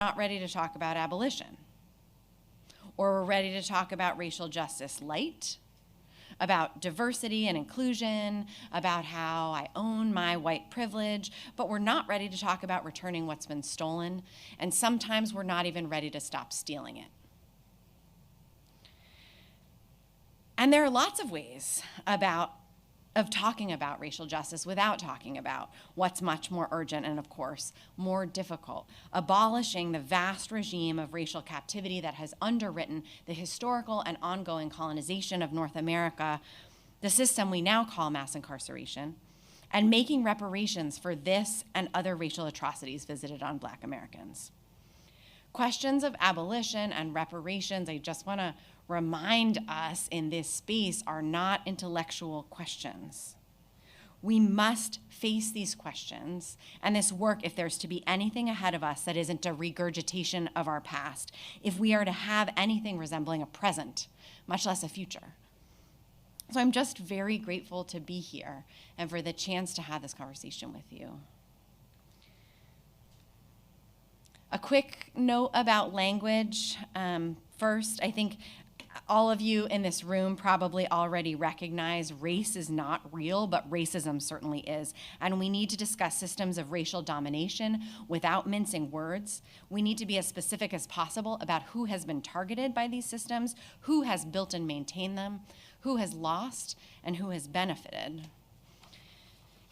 not ready to talk about abolition, or we're ready to talk about racial justice light, about diversity and inclusion, about how I own my white privilege, but we're not ready to talk about returning what's been stolen, and sometimes we're not even ready to stop stealing it. And there are lots of ways of talking about racial justice without talking about what's much more urgent and, of course, more difficult: abolishing the vast regime of racial captivity that has underwritten the historical and ongoing colonization of North America, the system we now call mass incarceration, and making reparations for this and other racial atrocities visited on Black Americans. Questions of abolition and reparations, I just want to remind us in this space, are not intellectual questions. We must face these questions and this work if there's to be anything ahead of us that isn't a regurgitation of our past, if we are to have anything resembling a present, much less a future. So I'm just very grateful to be here and for the chance to have this conversation with you. A quick note about language. First, I think all of you in this room probably already recognize race is not real, but racism certainly is. And we need to discuss systems of racial domination without mincing words. We need to be as specific as possible about who has been targeted by these systems, who has built and maintained them, who has lost, and who has benefited.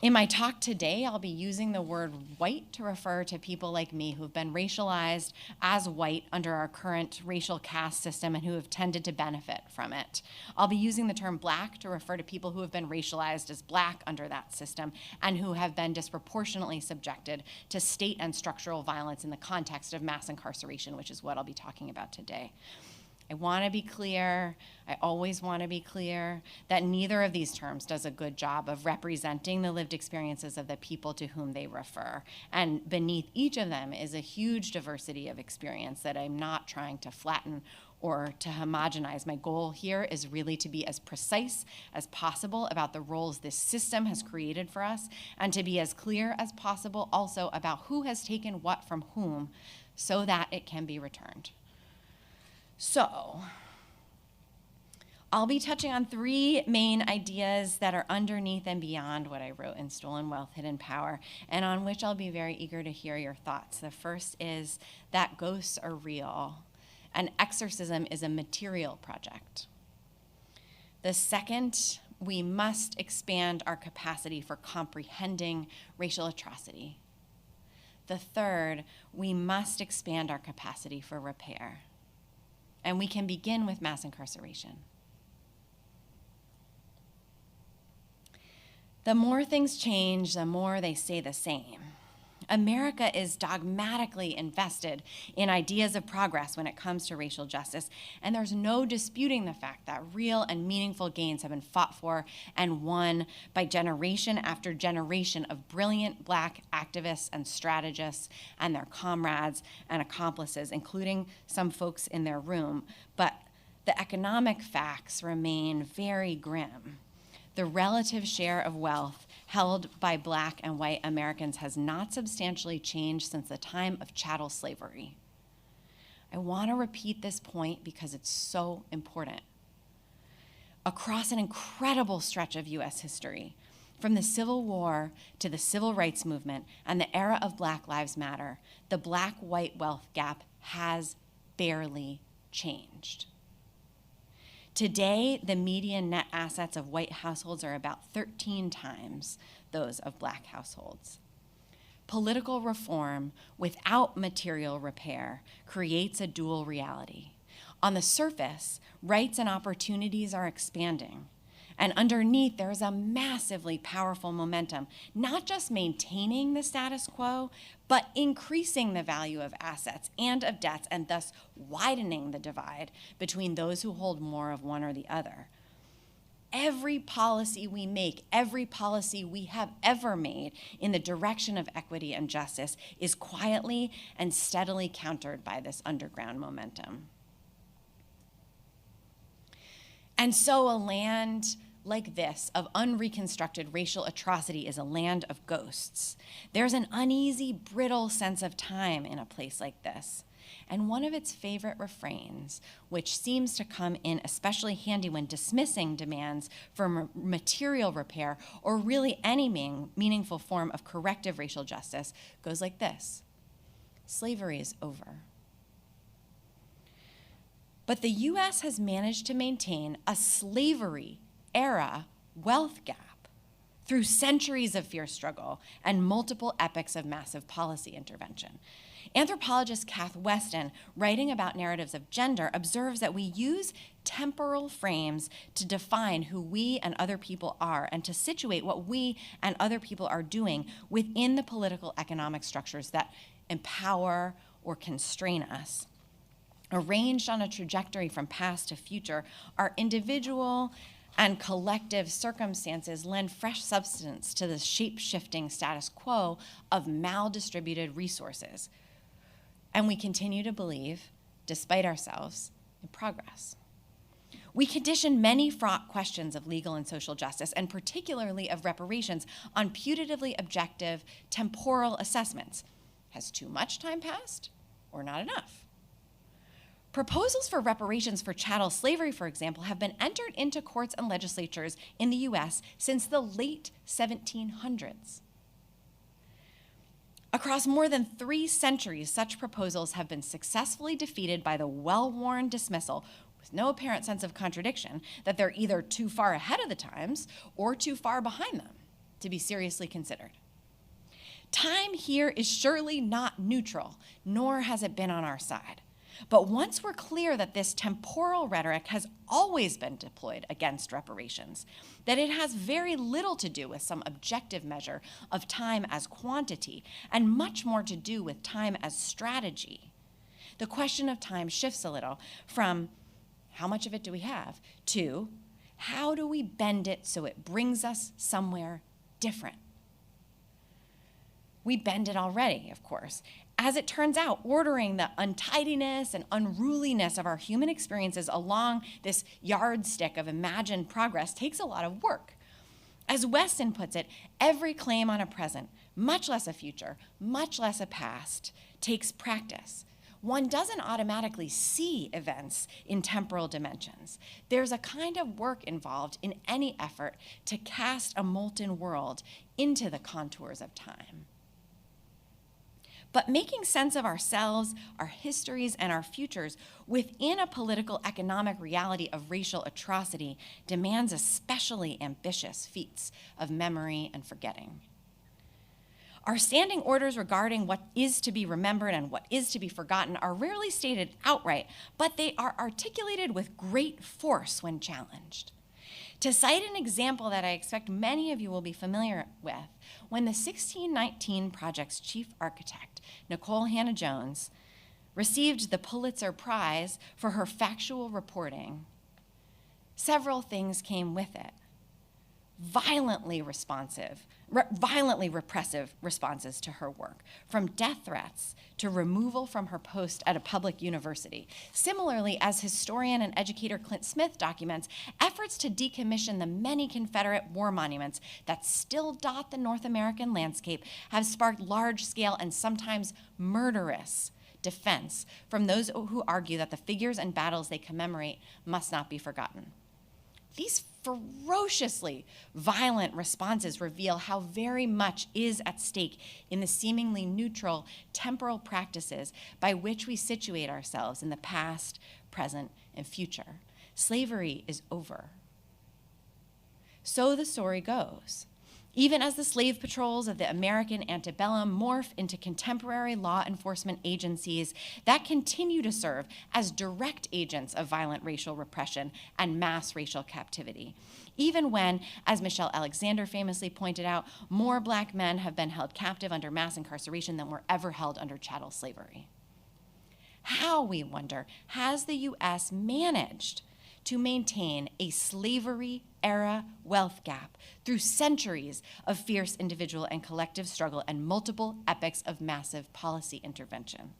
In my talk today, I'll be using the word white to refer to people like me who've been racialized as white under our current racial caste system and who have tended to benefit from it. I'll be using the term Black to refer to people who have been racialized as Black under that system and who have been disproportionately subjected to state and structural violence in the context of mass incarceration, which is what I'll be talking about today. I want to be clear, I always want to be clear, that neither of these terms does a good job of representing the lived experiences of the people to whom they refer. And beneath each of them is a huge diversity of experience that I'm not trying to flatten or to homogenize. My goal here is really to be as precise as possible about the roles this system has created for us, and to be as clear as possible also about who has taken what from whom so that it can be returned. So, I'll be touching on three main ideas that are underneath and beyond what I wrote in Stolen Wealth, Hidden Power, and on which I'll be very eager to hear your thoughts. The first is that ghosts are real, and exorcism is a material project. The second, we must expand our capacity for comprehending racial atrocity. The third, we must expand our capacity for repair. And we can begin with mass incarceration. The more things change, the more they stay the same. America is dogmatically invested in ideas of progress when it comes to racial justice, and there's no disputing the fact that real and meaningful gains have been fought for and won by generation after generation of brilliant Black activists and strategists and their comrades and accomplices, including some folks in their room. But the economic facts remain very grim. The relative share of wealth held by Black and white Americans has not substantially changed since the time of chattel slavery. I want to repeat this point because it's so important. Across an incredible stretch of U.S. history, from the Civil War to the Civil Rights Movement and the era of Black Lives Matter, the Black-white wealth gap has barely changed. Today, the median net assets of white households are about 13 times those of Black households. Political reform without material repair creates a dual reality. On the surface, rights and opportunities are expanding. And underneath, there is a massively powerful momentum, not just maintaining the status quo, but increasing the value of assets and of debts, and thus widening the divide between those who hold more of one or the other. Every policy we make, every policy we have ever made in the direction of equity and justice is quietly and steadily countered by this underground momentum. And so a land like this of unreconstructed racial atrocity is a land of ghosts. There's an uneasy, brittle sense of time in a place like this. And one of its favorite refrains, which seems to come in especially handy when dismissing demands for material repair or really any meaningful form of corrective racial justice, goes like this: slavery is over. But the U.S. has managed to maintain a slavery-era wealth gap through centuries of fierce struggle and multiple epochs of massive policy intervention. Anthropologist Kath Weston, writing about narratives of gender, observes that we use temporal frames to define who we and other people are and to situate what we and other people are doing within the political economic structures that empower or constrain us. Arranged on a trajectory from past to future, our individual and collective circumstances lend fresh substance to the shape-shifting status quo of maldistributed resources. And we continue to believe, despite ourselves, in progress. We condition many fraught questions of legal and social justice, and particularly of reparations, on putatively objective temporal assessments. Has too much time passed or not enough? Proposals for reparations for chattel slavery, for example, have been entered into courts and legislatures in the U.S. since the late 1700s. Across more than 3 centuries, such proposals have been successfully defeated by the well-worn dismissal, with no apparent sense of contradiction, that they're either too far ahead of the times or too far behind them to be seriously considered. Time here is surely not neutral, nor has it been on our side. But once we're clear that this temporal rhetoric has always been deployed against reparations, that it has very little to do with some objective measure of time as quantity, and much more to do with time as strategy, the question of time shifts a little from how much of it do we have to how do we bend it so it brings us somewhere different. We bend it already, of course. As it turns out, ordering the untidiness and unruliness of our human experiences along this yardstick of imagined progress takes a lot of work. As Weston puts it, every claim on a present, much less a future, much less a past, takes practice. One doesn't automatically see events in temporal dimensions. There's a kind of work involved in any effort to cast a molten world into the contours of time. But making sense of ourselves, our histories, and our futures within a political economic reality of racial atrocity demands especially ambitious feats of memory and forgetting. Our standing orders regarding what is to be remembered and what is to be forgotten are rarely stated outright, but they are articulated with great force when challenged. To cite an example that I expect many of you will be familiar with, when the 1619 Project's chief architect, Nicole Hannah-Jones, received the Pulitzer Prize for her factual reporting, several things came with it. Violently repressive responses to her work, from death threats to removal from her post at a public university. Similarly, as historian and educator Clint Smith documents, efforts to decommission the many Confederate war monuments that still dot the North American landscape have sparked large-scale and sometimes murderous defense from those who argue that the figures and battles they commemorate must not be forgotten. These ferociously violent responses reveal how very much is at stake in the seemingly neutral temporal practices by which we situate ourselves in the past, present, and future. Slavery is over. So the story goes. Even as the slave patrols of the American antebellum morph into contemporary law enforcement agencies that continue to serve as direct agents of violent racial repression and mass racial captivity. Even when, as Michelle Alexander famously pointed out, more Black men have been held captive under mass incarceration than were ever held under chattel slavery. How, we wonder, has the U.S. managed to maintain a slavery-era wealth gap through centuries of fierce individual and collective struggle and multiple epochs of massive policy intervention?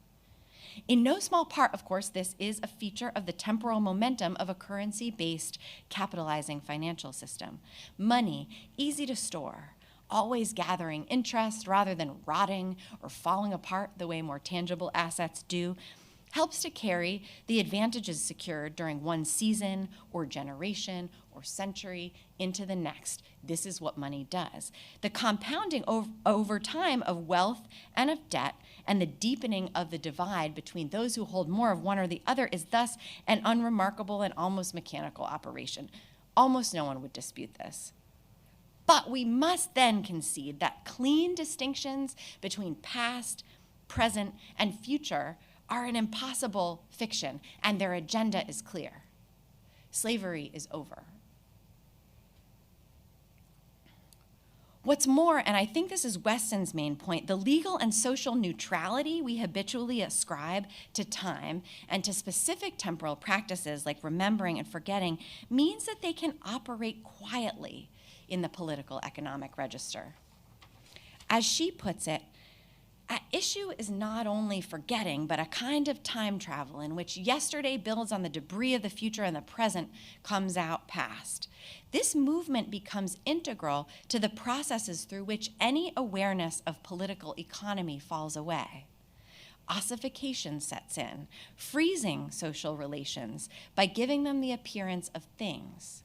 In no small part, of course, this is a feature of the temporal momentum of a currency-based capitalizing financial system. Money, easy to store, always gathering interest rather than rotting or falling apart the way more tangible assets do, helps to carry the advantages secured during one season or generation or century into the next. This is what money does. The compounding over time of wealth and of debt and the deepening of the divide between those who hold more of one or the other is thus an unremarkable and almost mechanical operation. Almost no one would dispute this. But we must then concede that clean distinctions between past, present, and future are an impossible fiction, and their agenda is clear. Slavery is over. What's more, and I think this is Weston's main point, the legal and social neutrality we habitually ascribe to time and to specific temporal practices like remembering and forgetting means that they can operate quietly in the political economic register. As she puts it, at issue is not only forgetting, but a kind of time travel in which yesterday builds on the debris of the future and the present comes out past. This movement becomes integral to the processes through which any awareness of political economy falls away. Ossification sets in, freezing social relations by giving them the appearance of things.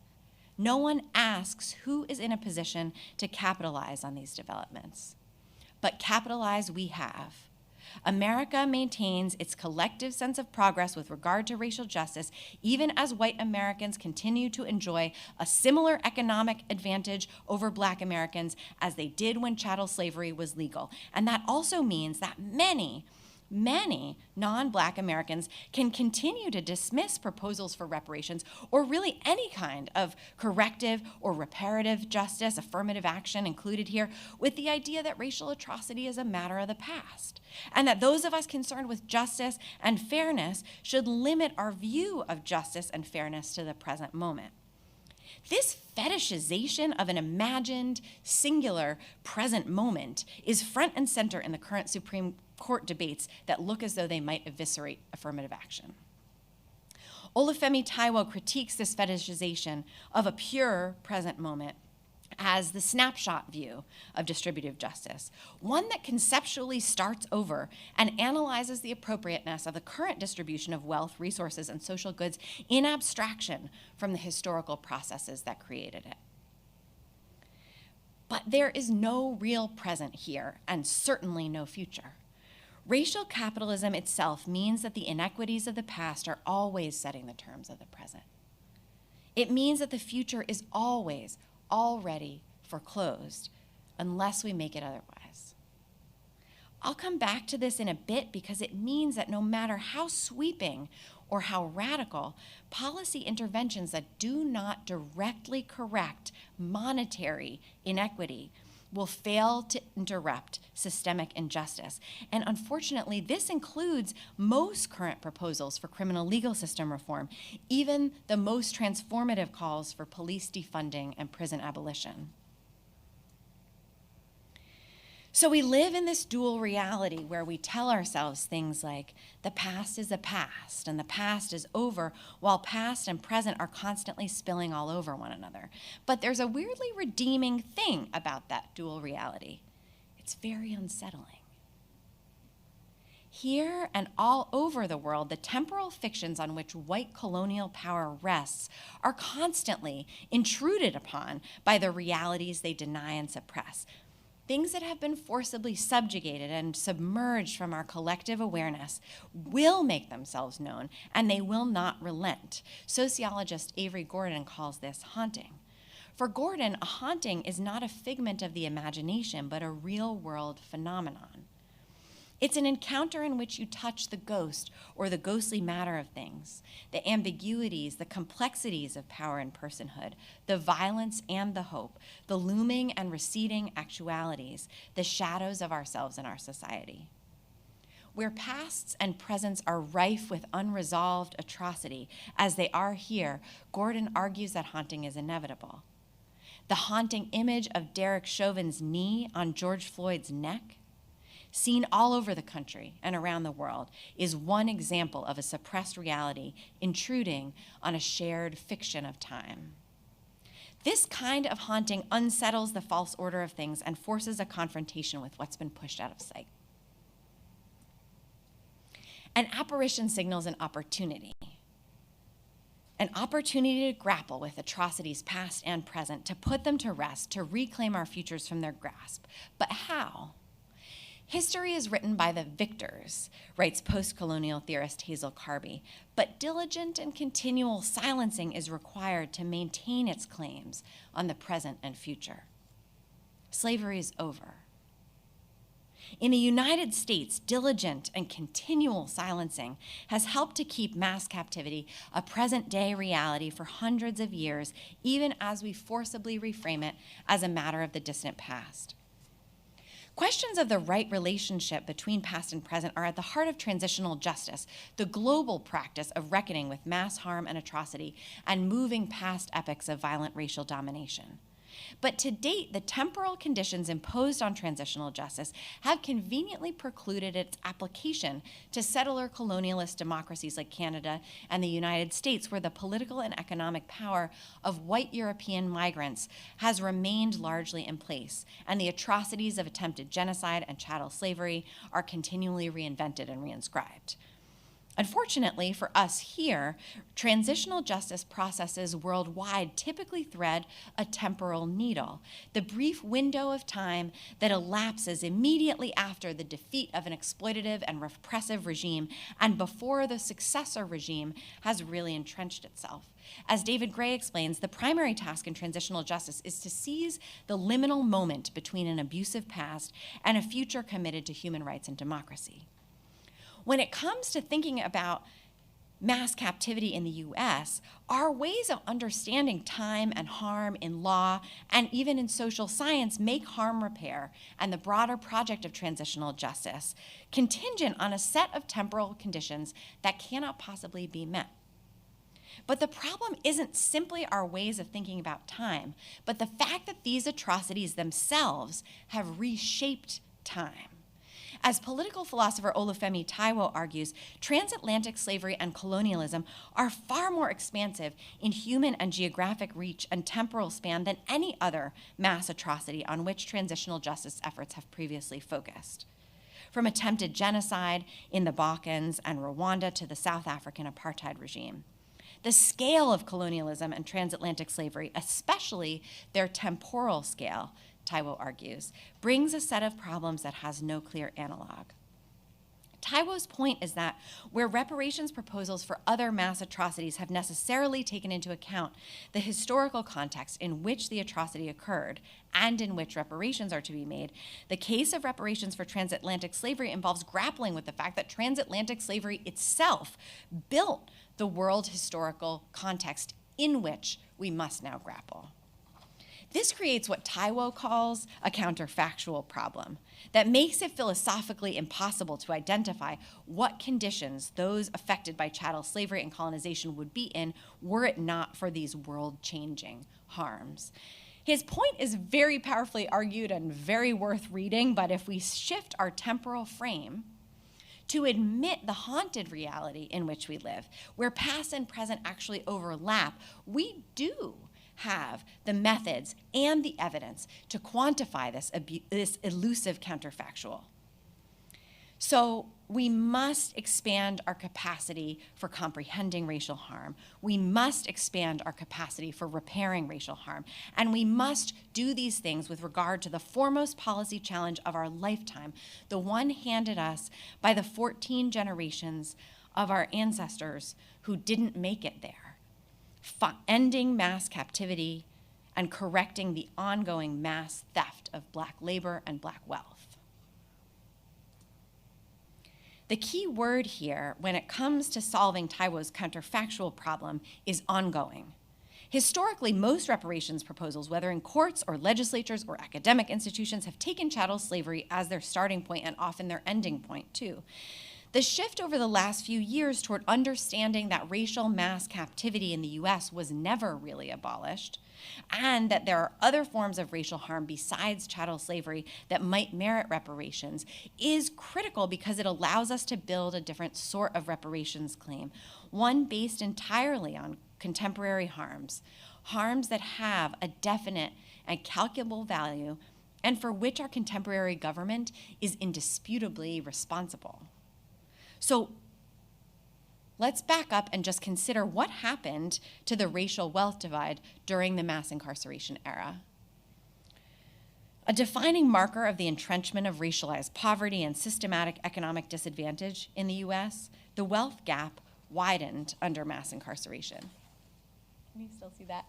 No one asks who is in a position to capitalize on these developments. But capitalize we have. America maintains its collective sense of progress with regard to racial justice, even as white Americans continue to enjoy a similar economic advantage over Black Americans as they did when chattel slavery was legal. And that also means that many non-Black Americans can continue to dismiss proposals for reparations or really any kind of corrective or reparative justice, affirmative action included here, with the idea that racial atrocity is a matter of the past, and that those of us concerned with justice and fairness should limit our view of justice and fairness to the present moment. This fetishization of an imagined, singular, present moment is front and center in the current Supreme Court debates that look as though they might eviscerate affirmative action. Olufemi Taiwo critiques this fetishization of a pure present moment as the snapshot view of distributive justice, one that conceptually starts over and analyzes the appropriateness of the current distribution of wealth, resources, and social goods in abstraction from the historical processes that created it. But there is no real present here, and certainly no future. Racial capitalism itself means that the inequities of the past are always setting the terms of the present. It means that the future is always already foreclosed unless we make it otherwise. I'll come back to this in a bit because it means that no matter how sweeping or how radical, policy interventions that do not directly correct monetary inequity will fail to interrupt systemic injustice. And unfortunately, this includes most current proposals for criminal legal system reform, even the most transformative calls for police defunding and prison abolition. So we live in this dual reality where we tell ourselves things like, the past is the past, and the past is over, while past and present are constantly spilling all over one another. But there's a weirdly redeeming thing about that dual reality. It's very unsettling. Here and all over the world, the temporal fictions on which white colonial power rests are constantly intruded upon by the realities they deny and suppress. Things that have been forcibly subjugated and submerged from our collective awareness will make themselves known, and they will not relent. Sociologist Avery Gordon calls this haunting. For Gordon, a haunting is not a figment of the imagination, but a real-world phenomenon. It's an encounter in which you touch the ghost or the ghostly matter of things, the ambiguities, the complexities of power and personhood, the violence and the hope, the looming and receding actualities, the shadows of ourselves and our society. Where pasts and presents are rife with unresolved atrocity, as they are here, Gordon argues that haunting is inevitable. The haunting image of Derek Chauvin's knee on George Floyd's neck, seen all over the country and around the world, is one example of a suppressed reality intruding on a shared fiction of time. This kind of haunting unsettles the false order of things and forces a confrontation with what's been pushed out of sight. An apparition signals an opportunity to grapple with atrocities past and present, to put them to rest, to reclaim our futures from their grasp. But how? History is written by the victors, writes post-colonial theorist Hazel Carby, but diligent and continual silencing is required to maintain its claims on the present and future. Slavery is over. In the United States, diligent and continual silencing has helped to keep mass captivity a present-day reality for hundreds of years, even as we forcibly reframe it as a matter of the distant past. Questions of the right relationship between past and present are at the heart of transitional justice, the global practice of reckoning with mass harm and atrocity and moving past epochs of violent racial domination. But to date, the temporal conditions imposed on transitional justice have conveniently precluded its application to settler colonialist democracies like Canada and the United States, where the political and economic power of white European migrants has remained largely in place, and the atrocities of attempted genocide and chattel slavery are continually reinvented and reinscribed. Unfortunately for us here, transitional justice processes worldwide typically thread a temporal needle, the brief window of time that elapses immediately after the defeat of an exploitative and repressive regime and before the successor regime has really entrenched itself. As David Gray explains, the primary task in transitional justice is to seize the liminal moment between an abusive past and a future committed to human rights and democracy. When it comes to thinking about mass captivity in the US, our ways of understanding time and harm in law and even in social science make harm repair and the broader project of transitional justice contingent on a set of temporal conditions that cannot possibly be met. But the problem isn't simply our ways of thinking about time, but the fact that these atrocities themselves have reshaped time. As political philosopher Olufemi Taiwo argues, transatlantic slavery and colonialism are far more expansive in human and geographic reach and temporal span than any other mass atrocity on which transitional justice efforts have previously focused. From attempted genocide in the Balkans and Rwanda to the South African apartheid regime. The scale of colonialism and transatlantic slavery, especially their temporal scale, Taiwo argues, brings a set of problems that has no clear analog. Taiwo's point is that where reparations proposals for other mass atrocities have necessarily taken into account the historical context in which the atrocity occurred and in which reparations are to be made, the case of reparations for transatlantic slavery involves grappling with the fact that transatlantic slavery itself built the world historical context in which we must now grapple. This creates what Taiwo calls a counterfactual problem that makes it philosophically impossible to identify what conditions those affected by chattel slavery and colonization would be in were it not for these world-changing harms. His point is very powerfully argued and very worth reading, but if we shift our temporal frame to admit the haunted reality in which we live, where past and present actually overlap, we do have the methods and the evidence to quantify this elusive counterfactual. So we must expand our capacity for comprehending racial harm. We must expand our capacity for repairing racial harm. And we must do these things with regard to the foremost policy challenge of our lifetime, the one handed us by the 14 generations of our ancestors who didn't make it there. Ending mass captivity and correcting the ongoing mass theft of Black labor and Black wealth. The key word here when it comes to solving Taiwo's counterfactual problem is ongoing. Historically, most reparations proposals, whether in courts or legislatures or academic institutions, have taken chattel slavery as their starting point and often their ending point too. The shift over the last few years toward understanding that racial mass captivity in the US was never really abolished, and that there are other forms of racial harm besides chattel slavery that might merit reparations, is critical because it allows us to build a different sort of reparations claim, one based entirely on contemporary harms, harms that have a definite and calculable value, and for which our contemporary government is indisputably responsible. So let's back up and just consider what happened to the racial wealth divide during the mass incarceration era. A defining marker of the entrenchment of racialized poverty and systematic economic disadvantage in the US, the wealth gap widened under mass incarceration. Can you still see that?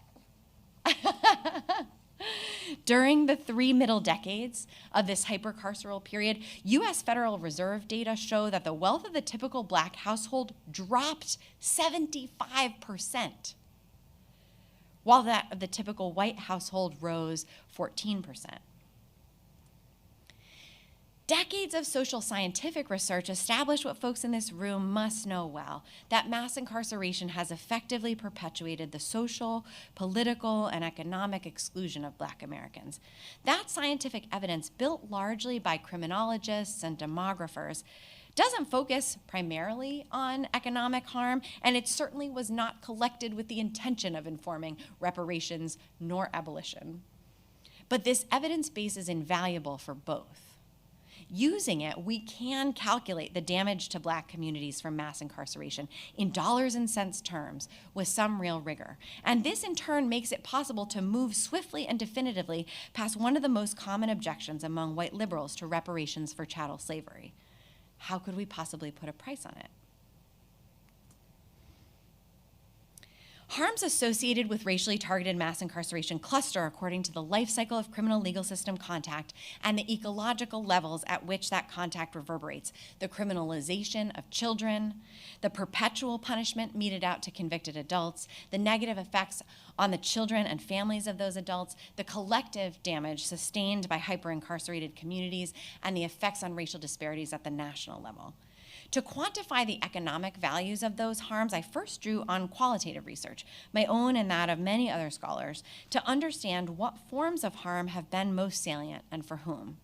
During the 3 middle decades of this hypercarceral period, U.S. Federal Reserve data show that the wealth of the typical Black household dropped 75%, while that of the typical white household rose 14%. Decades of social scientific research establish what folks in this room must know well, that mass incarceration has effectively perpetuated the social, political, and economic exclusion of Black Americans. That scientific evidence, built largely by criminologists and demographers, doesn't focus primarily on economic harm, and it certainly was not collected with the intention of informing reparations nor abolition. But this evidence base is invaluable for both. Using it, we can calculate the damage to Black communities from mass incarceration in dollars and cents terms with some real rigor. And this in turn makes it possible to move swiftly and definitively past one of the most common objections among white liberals to reparations for chattel slavery. How could we possibly put a price on it? Harms associated with racially targeted mass incarceration cluster according to the life cycle of criminal legal system contact and the ecological levels at which that contact reverberates: the criminalization of children, the perpetual punishment meted out to convicted adults, the negative effects on the children and families of those adults, the collective damage sustained by hyper-incarcerated communities, and the effects on racial disparities at the national level. To quantify the economic values of those harms, I first drew on qualitative research, my own and that of many other scholars, to understand what forms of harm have been most salient and for whom.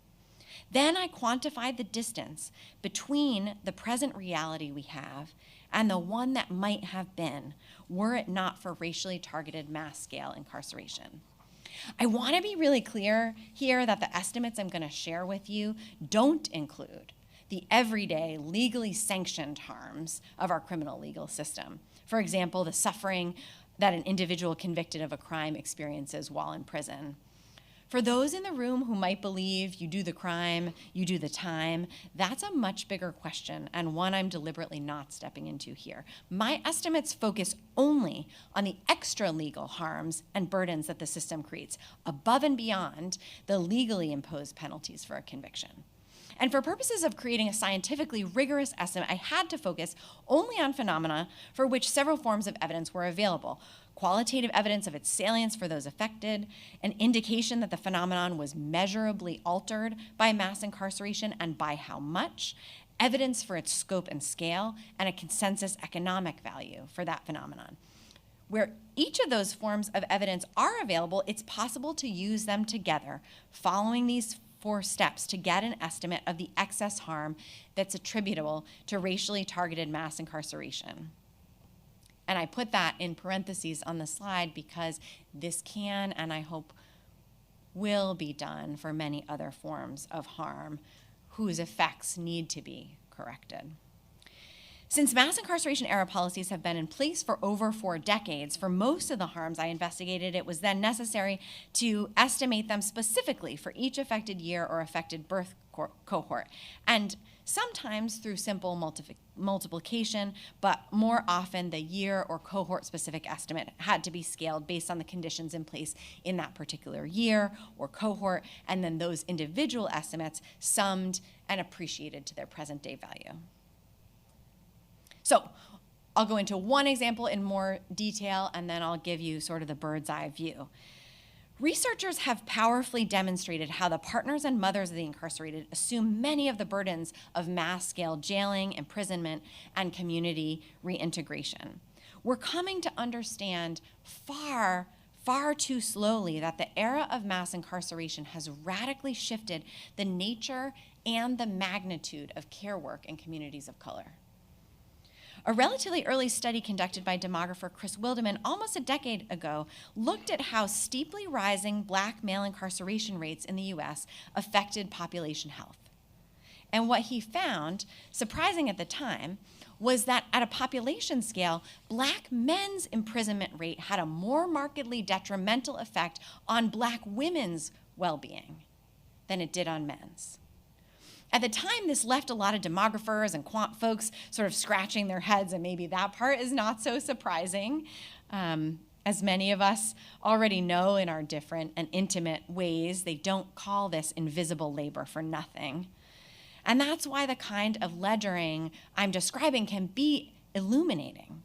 Then I quantified the distance between the present reality we have and the one that might have been, were it not for racially targeted mass-scale incarceration. I want to be really clear here that the estimates I'm going to share with you don't include the everyday legally sanctioned harms of our criminal legal system. For example, the suffering that an individual convicted of a crime experiences while in prison. For those in the room who might believe you do the crime, you do the time, that's a much bigger question and one I'm deliberately not stepping into here. My estimates focus only on the extra legal harms and burdens that the system creates, above and beyond the legally imposed penalties for a conviction. And for purposes of creating a scientifically rigorous estimate, I had to focus only on phenomena for which several forms of evidence were available: qualitative evidence of its salience for those affected, an indication that the phenomenon was measurably altered by mass incarceration and by how much, evidence for its scope and scale, and a consensus economic value for that phenomenon. Where each of those forms of evidence are available, it's possible to use them together, following these 4 steps to get an estimate of the excess harm that's attributable to racially targeted mass incarceration. And I put that in parentheses on the slide because this can, and I hope will be done for many other forms of harm whose effects need to be corrected. Since mass incarceration era policies have been in place for over 4 decades, for most of the harms I investigated, it was then necessary to estimate them specifically for each affected year or affected birth cohort, and sometimes through simple multiplication, but more often the year or cohort-specific estimate had to be scaled based on the conditions in place in that particular year or cohort, and then those individual estimates summed and appreciated to their present-day value. So I'll go into one example in more detail, and then I'll give you sort of the bird's eye view. Researchers have powerfully demonstrated how the partners and mothers of the incarcerated assume many of the burdens of mass-scale jailing, imprisonment, and community reintegration. We're coming to understand far too slowly that the era of mass incarceration has radically shifted the nature and the magnitude of care work in communities of color. A relatively early study conducted by demographer Chris Wildeman almost a decade ago looked at how steeply rising Black male incarceration rates in the US affected population health. And what he found, surprising at the time, was that at a population scale, Black men's imprisonment rate had a more markedly detrimental effect on Black women's well-being than it did on men's. At the time, this left a lot of demographers and quant folks sort of scratching their heads, and maybe that part is not so surprising. As many of us already know in our different and intimate ways, they don't call this invisible labor for nothing. And that's why the kind of ledgering I'm describing can be illuminating.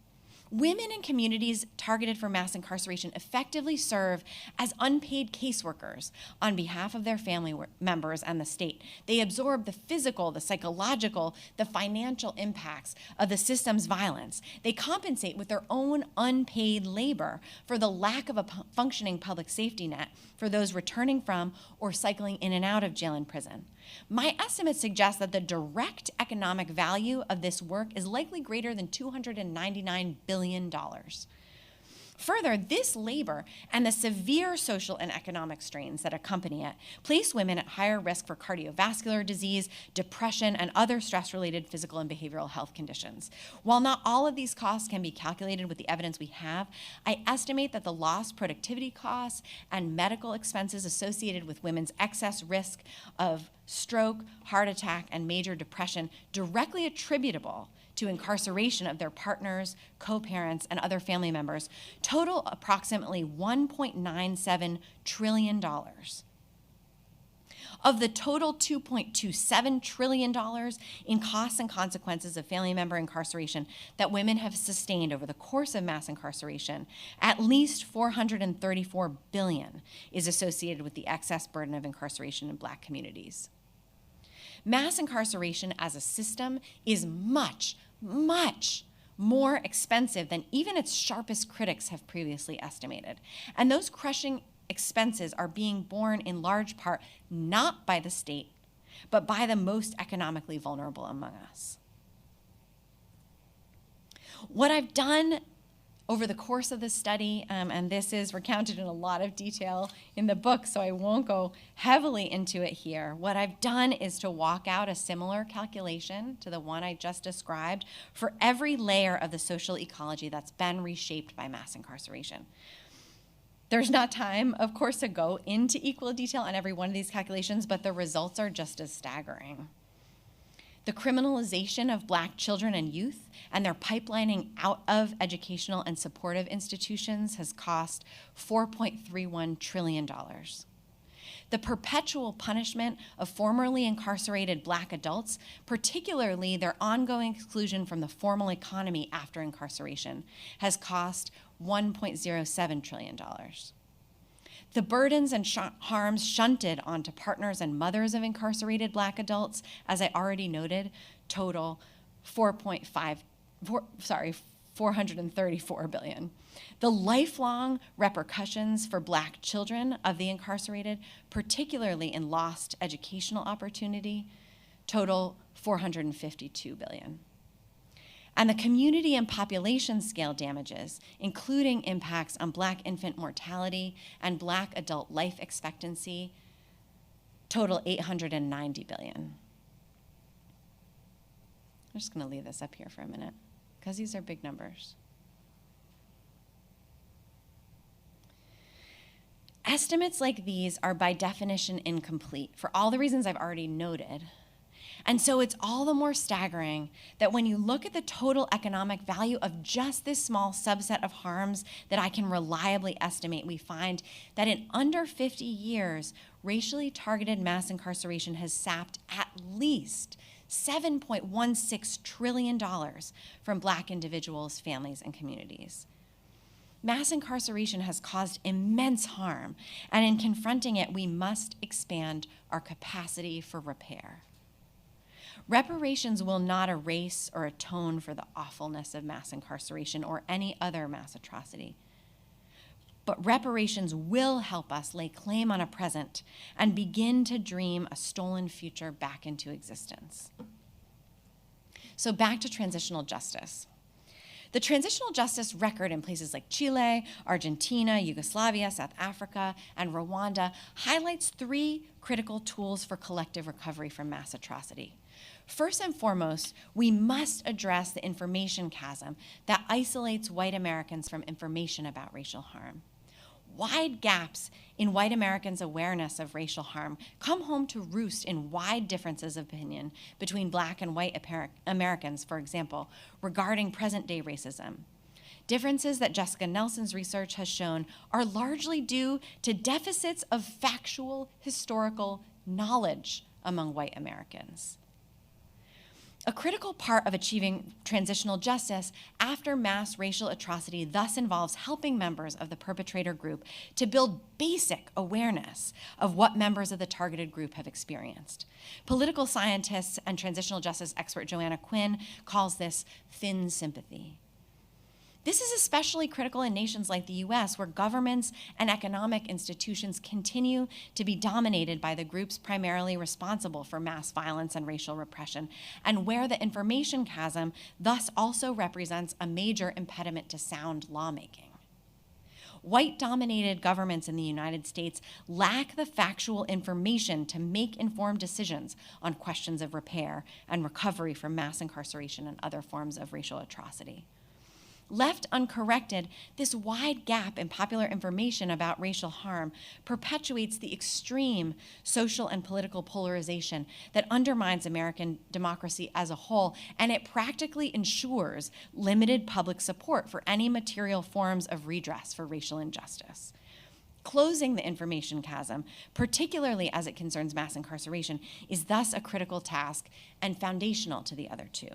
Women in communities targeted for mass incarceration effectively serve as unpaid caseworkers on behalf of their family members and the state. They absorb the physical, the psychological, the financial impacts of the system's violence. They compensate with their own unpaid labor for the lack of a functioning public safety net for those returning from or cycling in and out of jail and prison. My estimates suggest that the direct economic value of this work is likely greater than $299 billion. Further, this labor and the severe social and economic strains that accompany it place women at higher risk for cardiovascular disease, depression, and other stress-related physical and behavioral health conditions. While not all of these costs can be calculated with the evidence we have, I estimate that the lost productivity costs and medical expenses associated with women's excess risk of stroke, heart attack, and major depression directly attributable to incarceration of their partners, co-parents, and other family members total approximately $1.97 trillion. Of the total $2.27 trillion in costs and consequences of family member incarceration that women have sustained over the course of mass incarceration, at least $434 billion is associated with the excess burden of incarceration in Black communities. Mass incarceration as a system is much more expensive than even its sharpest critics have previously estimated. And those crushing expenses are being borne in large part not by the state, but by the most economically vulnerable among us. What I've done over the course of the study, and this is recounted in a lot of detail in the book, so I won't go heavily into it here. What I've done is to walk out a similar calculation to the one I just described for every layer of the social ecology that's been reshaped by mass incarceration. There's not time, of course, to go into equal detail on every one of these calculations, but the results are just as staggering. The criminalization of Black children and youth and their pipelining out of educational and supportive institutions has cost $4.31 trillion. The perpetual punishment of formerly incarcerated Black adults, particularly their ongoing exclusion from the formal economy after incarceration, has cost $1.07 trillion. The burdens and harms shunted onto partners and mothers of incarcerated Black adults, as I already noted, total $434 billion. The lifelong repercussions for Black children of the incarcerated, particularly in lost educational opportunity, total $452 billion. And the community and population scale damages, including impacts on Black infant mortality and Black adult life expectancy, total $890 billion. I'm just gonna leave this up here for a minute, because these are big numbers. Estimates like these are by definition incomplete for all the reasons I've already noted. And so it's all the more staggering that when you look at the total economic value of just this small subset of harms that I can reliably estimate, we find that in under 50 years, racially targeted mass incarceration has sapped at least $7.16 trillion from Black individuals, families, and communities. Mass incarceration has caused immense harm, and in confronting it, we must expand our capacity for repair. Reparations will not erase or atone for the awfulness of mass incarceration or any other mass atrocity. But reparations will help us lay claim on a present and begin to dream a stolen future back into existence. So back to transitional justice. The transitional justice record in places like Chile, Argentina, Yugoslavia, South Africa, and Rwanda highlights 3 critical tools for collective recovery from mass atrocity. First and foremost, we must address the information chasm that isolates white Americans from information about racial harm. Wide gaps in white Americans' awareness of racial harm come home to roost in wide differences of opinion between Black and white Americans, for example, regarding present-day racism. Differences that Jessica Nelson's research has shown are largely due to deficits of factual historical knowledge among white Americans. A critical part of achieving transitional justice after mass racial atrocity thus involves helping members of the perpetrator group to build basic awareness of what members of the targeted group have experienced. Political scientist and transitional justice expert Joanna Quinn calls this thin sympathy. This is especially critical in nations like the US, where governments and economic institutions continue to be dominated by the groups primarily responsible for mass violence and racial repression, and where the information chasm thus also represents a major impediment to sound lawmaking. White-dominated governments in the United States lack the factual information to make informed decisions on questions of repair and recovery from mass incarceration and other forms of racial atrocity. Left uncorrected, this wide gap in popular information about racial harm perpetuates the extreme social and political polarization that undermines American democracy as a whole, and it practically ensures limited public support for any material forms of redress for racial injustice. Closing the information chasm, particularly as it concerns mass incarceration, is thus a critical task and foundational to the other 2.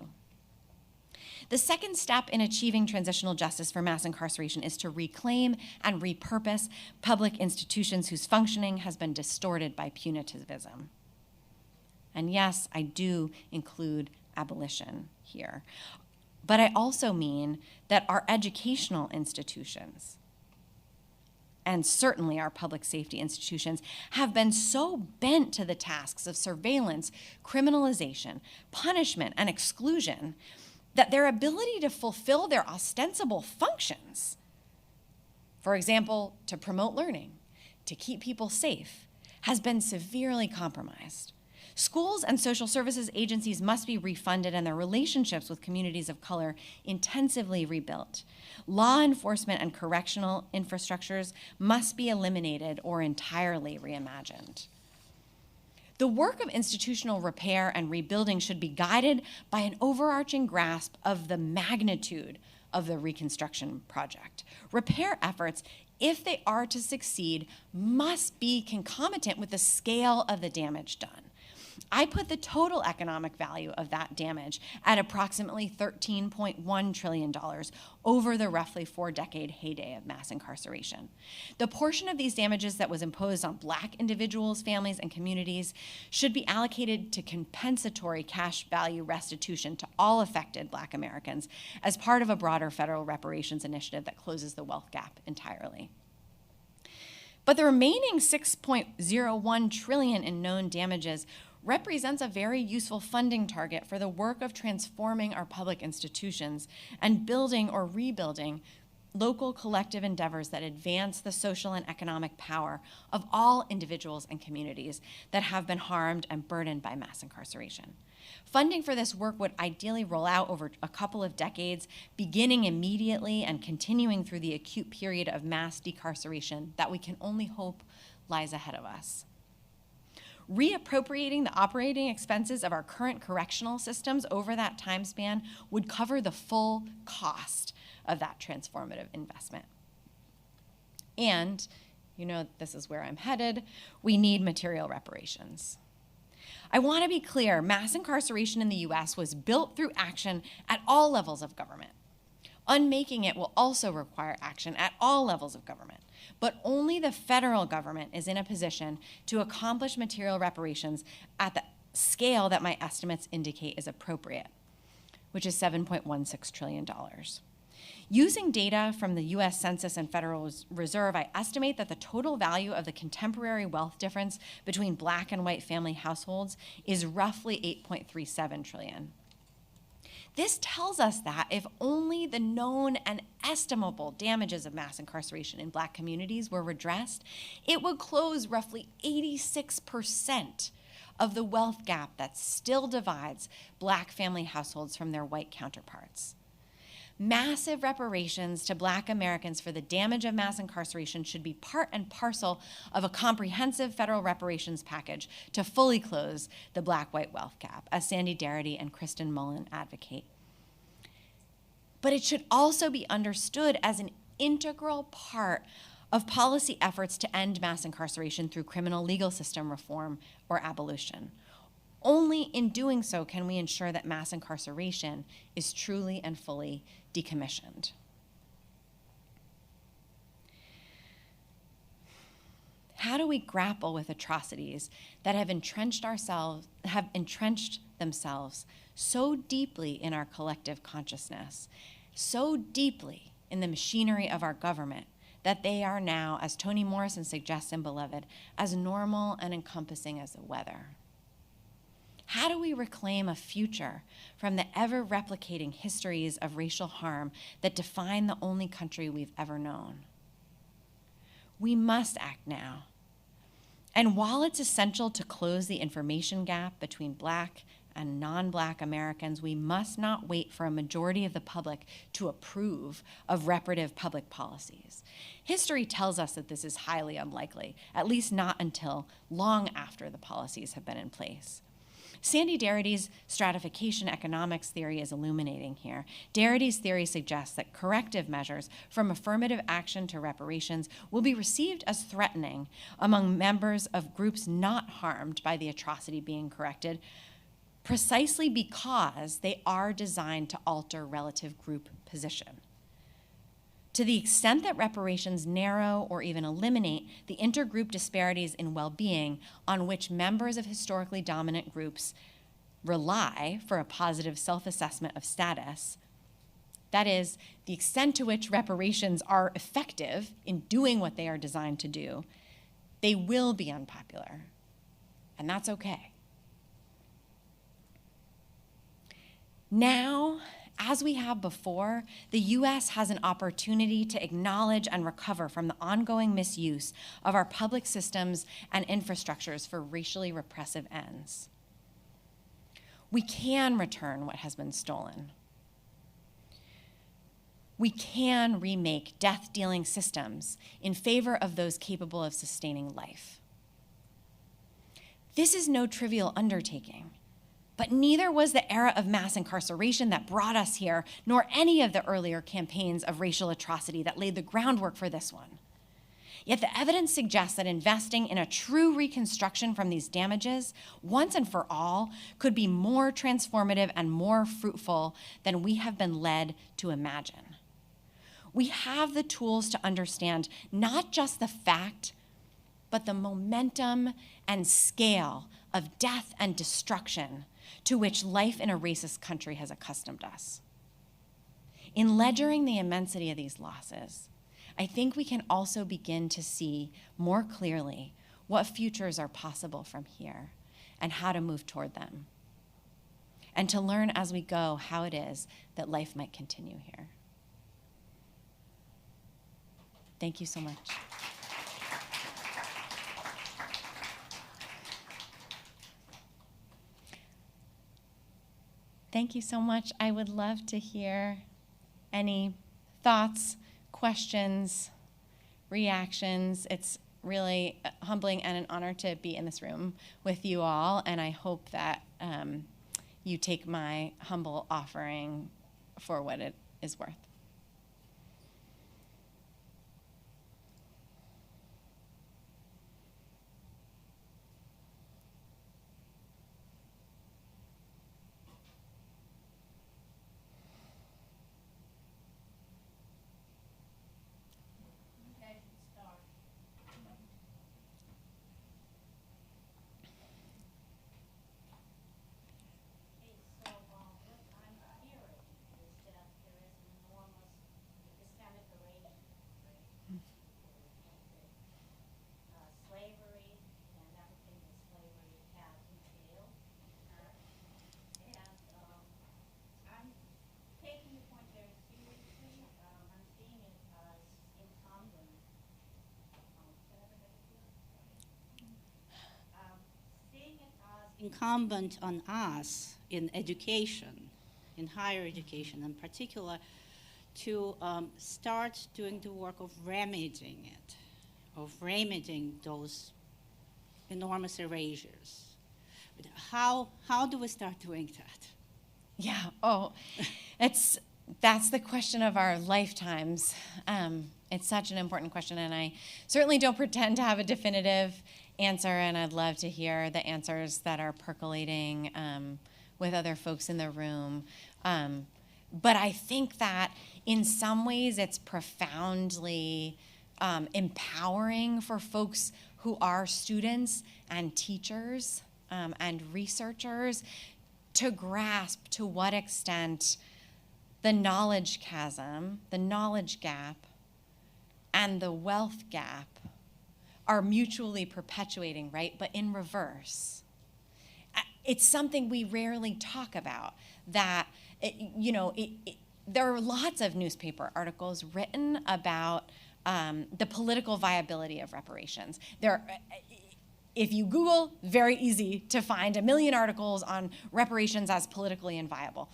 The second step in achieving transitional justice for mass incarceration is to reclaim and repurpose public institutions whose functioning has been distorted by punitivism. And yes, I do include abolition here. But I also mean that our educational institutions, and certainly our public safety institutions, have been so bent to the tasks of surveillance, criminalization, punishment, and exclusion that their ability to fulfill their ostensible functions, for example, to promote learning, to keep people safe, has been severely compromised. Schools and social services agencies must be refunded and their relationships with communities of color intensively rebuilt. Law enforcement and correctional infrastructures must be eliminated or entirely reimagined. The work of institutional repair and rebuilding should be guided by an overarching grasp of the magnitude of the reconstruction project. Repair efforts, if they are to succeed, must be concomitant with the scale of the damage done. I put the total economic value of that damage at approximately $13.1 trillion over the roughly 4-decade heyday of mass incarceration. The portion of these damages that was imposed on Black individuals, families, and communities should be allocated to compensatory cash value restitution to all affected Black Americans as part of a broader federal reparations initiative that closes the wealth gap entirely. But the remaining $6.01 trillion in known damages represents a very useful funding target for the work of transforming our public institutions and building or rebuilding local collective endeavors that advance the social and economic power of all individuals and communities that have been harmed and burdened by mass incarceration. Funding for this work would ideally roll out over a couple of decades, beginning immediately and continuing through the acute period of mass decarceration that we can only hope lies ahead of us. Reappropriating the operating expenses of our current correctional systems over that time span would cover the full cost of that transformative investment. And, you know, this is where I'm headed, we need material reparations. I want to be clear, mass incarceration in the US was built through action at all levels of government. Unmaking it will also require action at all levels of government, but only the federal government is in a position to accomplish material reparations at the scale that my estimates indicate is appropriate, which is $7.16 trillion. Using data from the US Census and Federal Reserve, I estimate that the total value of the contemporary wealth difference between Black and white family households is roughly $8.37 trillion. This tells us that if only the known and estimable damages of mass incarceration in Black communities were redressed, it would close roughly 86% of the wealth gap that still divides Black family households from their white counterparts. Massive reparations to Black Americans for the damage of mass incarceration should be part and parcel of a comprehensive federal reparations package to fully close the Black-white wealth gap, as Sandy Darity and Kristen Mullen advocate. But it should also be understood as an integral part of policy efforts to end mass incarceration through criminal legal system reform or abolition. Only in doing so can we ensure that mass incarceration is truly and fully decommissioned. How do we grapple with atrocities that have entrenched themselves so deeply in our collective consciousness, so deeply in the machinery of our government, that they are now, as Toni Morrison suggests in Beloved, as normal and encompassing as the weather? How do we reclaim a future from the ever-replicating histories of racial harm that define the only country we've ever known? We must act now. And while it's essential to close the information gap between Black and non-Black Americans, we must not wait for a majority of the public to approve of reparative public policies. History tells us that this is highly unlikely, at least not until long after the policies have been in place. Sandy Darity's stratification economics theory is illuminating here. Darity's theory suggests that corrective measures, from affirmative action to reparations, will be received as threatening among members of groups not harmed by the atrocity being corrected, precisely because they are designed to alter relative group position. To the extent that reparations narrow or even eliminate the intergroup disparities in well-being on which members of historically dominant groups rely for a positive self-assessment of status, that is, the extent to which reparations are effective in doing what they are designed to do, they will be unpopular, and that's okay. Now, as we have before, the U.S. has an opportunity to acknowledge and recover from the ongoing misuse of our public systems and infrastructures for racially repressive ends. We can return what has been stolen. We can remake death-dealing systems in favor of those capable of sustaining life. This is no trivial undertaking. But neither was the era of mass incarceration that brought us here, nor any of the earlier campaigns of racial atrocity that laid the groundwork for this one. Yet the evidence suggests that investing in a true reconstruction from these damages, once and for all, could be more transformative and more fruitful than we have been led to imagine. We have the tools to understand not just the fact, but the momentum and scale of death and destruction to which life in a racist country has accustomed us. In ledgering the immensity of these losses, I think we can also begin to see more clearly what futures are possible from here and how to move toward them, and to learn as we go how it is that life might continue here. Thank you so much. Thank you so much. I would love to hear any thoughts, questions, reactions. It's really humbling and an honor to be in this room with you all, and I hope that you take my humble offering for what it is worth. incumbent on us in education, in higher education in particular, to start doing the work of remedying it, of remedying those enormous erasures. But how do we start doing that? Yeah, that's the question of our lifetimes. It's such an important question, and I certainly don't pretend to have a definitive answer, and I'd love to hear the answers that are percolating with other folks in the room. But I think that in some ways it's profoundly empowering for folks who are students and teachers and researchers to grasp to what extent the knowledge chasm, the knowledge gap, and the wealth gap are mutually perpetuating, right? But in reverse. It's something we rarely talk about, that, there are lots of newspaper articles written about the political viability of reparations. If you Google, very easy to find a million articles on reparations as politically inviable.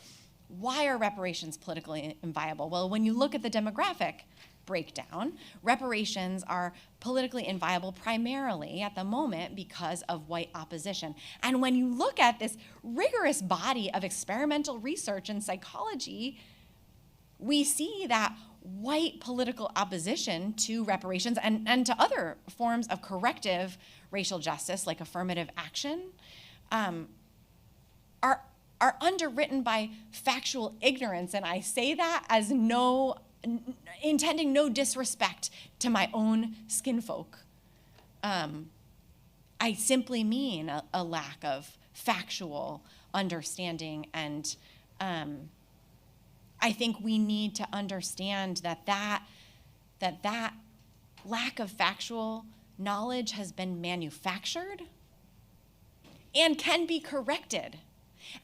Why are reparations politically inviable? Well, when you look at the demographic breakdown, reparations are politically inviable primarily at the moment because of white opposition. And when you look at this rigorous body of experimental research in psychology, we see that white political opposition to reparations and to other forms of corrective racial justice, like affirmative action, are underwritten by factual ignorance. And I say that as intending no disrespect to my own skinfolk. I simply mean a lack of factual understanding, and I think we need to understand that lack of factual knowledge has been manufactured and can be corrected,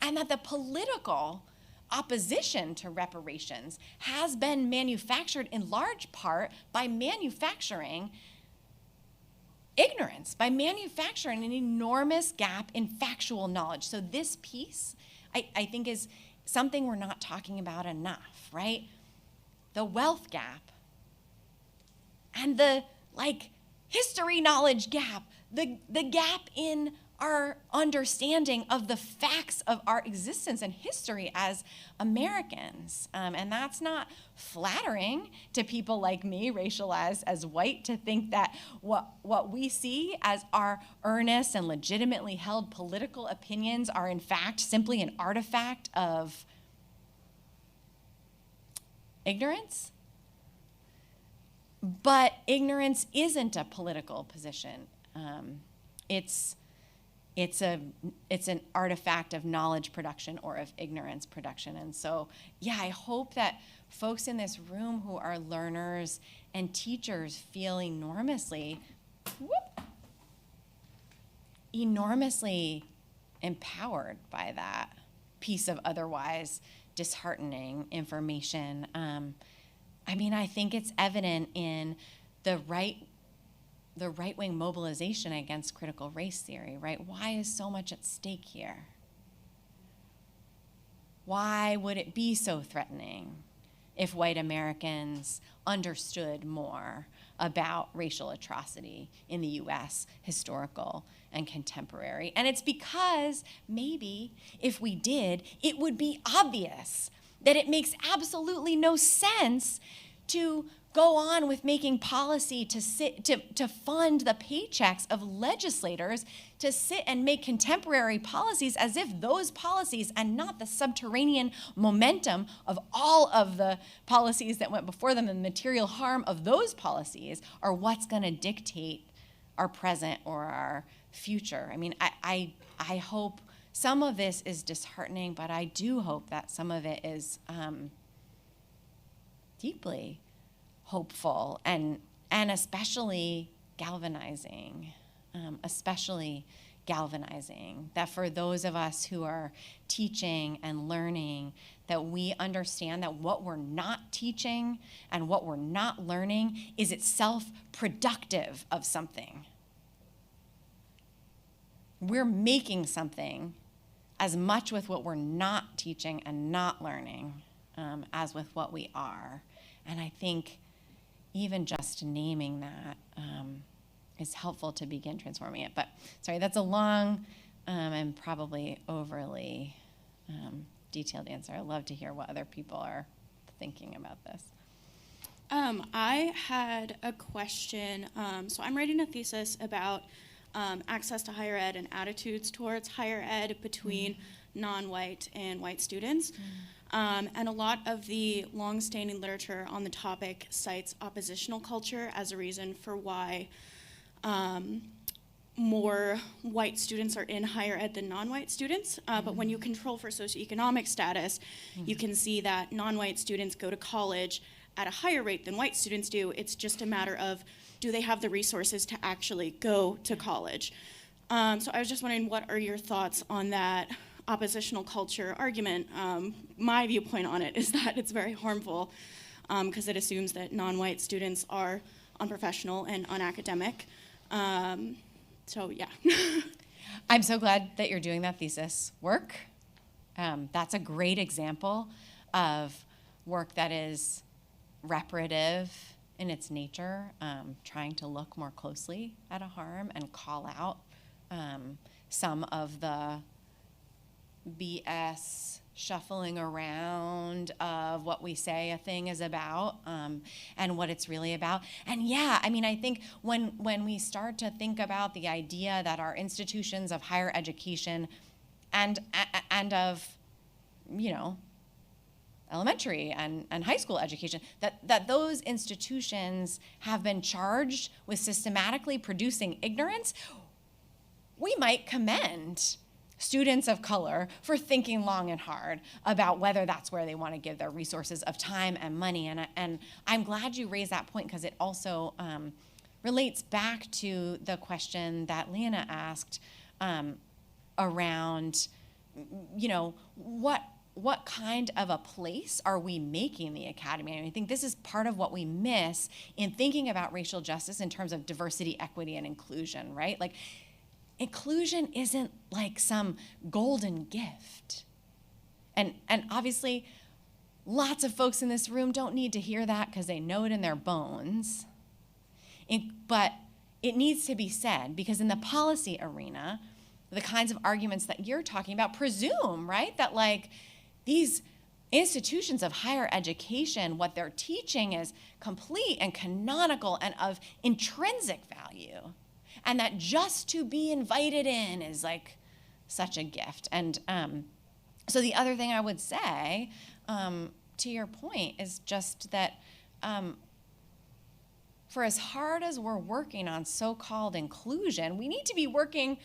and that the political opposition to reparations has been manufactured in large part by manufacturing ignorance, by manufacturing an enormous gap in factual knowledge. So this piece, I think, is something we're not talking about enough, right? The wealth gap and the history knowledge gap, the gap in our understanding of the facts of our existence and history as Americans. And that's not flattering to people like me, racialized as white, to think that what we see as our earnest and legitimately held political opinions are in fact simply an artifact of ignorance. But ignorance isn't a political position. It's an artifact of knowledge production or of ignorance production. And so, yeah, I hope that folks in this room who are learners and teachers feel enormously empowered by that piece of otherwise disheartening information. I think it's evident in the right-wing mobilization against critical race theory, right? Why is so much at stake here? Why would it be so threatening if white Americans understood more about racial atrocity in the US, historical and contemporary? And it's because maybe if we did, it would be obvious that it makes absolutely no sense to go on with making policy to fund the paychecks of legislators to sit and make contemporary policies as if those policies and not the subterranean momentum of all of the policies that went before them and the material harm of those policies are what's going to dictate our present or our future. I hope some of this is disheartening, but I do hope that some of it is deeply hopeful and especially galvanizing, that for those of us who are teaching and learning, that we understand that what we're not teaching and what we're not learning is itself productive of something. we're making something as much with what we're not teaching and not learning as with what we are. And I think even just naming that is helpful to begin transforming it. But sorry, that's a long and probably overly detailed answer. I'd love to hear what other people are thinking about this. I had a question. So I'm writing a thesis about access to higher ed and attitudes towards higher ed between non-white and white students. And a lot of the long-standing literature on the topic cites oppositional culture as a reason for why more white students are in higher ed than non-white students. But when you control for socioeconomic status, you can see that non-white students go to college at a higher rate than white students do. It's just a matter of, do they have the resources to actually go to college? So I was just wondering, what are your thoughts on that oppositional culture argument? My viewpoint on it is that it's very harmful because it assumes that non-white students are unprofessional and unacademic. So yeah. I'm so glad that you're doing that thesis work. That's a great example of work that is reparative in its nature, trying to look more closely at a harm and call out some of the BS shuffling around of what we say a thing is about and what it's really about. And yeah, I mean, I think when we start to think about the idea that our institutions of higher education and of, you know, elementary and high school education, that those institutions have been charged with systematically producing ignorance, we might commend students of color for thinking long and hard about whether that's where they want to give their resources of time and money. And I'm glad you raised that point because it also relates back to the question that Leanna asked around, you know, what kind of a place are we making the academy? And I think this is part of what we miss in thinking about racial justice in terms of diversity, equity, and inclusion, right? Like, inclusion isn't like some golden gift. And obviously, lots of folks in this room don't need to hear that because they know it in their bones. But it needs to be said because in the policy arena, the kinds of arguments that you're talking about presume, right, that like these institutions of higher education, what they're teaching is complete and canonical and of intrinsic value. And that just to be invited in is like such a gift. And so the other thing I would say, to your point, is just that for as hard as we're working on so-called inclusion, we need to be working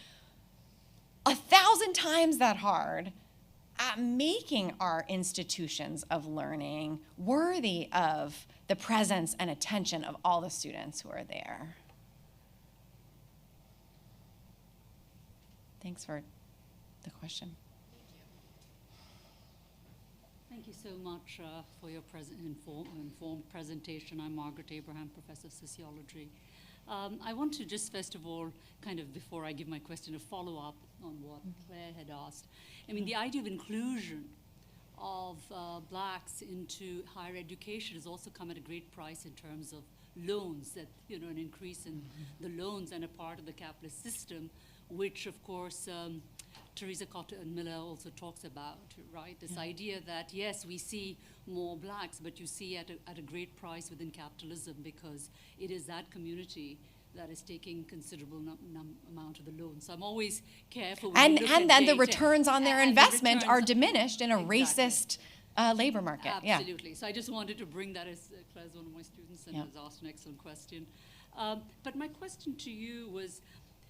1,000 times that hard at making our institutions of learning worthy of the presence and attention of all the students who are there. Thanks for the question. Thank you so much for your informed presentation. I'm Margaret Abraham, Professor of Sociology. I want to just first of all, kind of before I give my question, a follow-up on what Claire had asked. I mean, the idea of inclusion of blacks into higher education has also come at a great price in terms of loans, that, you know, an increase in the loans and a part of the capitalist system, which, of course, Teresa Cotter and Miller also talks about, right? This idea that, yes, we see more blacks, but you see at a great price within capitalism because it is that community that is taking considerable amount of the loan. So I'm always careful. And then the returns on their investment are diminished in a racist labor market. Absolutely. Yeah. So I just wanted to bring that, as Claire's one of my students and has asked an excellent question. But my question to you was,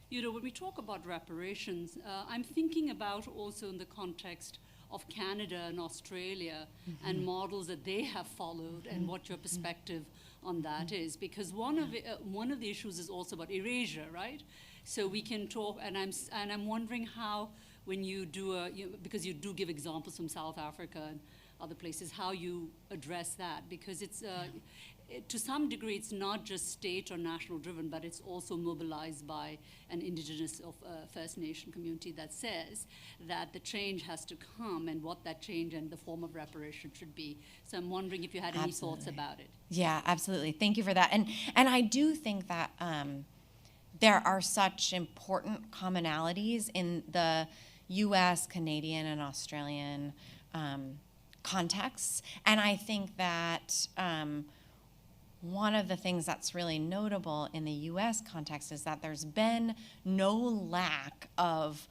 you know, when we talk about reparations, I'm thinking about also in the context of Canada and Australia and models that they have followed and what your perspective on that is. Because one of the issues is also about erasure, right? So we can talk, and I'm wondering how when you do because you do give examples from South Africa and other places, how you address that, because it's to some degree, it's not just state or national driven, but it's also mobilized by an indigenous of First Nation community that says that the change has to come and what that change and the form of reparation should be. So I'm wondering if you had any thoughts about it. Yeah, absolutely. Thank you for that. And I do think that there are such important commonalities in the U.S., Canadian, and Australian contexts. And I think that one of the things that's really notable in the U.S. context is that there's been no lack of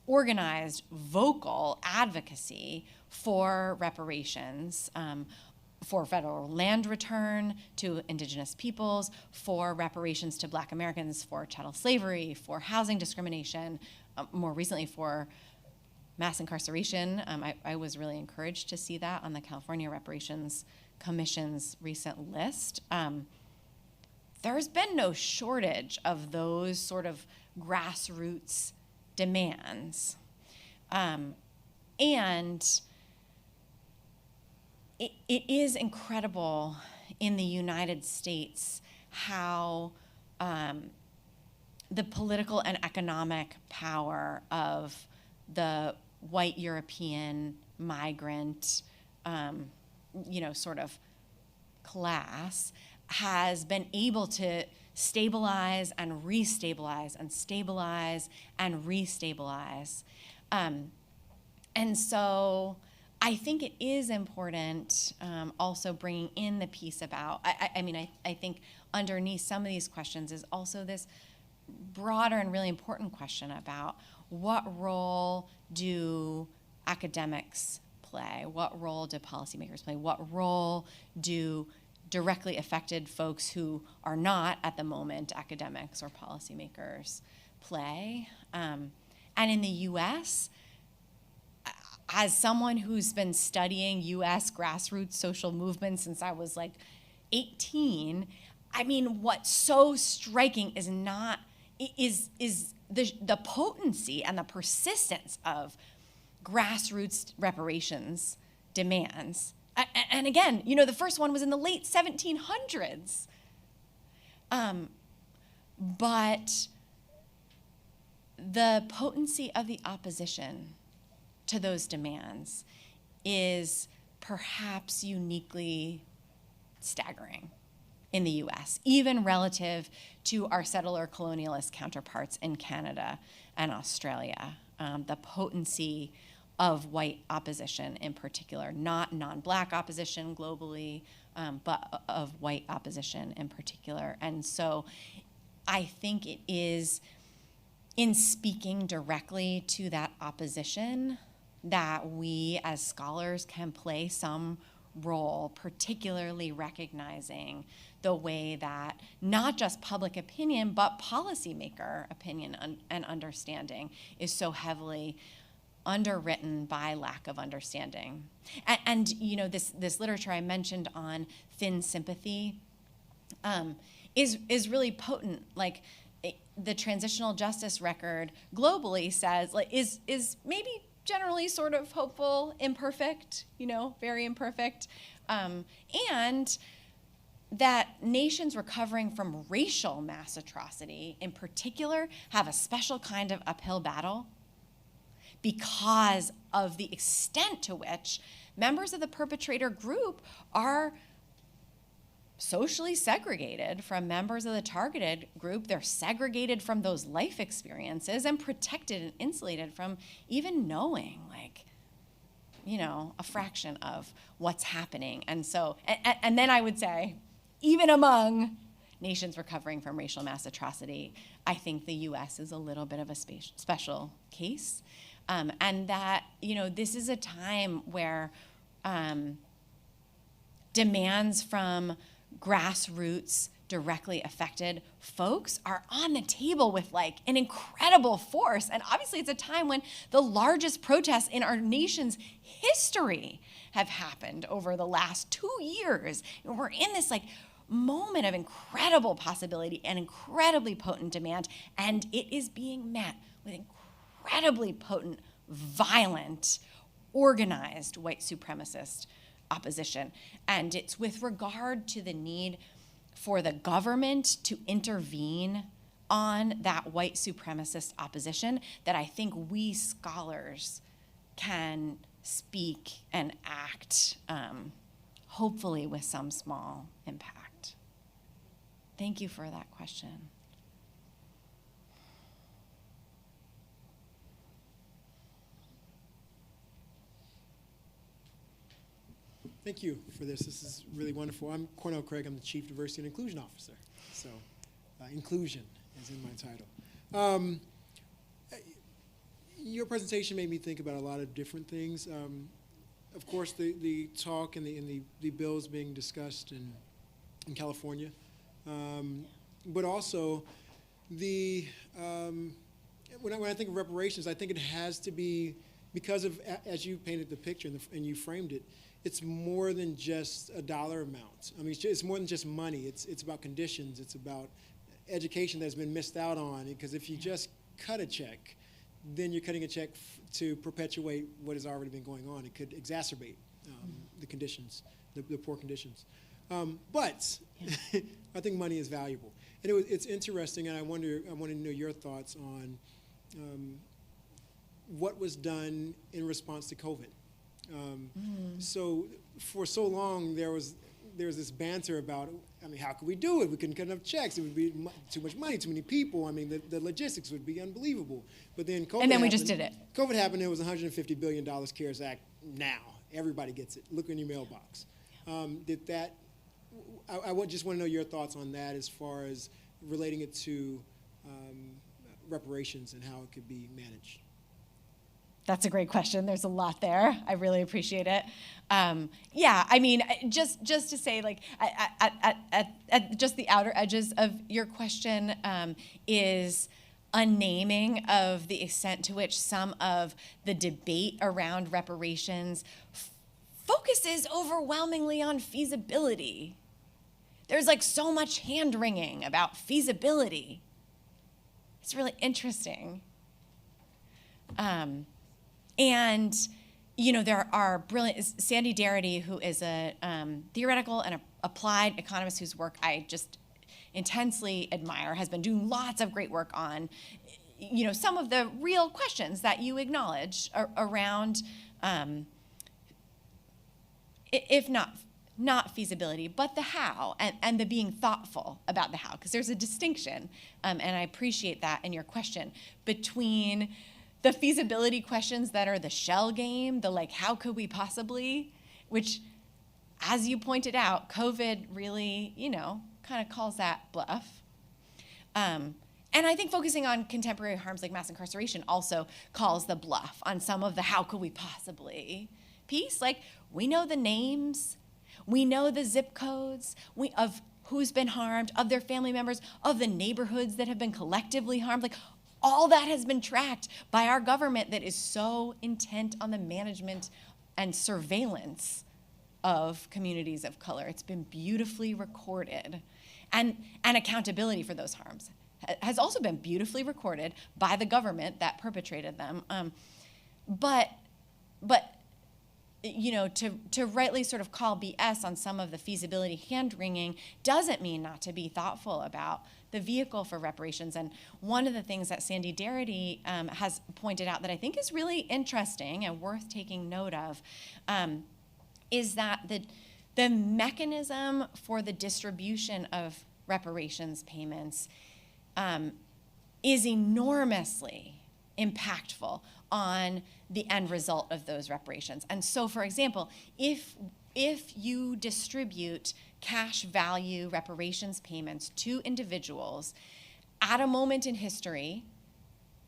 organized, vocal advocacy for reparations, for federal land return to indigenous peoples, for reparations to Black Americans, for chattel slavery, for housing discrimination, more recently for mass incarceration. I was really encouraged to see that on the California Reparations Commission's recent list. There's been no shortage of those sort of grassroots demands. And it is incredible in the United States how the political and economic power of the white European migrant sort of class has been able to stabilize and restabilize and stabilize and restabilize. And so I think it is important also bringing in the piece about, I think underneath some of these questions is also this broader and really important question about what role do academics play? What role do policymakers play? What role do directly affected folks who are not at the moment academics or policymakers play? And in the US, as someone who's been studying US grassroots social movements since I was like 18, what's so striking is the potency and the persistence of grassroots reparations demands. And again, the first one was in the late 1700s. But the potency of the opposition to those demands is perhaps uniquely staggering in the US, even relative to our settler colonialist counterparts in Canada and Australia. The potency of white opposition in particular, not non-Black opposition globally, but of white opposition in particular. And so I think it is in speaking directly to that opposition that we as scholars can play some role, particularly recognizing the way that not just public opinion, but policymaker opinion and understanding is so heavily underwritten by lack of understanding. And this literature I mentioned on thin sympathy is really potent. Like the transitional justice record globally says, is maybe generally sort of hopeful, imperfect, very imperfect, and that nations recovering from racial mass atrocity in particular have a special kind of uphill battle because of the extent to which members of the perpetrator group are socially segregated from members of the targeted group. They're segregated from those life experiences and protected and insulated from even knowing, a fraction of what's happening. And so, and then I would say, even among nations recovering from racial mass atrocity, I think the US is a little bit of a special case. And that, this is a time where demands from grassroots directly affected folks are on the table with an incredible force. And obviously it's a time when the largest protests in our nation's history have happened over the last 2 years. And we're in this moment of incredible possibility and incredibly potent demand, and it is being met with incredibly potent, violent, organized white supremacist opposition. And it's with regard to the need for the government to intervene on that white supremacist opposition that I think we scholars can speak and act, hopefully with some small impact. Thank you for that question. Thank you for this. This is really wonderful. I'm Cornell Craig. I'm the Chief Diversity and Inclusion Officer. So inclusion is in my title. Your presentation made me think about a lot of different things. Of course, the talk and the bills being discussed in California, but also the when I think of reparations, I think it has to be because of, as you painted the picture and you framed it, it's more than just a dollar amount. I mean, it's more than just money. It's about conditions. It's about education that's been missed out on. Because if you just cut a check, then you're cutting a check to perpetuate what has already been going on. It could exacerbate the conditions, the poor conditions. But I think money is valuable. And it's interesting, and I want to know your thoughts on what was done in response to COVID. So for so long, there was this banter about, I mean, how could we do it? We couldn't cut enough checks. It would be too much money, too many people. I mean, the logistics would be unbelievable. But then COVID And then we happened. just did it. COVID happened. It was $150 billion CARES Act now. Everybody gets it. Look in your mailbox. Did that, I just want to know your thoughts on that as far as relating it to reparations and how it could be managed. That's a great question. There's a lot there. I really appreciate it. Yeah, I mean, just to say, like, at just the outer edges of your question is a naming of the extent to which some of the debate around reparations focuses overwhelmingly on feasibility. There's like so much hand-wringing about feasibility. It's really interesting. And, you know, there are brilliant, Sandy Darity, who is a theoretical and applied economist whose work I just intensely admire, has been doing lots of great work on, you know, some of the real questions that you acknowledge around, if not feasibility, but the how, and the being thoughtful about the how, because there's a distinction, and I appreciate that in your question, between the feasibility questions that are the shell game, the like, how could we possibly, which, as you pointed out, COVID really, you know, kind of calls that bluff. And I think focusing on contemporary harms like mass incarceration also calls the bluff on some of the how could we possibly piece. Like, we know the names, we know the zip codes of who's been harmed, of their family members, of the neighborhoods that have been collectively harmed. Like, all that has been tracked by our government that is so intent on the management and surveillance of communities of color. It's been beautifully recorded. And accountability for those harms has also been beautifully recorded by the government that perpetrated them. But you know, to rightly sort of call BS on some of the feasibility hand-wringing doesn't mean not to be thoughtful about the vehicle for reparations. And one of the things that Sandy Darity has pointed out that I think is really interesting and worth taking note of is that the mechanism for the distribution of reparations payments is enormously impactful on the end result of those reparations. And so, for example, if you distribute cash value reparations payments to individuals at a moment in history,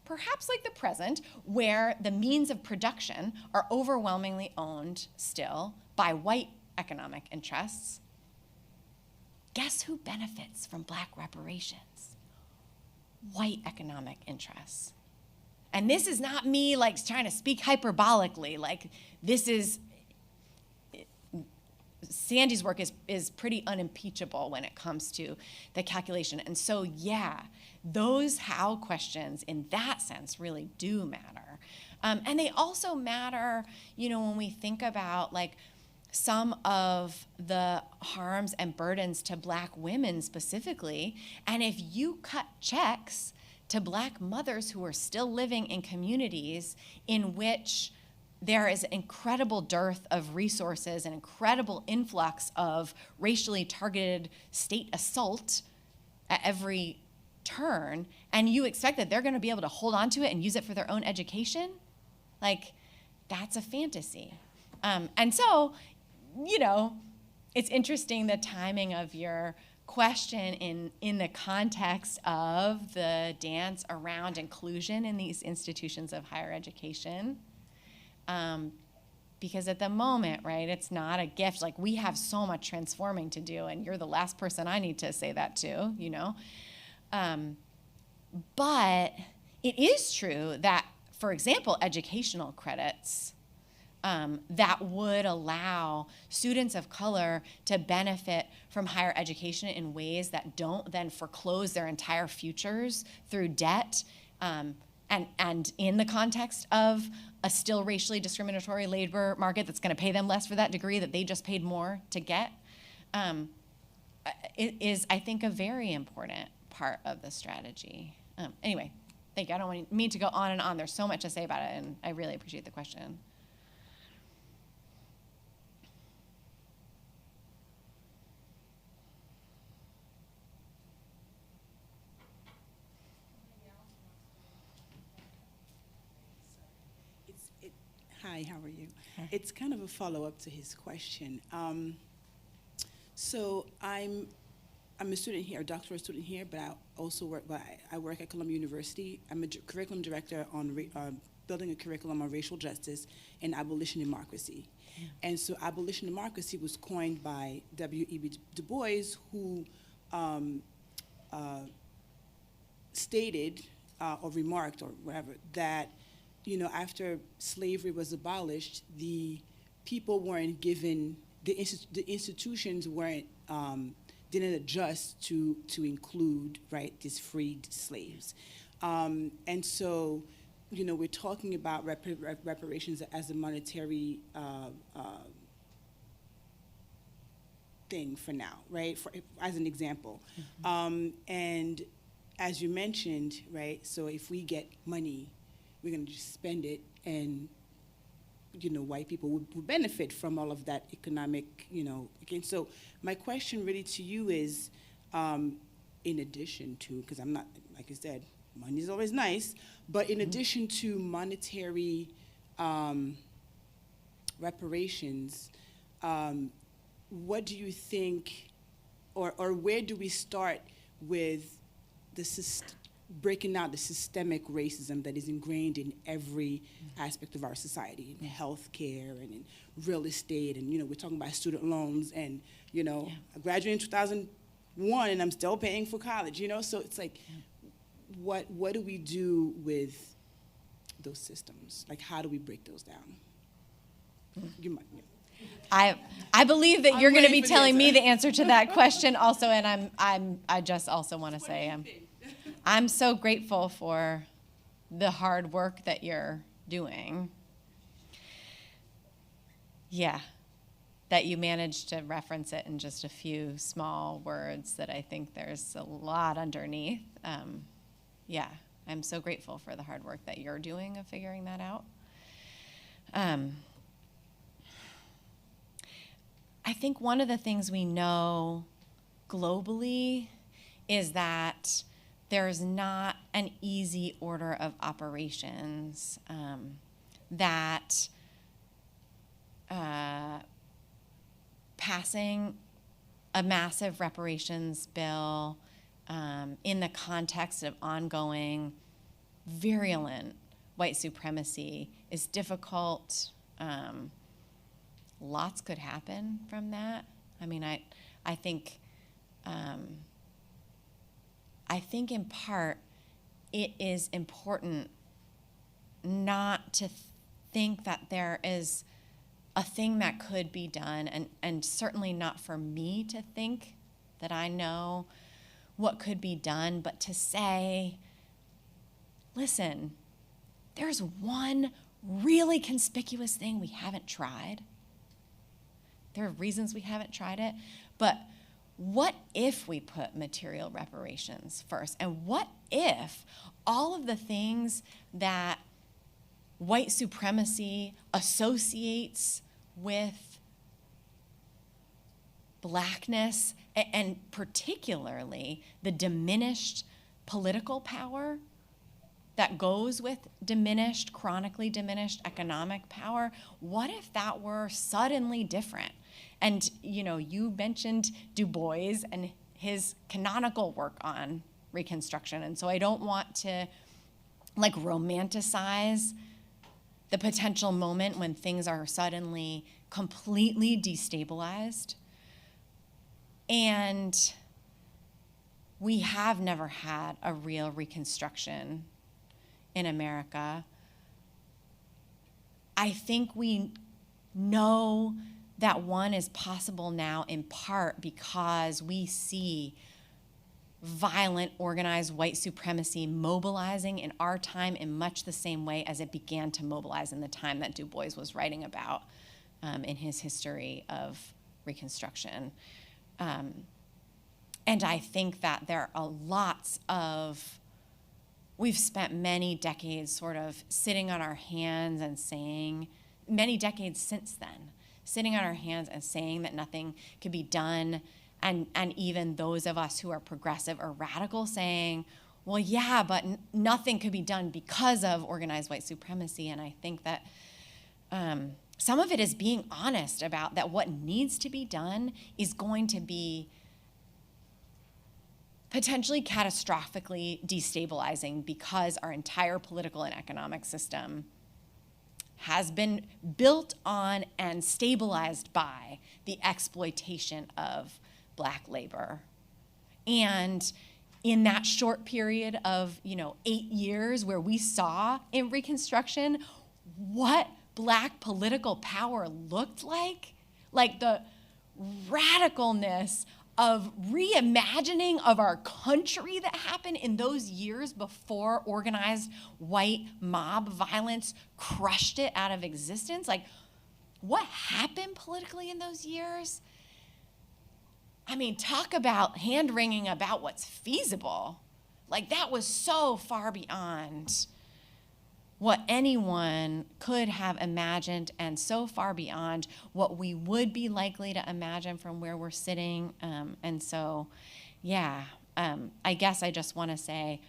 perhaps like the present, where the means of production are overwhelmingly owned still by white economic interests, guess who benefits from Black reparations? White economic interests. And this is not me like trying to speak hyperbolically, like this is, Sandy's work is pretty unimpeachable when it comes to the calculation. And so, yeah, those how questions in that sense really do matter. And they also matter, when we think about like some of the harms and burdens to Black women specifically. And if you cut checks to Black mothers who are still living in communities in which there is an incredible dearth of resources, an incredible influx of racially targeted state assault at every turn, and you expect that they're going to be able to hold on to it and use it for their own education, like, that's a fantasy. And so, it's interesting the timing of your question in the context of the dance around inclusion in these institutions of higher education. Because at the moment, right, it's not a gift. Like, we have so much transforming to do, and you're the last person I need to say that to, But it is true that, for example, educational credits that would allow students of color to benefit from higher education in ways that don't then foreclose their entire futures through debt, and in the context of a still racially discriminatory labor market that's going to pay them less for that degree that they just paid more to get, it is, I think, a very important part of the strategy. Anyway, thank you. I don't mean to go on and on. There's so much to say about it, and I really appreciate the question. Hi, how are you? It's kind of a follow-up to his question. So I'm a student here, a doctoral student here, but I also work at Columbia University. I'm a curriculum director on building a curriculum on racial justice and abolition democracy. Yeah. And so abolition democracy was coined by W.E.B. Du Bois, who stated or remarked or whatever that, after slavery was abolished, the people weren't given, the institutions weren't, didn't adjust to include, right, these freed slaves. And so, we're talking about reparations as a monetary thing for now, right, as an example. Mm-hmm. And as you mentioned, right, so if we get money, we're going to just spend it, and white people would benefit from all of that economic, again. So my question really to you is, in addition to, because I'm not, like I said, money is always nice, but in addition to monetary reparations, what do you think, or where do we start with breaking out the systemic racism that is ingrained in every aspect of our society, in healthcare and in real estate, and we're talking about student loans, and I graduated in 2001 and I'm still paying for college, so it's like, what do we do with those systems? Like, how do we break those down? You might. Yeah. I believe that you're going to be telling me the answer to that question also, and I just also want to say I'm so grateful for the hard work that you're doing. Yeah, that you managed to reference it in just a few small words, that I think there's a lot underneath. Yeah, I'm so grateful for the hard work that you're doing of figuring that out. I think one of the things we know globally is that there's not an easy order of operations, that passing a massive reparations bill in the context of ongoing virulent white supremacy is difficult. Lots could happen from that. I mean, I think in part it is important not to think that there is a thing that could be done, and certainly not for me to think that I know what could be done, but to say, listen, there's one really conspicuous thing we haven't tried. There are reasons we haven't tried it, but what if we put material reparations first? And what if all of the things that white supremacy associates with blackness, and particularly the diminished political power that goes with diminished, chronically diminished economic power, what if that were suddenly different? And, you know, you mentioned Du Bois and his canonical work on Reconstruction, and so I don't want to, like, romanticize the potential moment when things are suddenly completely destabilized. And we have never had a real Reconstruction in America. I think we know that one is possible now in part because we see violent, organized white supremacy mobilizing in our time in much the same way as it began to mobilize in the time that Du Bois was writing about in his history of Reconstruction. And I think that there are lots of, we've spent many decades sort of sitting on our hands and saying, many decades since then, sitting on our hands and saying that nothing could be done, and even those of us who are progressive or radical saying, well, yeah, but nothing could be done because of organized white supremacy. And I think that some of it is being honest about that what needs to be done is going to be potentially catastrophically destabilizing because our entire political and economic system has been built on and stabilized by the exploitation of Black labor. And in that short period of, 8 years where we saw in Reconstruction what Black political power looked like the radicalness of reimagining of our country that happened in those years before organized white mob violence crushed it out of existence. Like, what happened politically in those years? I mean, talk about hand-wringing about what's feasible. Like, that was so far beyond what anyone could have imagined and so far beyond what we would be likely to imagine from where we're sitting. And so, yeah, I guess I just want to say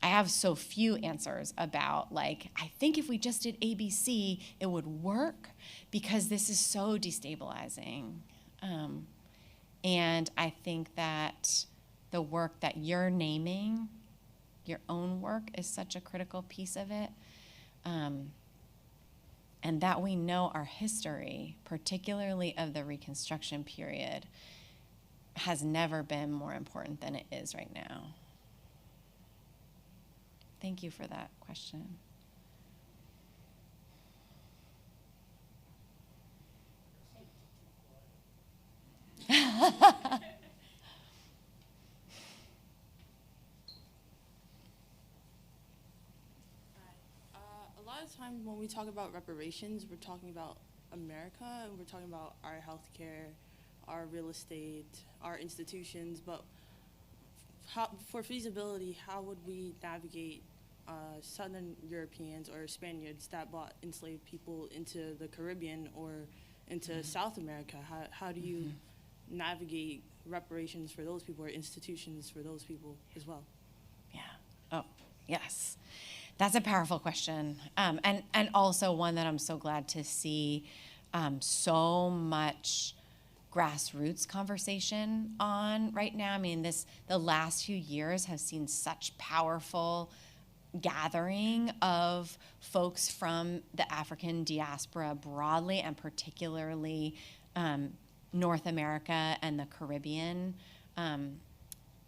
I have so few answers about, I think if we just did ABC, it would work because this is so destabilizing. And I think that the work that you're naming, your own work, is such a critical piece of it. And that we know our history, particularly of the Reconstruction period, has never been more important than it is right now. Thank you for that question. A lot of times when we talk about reparations, we're talking about America, and we're talking about our healthcare, our real estate, our institutions, but for feasibility, how would we navigate Southern Europeans or Spaniards that brought enslaved people into the Caribbean or into South America? How do you navigate reparations for those people or institutions for those people as well? Yeah. Oh, yes. That's a powerful question, and also one that I'm so glad to see so much grassroots conversation on right now. I mean, the last few years have seen such powerful gathering of folks from the African diaspora broadly, and particularly North America and the Caribbean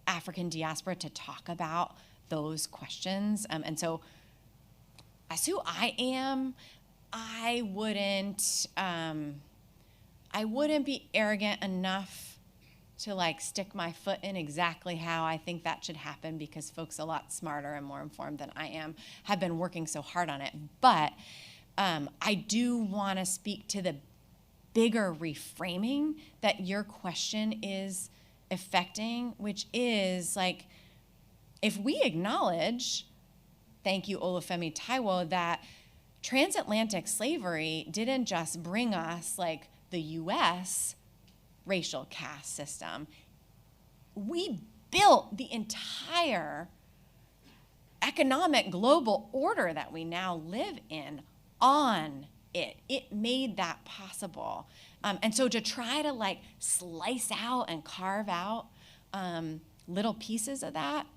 African diaspora, to talk about those questions. And so, as who I am, I wouldn't be arrogant enough to stick my foot in exactly how I think that should happen, because folks a lot smarter and more informed than I am have been working so hard on it. But I do want to speak to the bigger reframing that your question is affecting, which is like, if we acknowledge, thank you, Olufemi Taiwo, that transatlantic slavery didn't just bring us like the US racial caste system. We built the entire economic global order that we now live in on it. It made that possible. And so to try to like slice out and carve out little pieces of that,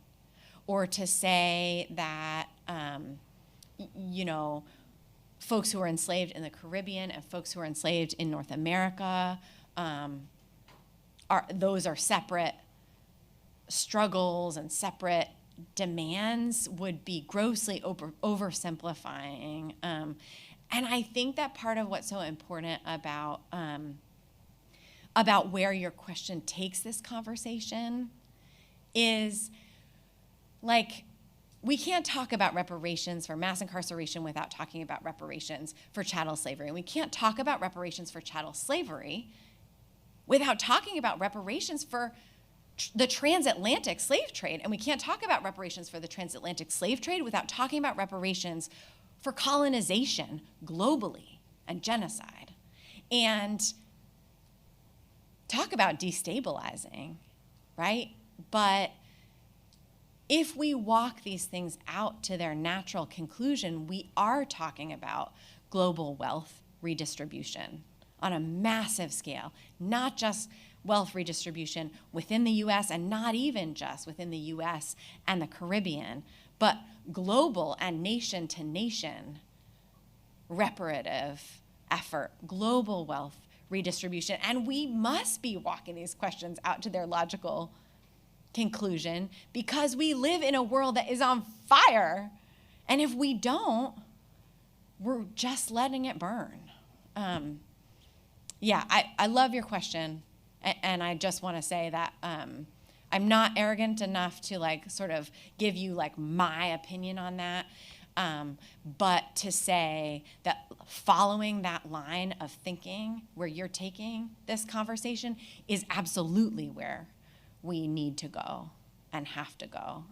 or to say that, you know, folks who are enslaved in the Caribbean and folks who are enslaved in North America, those are separate struggles and separate demands would be grossly oversimplifying. And I think that part of what's so important about where your question takes this conversation is, like, we can't talk about reparations for mass incarceration without talking about reparations for chattel slavery. And we can't talk about reparations for chattel slavery without talking about reparations for the transatlantic slave trade. And we can't talk about reparations for the transatlantic slave trade without talking about reparations for colonization globally and genocide. And talk about destabilizing, right? But if we walk these things out to their natural conclusion, we are talking about global wealth redistribution on a massive scale, not just wealth redistribution within the US and not even just within the US and the Caribbean, but global and nation to nation reparative effort, global wealth redistribution. And we must be walking these questions out to their logical conclusion because we live in a world that is on fire. And if we don't, we're just letting it burn. I love your question. And I just want to say that I'm not arrogant enough to like sort of give you like my opinion on that. But to say that following that line of thinking where you're taking this conversation is absolutely where we need to go and have to go.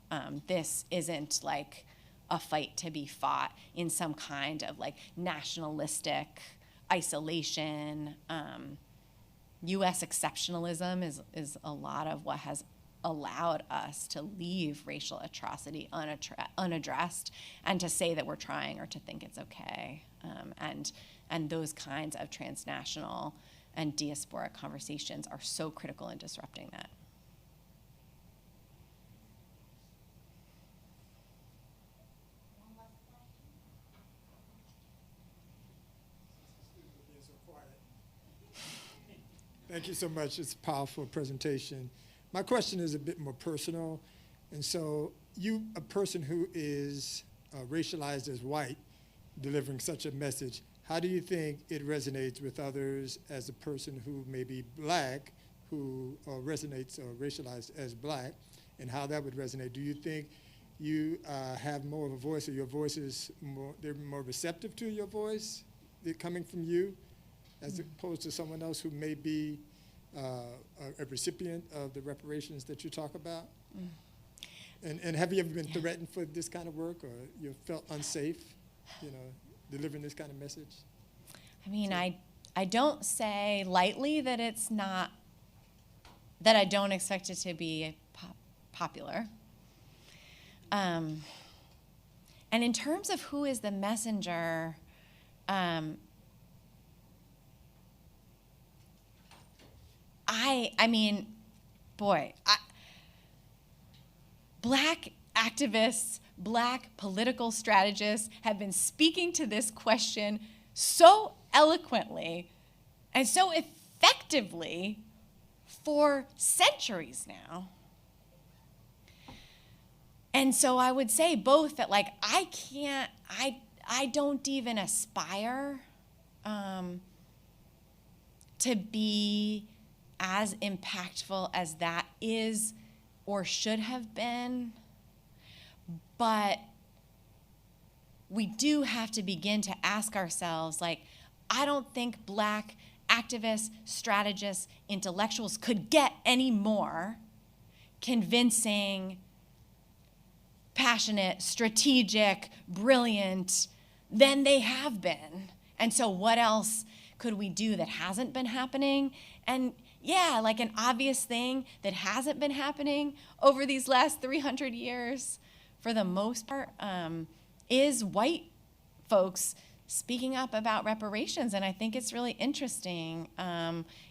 This isn't like a fight to be fought in some kind of like nationalistic isolation. U.S. exceptionalism is a lot of what has allowed us to leave racial atrocity unaddressed and to say that we're trying or to think it's okay. And those kinds of transnational and diasporic conversations are so critical in disrupting that. Thank you so much. It's a powerful presentation. My question is a bit more personal. And so you, a person who is racialized as white, delivering such a message, how do you think it resonates with others as a person who may be black, who resonates or racialized as black, and how that would resonate? Do you think you have more of a voice, or your voice is more, they're more receptive to your voice coming from you, as opposed to someone else who may be a recipient of the reparations that you talk about? And have you ever been threatened for this kind of work, or you felt unsafe, delivering this kind of message? I mean, I don't say lightly that it's not, that I don't expect it to be popular. And in terms of who is the messenger, I mean, black activists, black political strategists have been speaking to this question so eloquently and so effectively for centuries now. And so I would say both that, like, I don't even aspire to be as impactful as that is or should have been, but we do have to begin to ask ourselves, like, I don't think Black activists, strategists, intellectuals could get any more convincing, passionate, strategic, brilliant than they have been. And so what else could we do that hasn't been happening? And yeah, like an obvious thing that hasn't been happening over these last 300 years, for the most part, is white folks speaking up about reparations. And I think it's really interesting.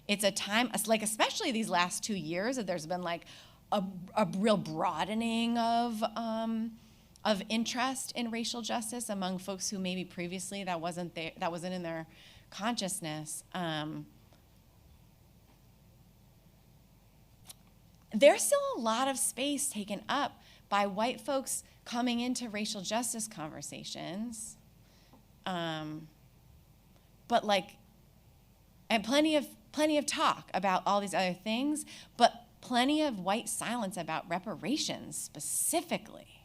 It's a time, like especially these last 2 years, that there's been like a real broadening of interest in racial justice among folks who maybe previously that wasn't in their consciousness. There's still a lot of space taken up by white folks coming into racial justice conversations, but like, and plenty of talk about all these other things, but plenty of white silence about reparations specifically.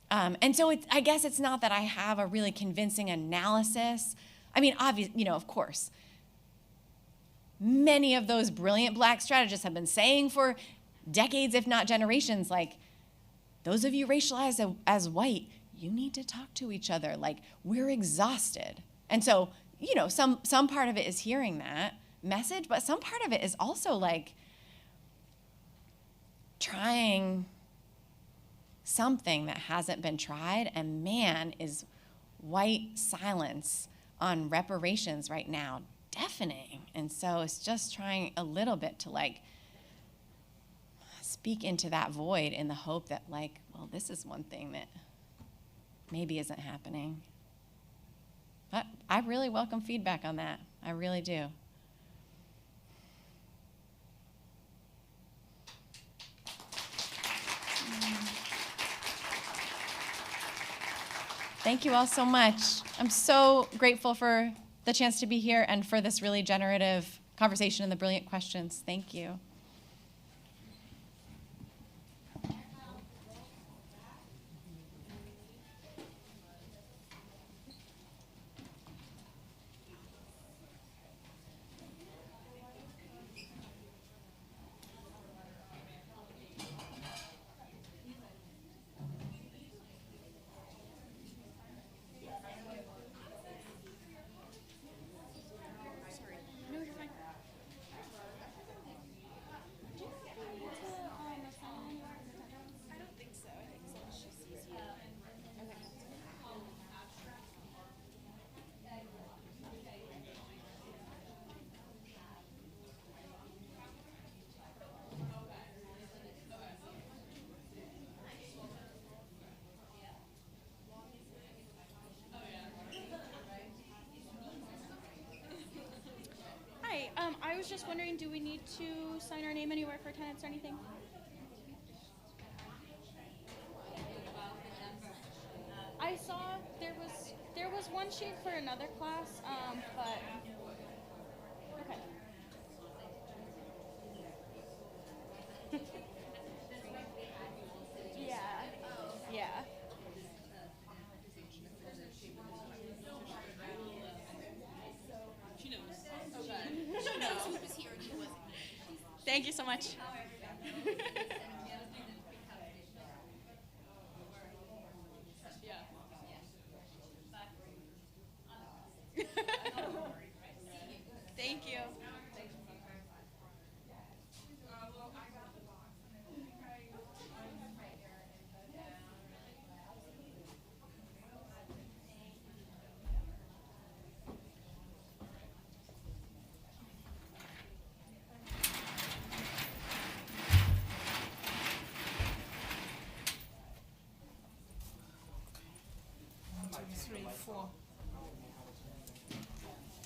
And so I guess it's not that I have a really convincing analysis. I mean, of course, many of those brilliant Black strategists have been saying for decades, if not generations, like, those of you racialized as white, you need to talk to each other. Like, we're exhausted. And so, some part of it is hearing that message, but some part of it is also like trying something that hasn't been tried. And man, is white silence on reparations right now deafening. And so it's just trying a little bit to like speak into that void in the hope that, like, well, this is one thing that maybe isn't happening. But I really welcome feedback on that. I really do. Thank you all so much. I'm so grateful for the chance to be here and for this really generative conversation and the brilliant questions. Thank you. I was just wondering, do we need to sign our name anywhere for attendance or anything? I saw there was one sheet for another class, but okay. Yeah. Thank you so much. Thank you.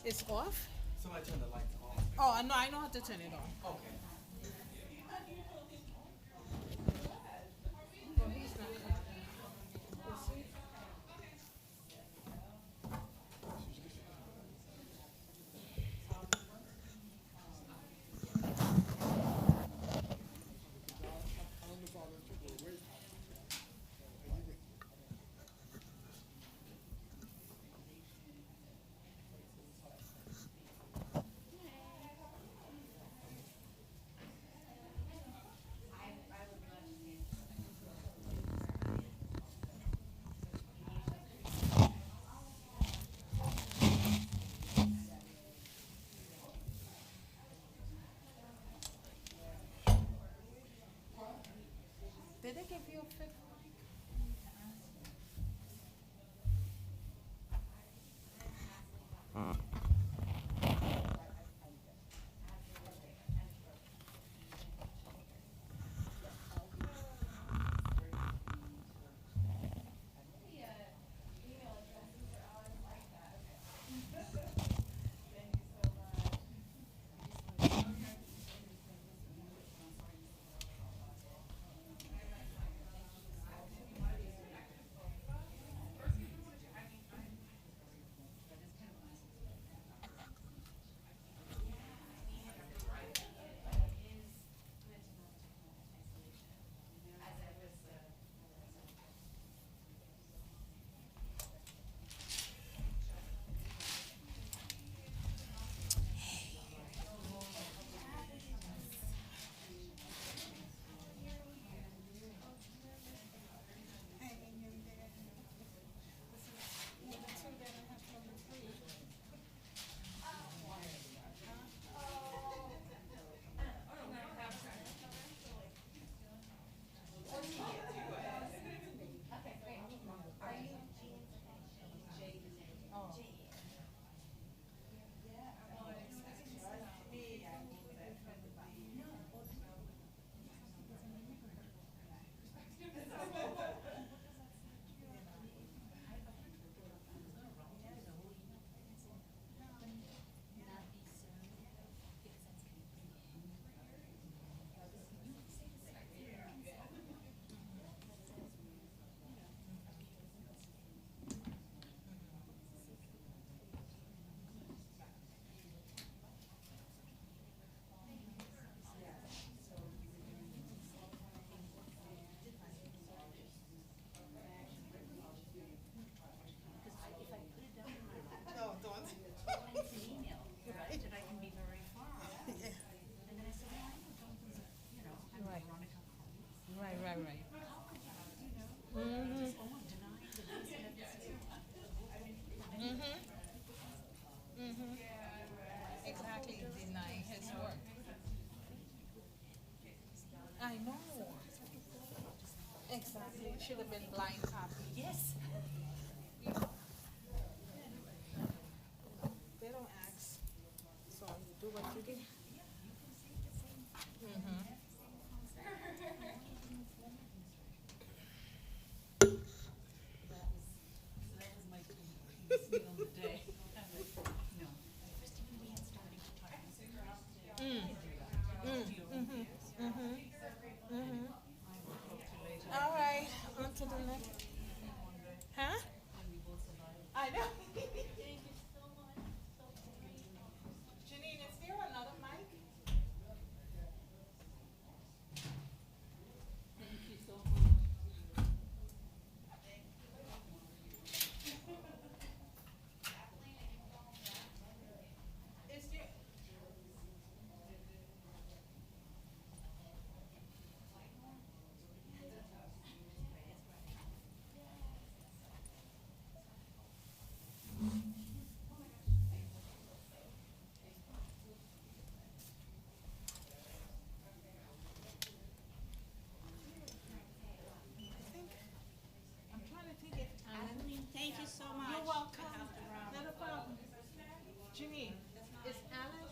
It's off? Somebody turn the lights off. Oh, I know how to turn it on. Okay. Well, he's not coming. Is he? Did they give you a fifth? Right. Exactly, denying his work. I know. Exactly. It should have been blind copy. Yes. They don't ask. So you do what you do. All right, on to the next. Huh? I know. Janine, is there another mic? Thank you so much. Is there? I'm trying to think if Alan. Thank you so much. You're welcome. Not a problem. Janine, is Alan?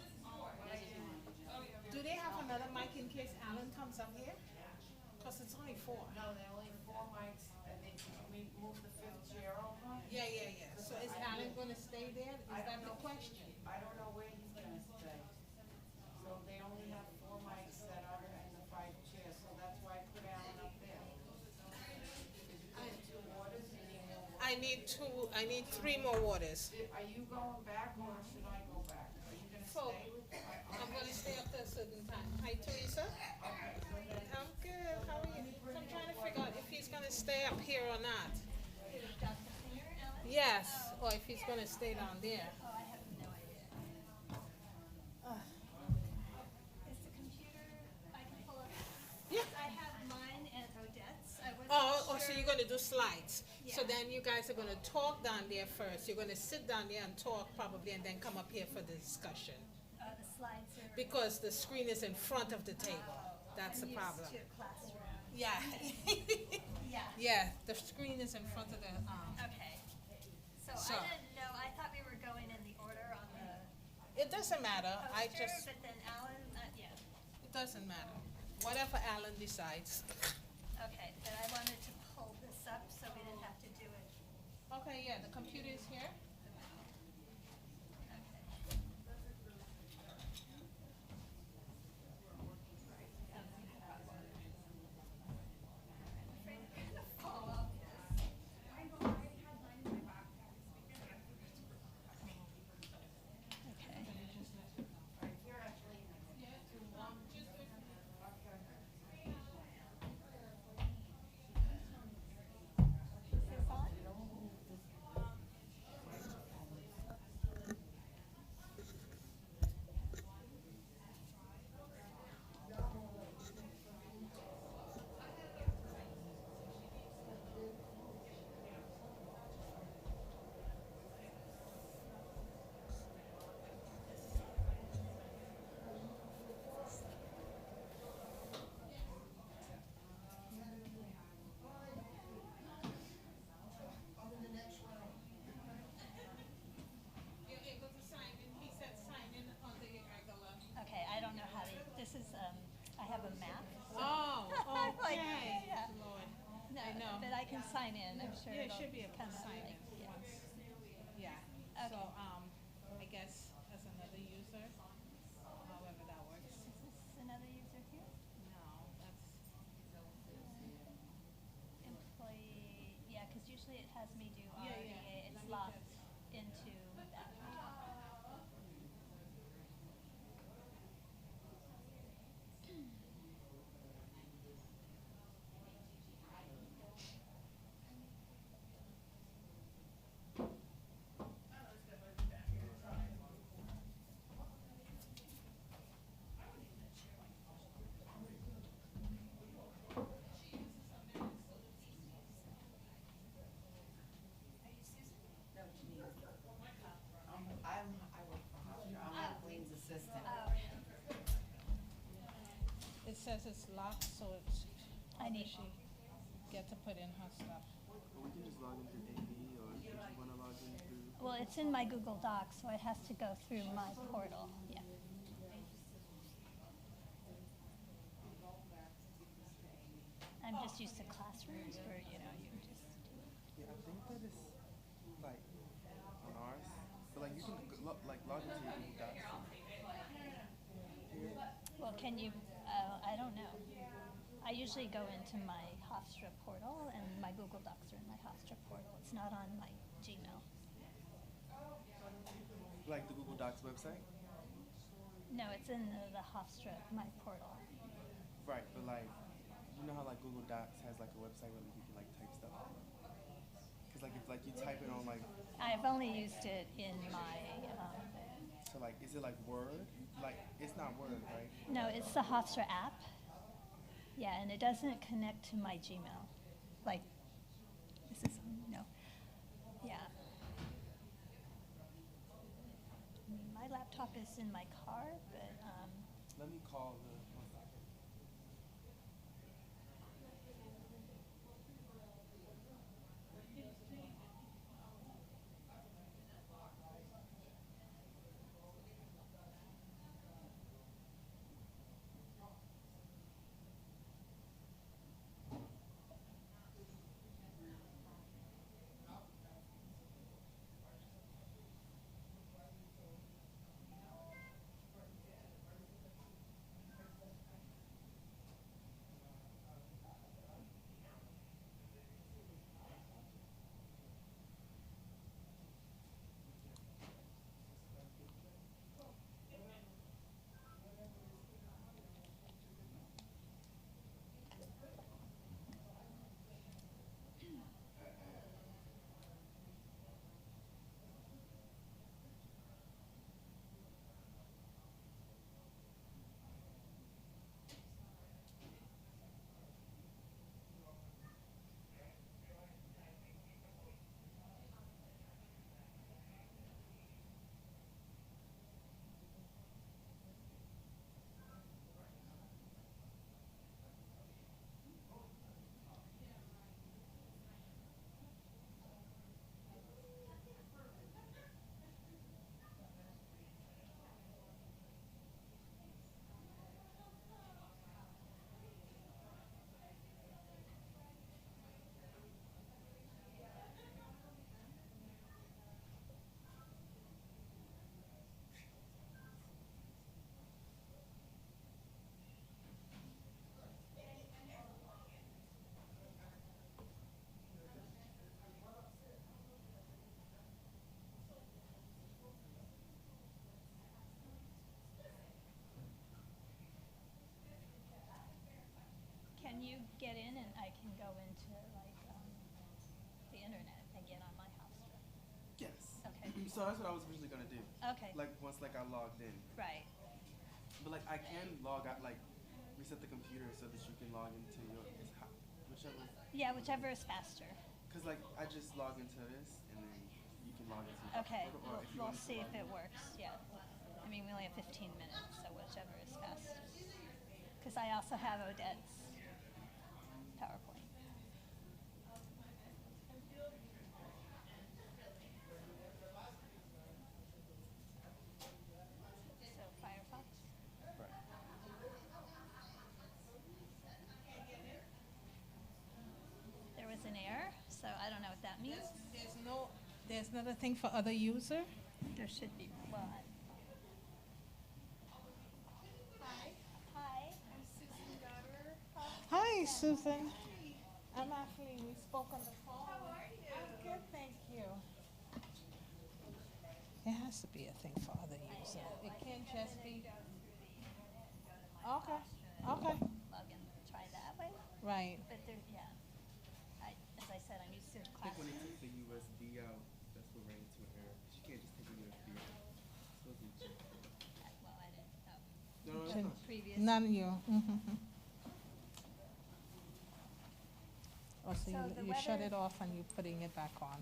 Do they have another mic in case Alan comes up here? Because it's only four. No, there are only 4 mics, and they moved the 5th chair over. Yeah. So is Alan gonna stay there? Is that the question? I don't know where he's gonna stay. So they only have 4 mics that are in the 5 chairs, so that's why I put Alan up there. I have 2 waters, you need more water. I need 3 more waters. Are you going back, or should I go back? Are you gonna So, stay with? I'm gonna stay up to a certain time. Hi, Teresa. I'm good. How are you? So I'm trying to figure out if he's gonna stay up here or not. Yes, or if he's gonna stay down there. Oh, I have no idea. Is the computer, I can pull up. Yeah. I have mine and Odette's. I wasn't Oh, so sure. you're gonna do slides. So Yeah. then you guys are gonna talk down there first. You're gonna sit down there and talk probably, and then come up here for the discussion. The slides are. Because the screen is in front of the table. That's the problem. I'm used to classroom. Yeah. Yeah. Yeah, the screen is in front of the, Okay. So So- I didn't know, I thought we were going in the order on the it doesn't matter, I poster, just, but then Alan, yeah, it doesn't matter. Whatever Alan decides. okay, but I wanted to pull this up so we didn't have to do it. Okay, yeah, the computer is here. You're able to sign in, he said sign in on the regular. Okay, I don't know how to, this is, I have a map. Oh, I'm like, okay. yeah. Lord. No, I know. but I can sign in, I'm sure Yeah, you it'll should be able come to up sign like, in yeah. once. Yeah, so, I guess as another user, however that works. Is this another user here? No, that's, Employee, yeah, because usually it has me do Yeah, RDA, yeah. it's Let me locked into that. No, Janine. I work for Hofstra. I'm Eileen's assistant. it says it's locked, so it's, I need- she get to put in her stuff. We can just log into AV, or if you want to log in through. Well, it's in my Google Docs, so it has to go through my portal, yeah. I'm just used to classrooms where, you know, you just do it. Yeah, I think that is like on ours, but like you can like log into your Google Docs. Here. Well, can you, I don't know. I usually go into my Hofstra portal, and my Google Docs are in my Hofstra portal. It's not on my Gmail. Like the Google Docs website. No, it's in the Hofstra, my portal. Right, but like, you know how like Google Docs has like a website where you can like type stuff on. Cause like if like you type it on like, I've only used it in my, so like, is it like Word? Like it's not Word, right? no, it's the Hofstra app. Yeah, and it doesn't connect to my Gmail. Like, this is, no, yeah. I mean, my laptop is in my car, but, Let me call the. One second. get in and I can go into like the internet and get on my Hofstra. Yes. Okay. So that's what I was originally gonna do. Okay. Like once like I logged in. Right. But like I can log out, like reset the computer so that you can log into your whichever. Yeah, whichever is faster. Cause like I just log into this and then you can log into. your Okay, portal, or if you we'll wanted to see if log in. it works. Yeah. I mean, we only have 15 minutes, so whichever is faster. Because I also have Odette's PowerPoint. So Firefox. There was an error, so I don't know what that means. There's not a thing for other user? There should be. Well, hi. I'm Susan Goddard. Hi, Susan. I'm actually, we spoke on the phone. How are you? I'm good, thank you. There has to be a thing for other users. It can't just be. Okay, okay. Log in, try that way. Right. But there, yeah. As I said, I'm used to I think class. when they took the USB out, that's what ran into an error. She can't just take the USB out. So it's legit. Well, I didn't know. No, that's not. Previous. None of you. Oh, so So the you shut weather- it off and you're putting it back on.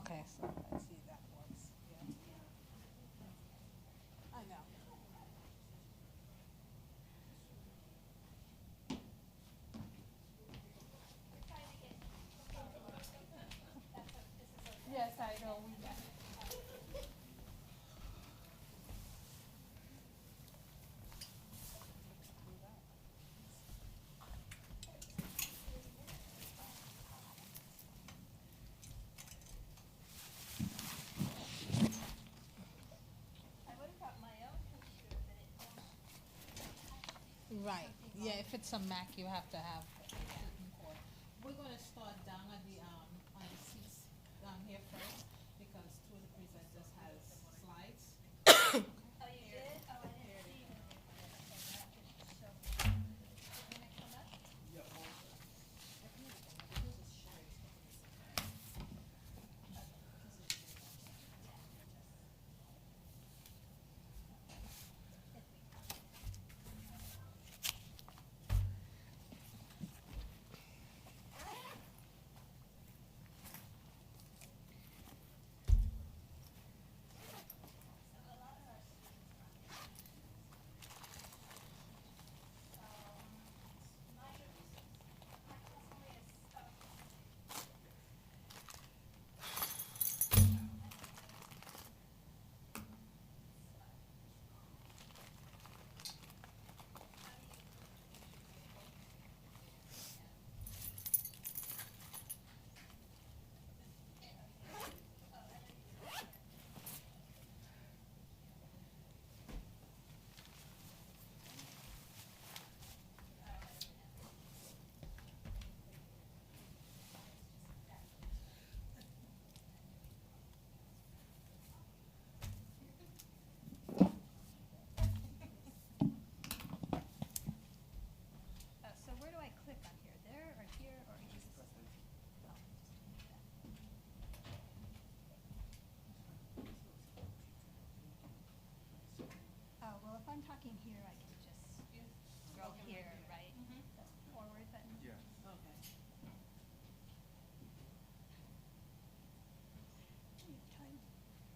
Okay, so let's see, that works. Yeah. I know. Yes, I know. I would have brought my own computer, but it don't. Right, yeah, if it's a Mac, you have to have. We're gonna start down at the, on the seats down here first, because two of the presenters has slides. Oh, you did? Oh, I didn't see them. So, can I come up? So where do I click on here? There or here or here? Oh, well, if I'm talking here, I can just scroll here, right? The forward button? Yeah. Okay. Time.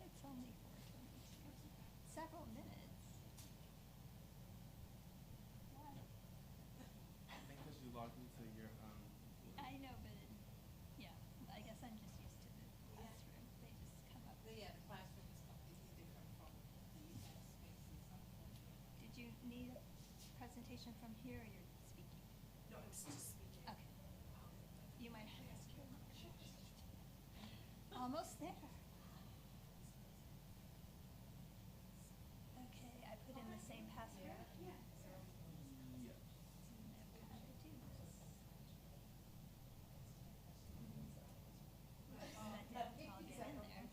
It's only 4:20. Several minutes. Why? Because you logged into your I know, but yeah, I guess I'm just used to the classroom. They just come up. Yeah, the classroom is completely different from the event spaces. Did you need a presentation from here or you're speaking? No, it's just speaking. Okay. You might have asked your Almost there. Okay, I put in the same password. yeah. Know how to do this. I'll get in there.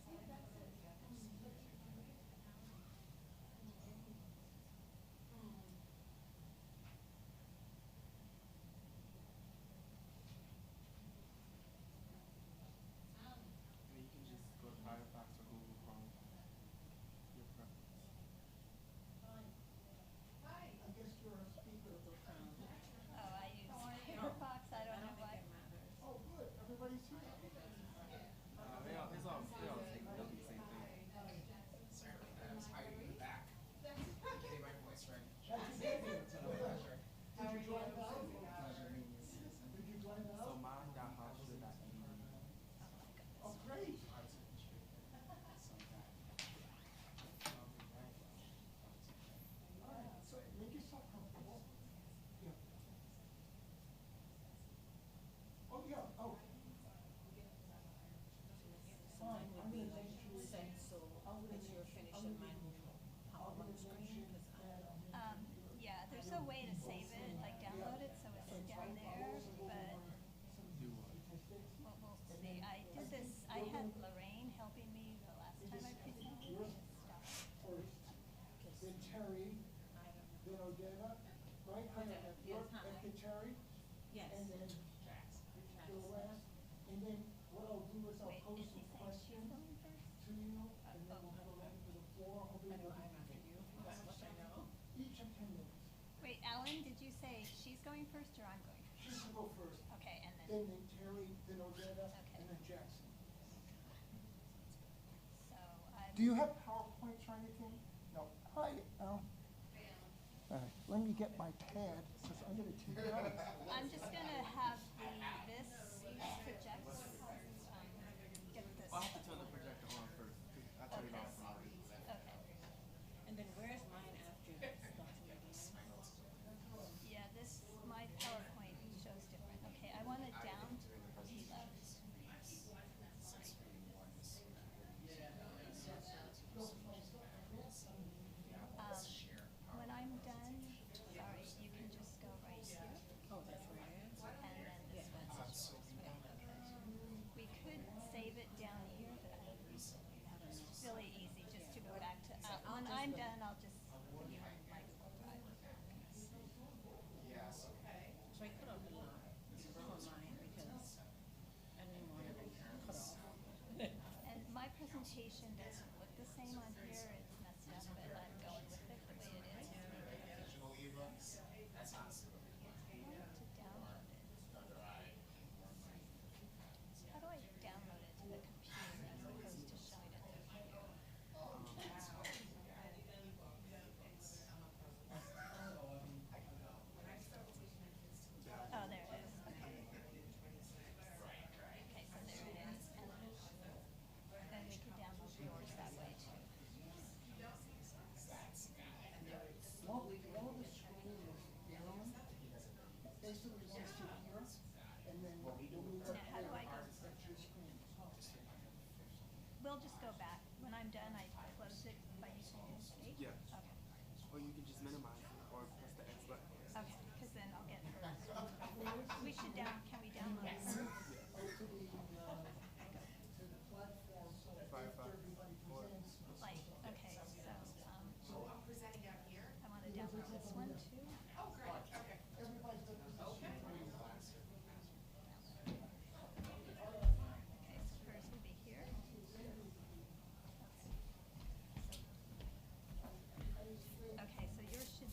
should mine pop up on the screen? 'Cause Yeah, there's a way to save it, like download it so it's down there, but we'll see. I did this, I had Lorraine helping me the last time I presented. It stopped. Then Terry, then Odetta, right? Yes, hi. After Terry, yes. and then the last, and then what I'll do is I'll Wait, post is he some saying she's questions going first? to you, and then we'll have a round to the floor. Hopefully I know we'll I'm after you. That's what I know. each of 10 minutes. Wait, Alan, did you say she's going first or I'm going first? She should go first. Okay, and then, Then Terry, then Odetta, Okay. and then Jackson. so I'm. Do you have PowerPoints or anything? No. Hi, Al. All right, let me get my pad, because I'm gonna take it out. I'm just gonna have this project, get this. I'll have to turn the projector on first, because I turned it off already. Okay, And then where's mine after Dr. Medina? yeah, this, my PowerPoint shows different. Okay, I want it down to the left. When I'm done, sorry, you can just go right here. Oh, that's where it is? And then this one's yours, right? Okay. We could save it down here, but it's really easy just to go back to, when I'm done, I'll just put you on my Google Drive. So I cut off a lot on mine because I didn't want it cut off. And my presentation doesn't look the same on here, it's messed up, but I'm going with it the way it is. I want to download it. How do I download it to the computer as opposed to showing it to the computer? Oh, there it is, okay. Okay, so there it is, and then we could download yours that way too. While the screen is down, basically wants to hear, and then we'll move up Now, how do I go? that's your screen. We'll just go back. When I'm done, I close it by using escape? Yeah. Okay, Or you can just minimize it, or press the X button. okay, because then I'll get hers. We should can we download hers? To the platform, so that Firefox. everybody presents. Like, okay, so, I'm presenting out here. I want to download this one too. Everybody's got a position. Okay, so hers will be here. Okay, so yours should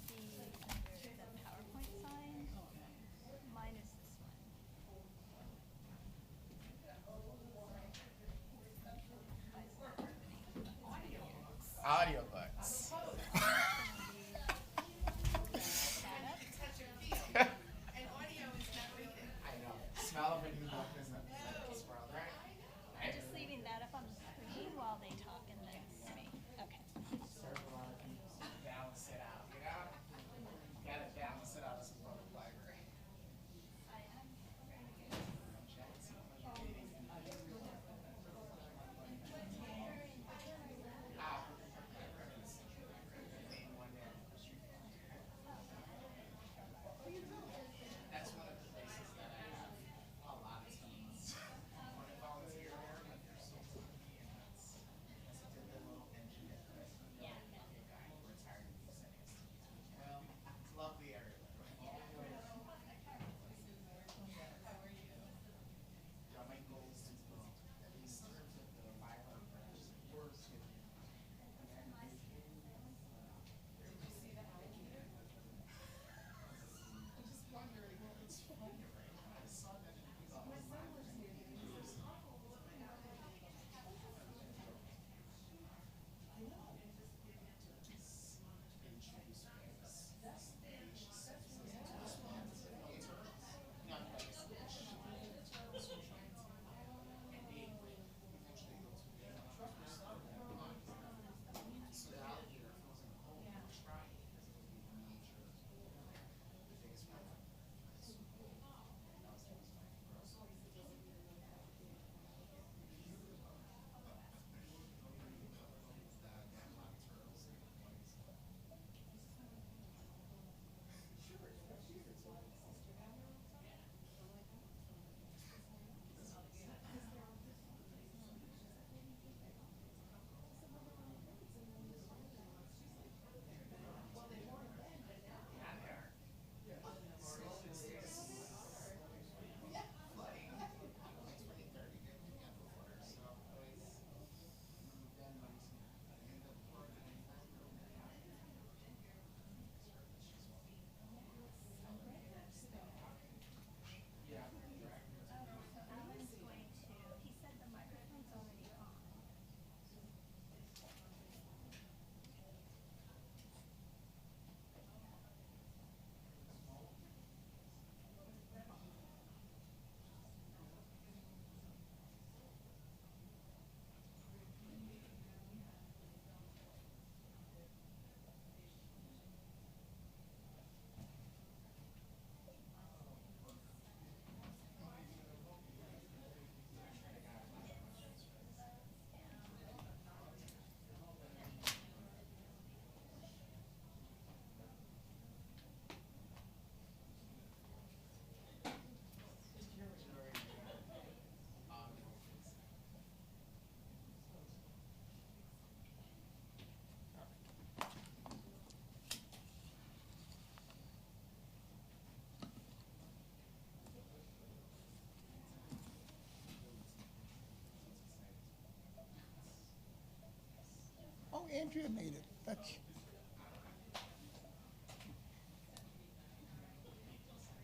Andrea made it. That's.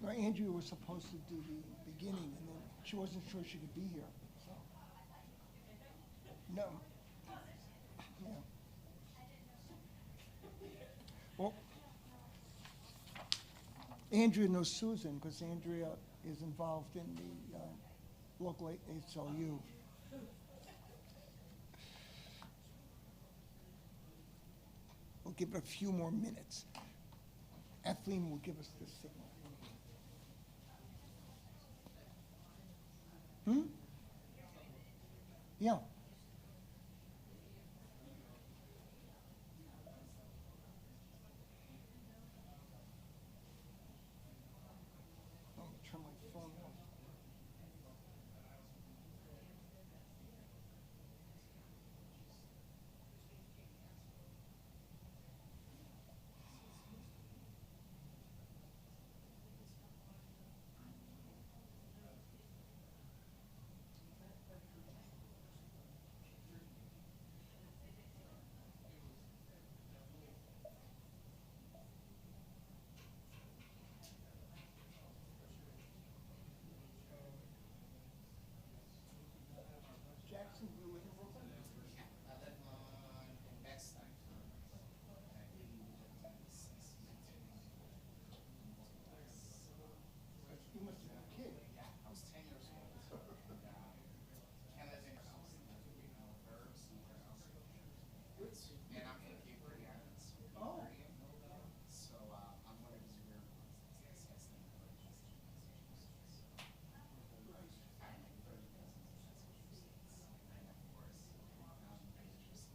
Right, Andrea was supposed to do the beginning, and then she wasn't sure she could be here. So. No. Yeah. Well, Andrea knows Susan because Andrea is involved in the local ACLU. We'll give it a few more minutes. Kathleen will give us the signal. Yeah. Let me turn my phone off. Jackson, you live in Brooklyn? I live in Bed-Stuy. You must have been a kid. Yeah, I was 10 years old. Canada's in house. Verbs, somewhere else. And I'm from Cape Verde Islands. Oh. So I'm one of his rear ones. That's the I have like 30 cousins in Massachusetts. And of course, I just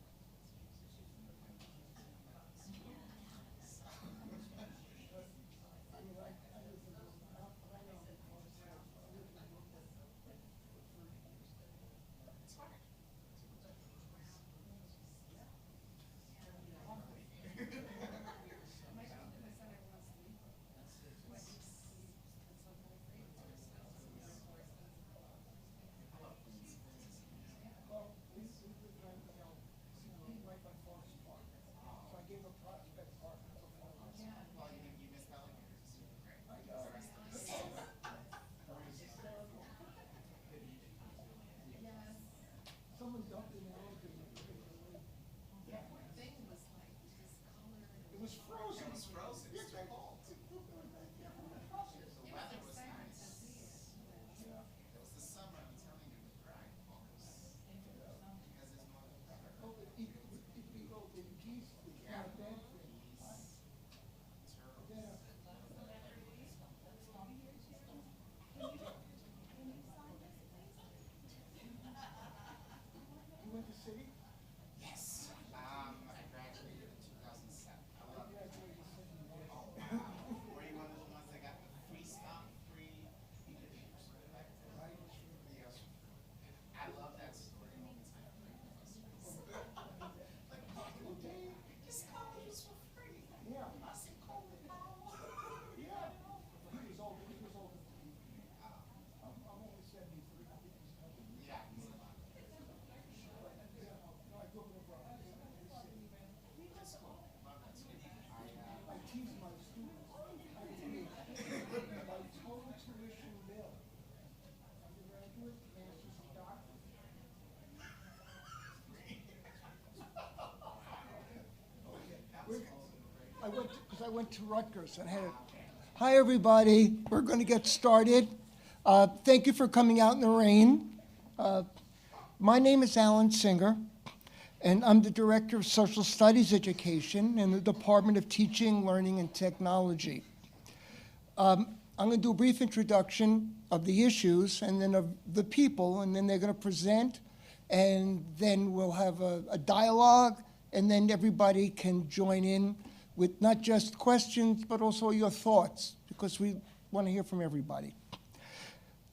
Well, you missed alligators. Someone dumped in the elevator. It was frozen. It was frozen. It's too cold. The weather was nice. It was the summer. I'm telling you, the bride folks. Because there's no other weather. Oh, the geese, it's not a bad thing. Yeah. You went to city? Yes. I graduated in 2007. I love it. Were you one of the ones that got the free stuff, free? Yes. I love that story all the time. Like, oh, Dave, this college is for free. Yeah. I said, cool. Yeah. He was older. I'm only 73. I think he's coming. Yeah, he's a lot. No, I grew up in the Bronx. That's cool. Love that story. I tease my students. I pay my total tuition bill. Undergraduate, master's, and doctorate. Because I went to Rutgers and had. Hi, everybody. We're going to get started. Thank you for coming out in the rain. My name is Alan Singer, and I'm the Director of Social Studies Education in the Department of Teaching, Learning, and Technology. I'm going to do a brief introduction of the issues and then of the people, and then they're going to present, and then we'll have a dialogue, and then everybody can join in with not just questions, but also your thoughts, because we want to hear from everybody.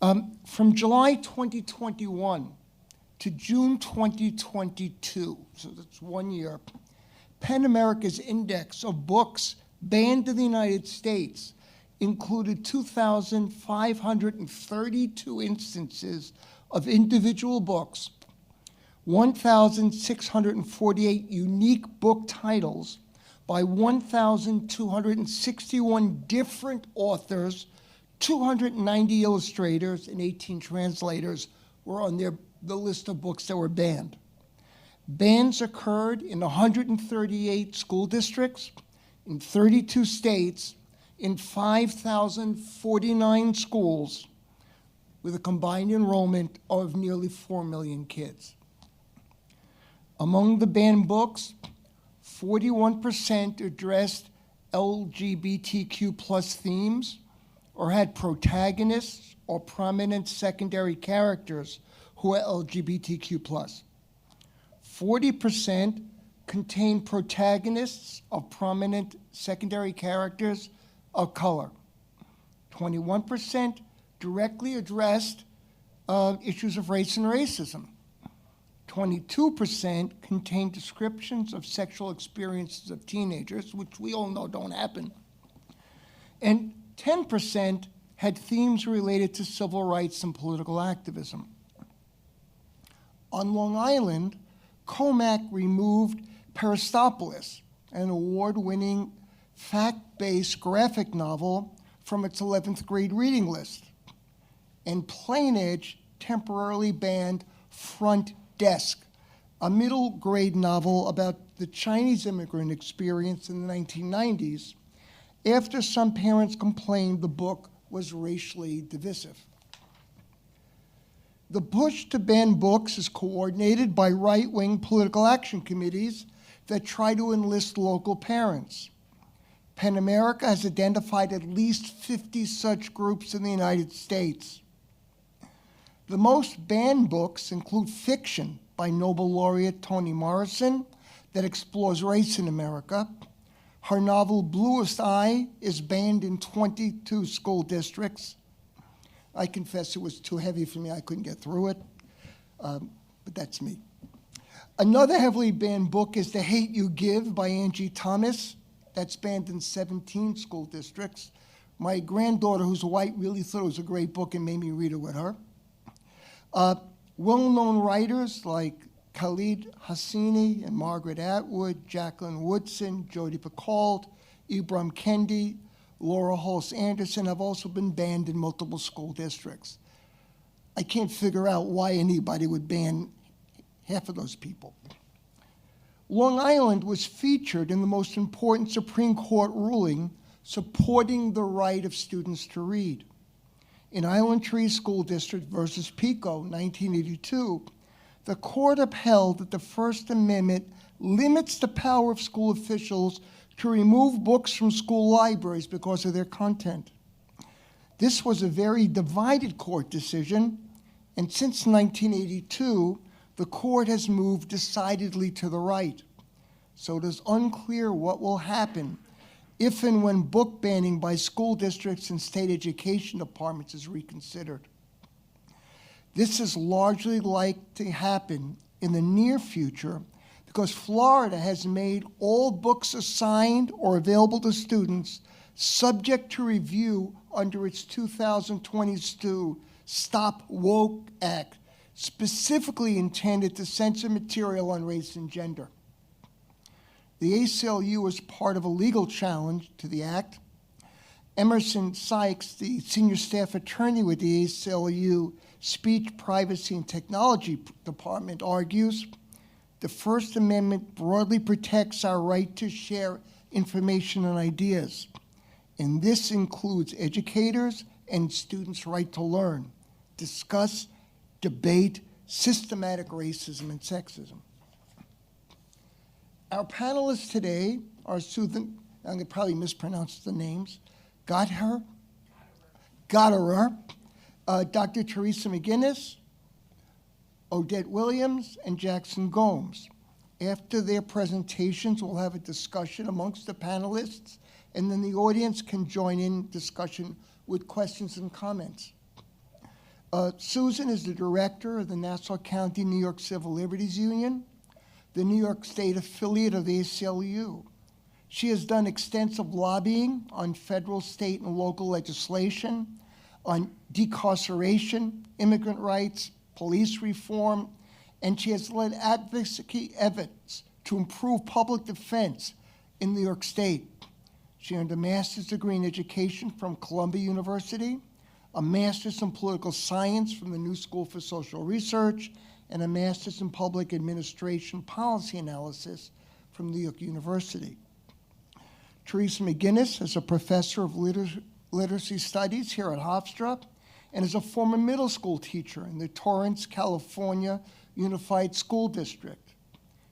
From July 2021 to June 2022, so that's 1 year, PEN America's index of books banned in the United States included 2,532 instances of individual books 1,648 unique book titles by 1,261 different authors, 290 illustrators, and 18 translators were on the list of books that were banned. Bans occurred in 138 school districts, in 32 states, in 5,049 schools, with a combined enrollment of nearly 4 million kids. Among the banned books, 41% addressed LGBTQ plus themes or had protagonists or prominent secondary characters who are LGBTQ plus. 40% contained protagonists of prominent secondary characters of color. 21% directly addressed issues of race and racism. 22% contained descriptions of sexual experiences of teenagers, which we all know don't happen. And 10% had themes related to civil rights and political activism. On Long Island, Comac removed Peristopolis, an award-winning fact-based graphic novel, from its 11th grade reading list. And Plain Edge temporarily banned Front Desk, a middle grade novel about the Chinese immigrant experience in the 1990s, after some parents complained the book was racially divisive. The push to ban books is coordinated by right-wing political action committees that try to enlist local parents. PEN America has identified at least 50 such groups in the United States. The most banned books include fiction by Nobel laureate Toni Morrison that explores race in America. Her novel Bluest Eye is banned in 22 school districts. I confess it was too heavy for me. I couldn't get through it, but that's me. Another heavily banned book is The Hate You Give by Angie Thomas. That's banned in 17 school districts. My granddaughter, who's white, really thought it was a great book and made me read it with her. Well-known writers like Khalid Hosseini and Margaret Atwood, Jacqueline Woodson, Jodi Picoult, Ibram Kendi, Laura Holst Anderson have also been banned in multiple school districts. I can't figure out why anybody would ban half of those people. Long Island was featured in the most important Supreme Court ruling supporting the right of students to read. In Island Tree School District versus Pico, 1982, the court upheld that the First Amendment limits the power of school officials to remove books from school libraries because of their content. This was a very divided court decision, and since 1982, the court has moved decidedly to the right. So it is unclear what will happen if and when book banning by school districts and state education departments is reconsidered. This is largely likely to happen in the near future because Florida has made all books assigned or available to students subject to review under its 2022 Stop Woke Act, specifically intended to censor material on race and gender. The ACLU is part of a legal challenge to the act. Emerson Sykes, the senior staff attorney with the ACLU Speech, Privacy, and Technology Department, argues the First Amendment broadly protects our right to share information and ideas, and this includes educators and students' right to learn, discuss, debate systematic racism and sexism. Our panelists today are Susan, I'm going to probably mispronounce the names, Gotterer, Dr. Teresa McGinnis, Odette Williams, and Jackson Gomes. After their presentations, we'll have a discussion amongst the panelists, and then the audience can join in discussion with questions and comments. Susan is the director of the Nassau County New York Civil Liberties Union, the New York State affiliate of the ACLU. She has done extensive lobbying on federal, state, and local legislation, on decarceration, immigrant rights, police reform, and she has led advocacy efforts to improve public defense in New York State. She earned a master's degree in education from Columbia University, a master's in political science from the New School for Social Research, and a master's in public administration policy analysis from New York University. Teresa McGinnis is a professor of literacy studies here at Hofstra and is a former middle school teacher in the Torrance, California Unified School District.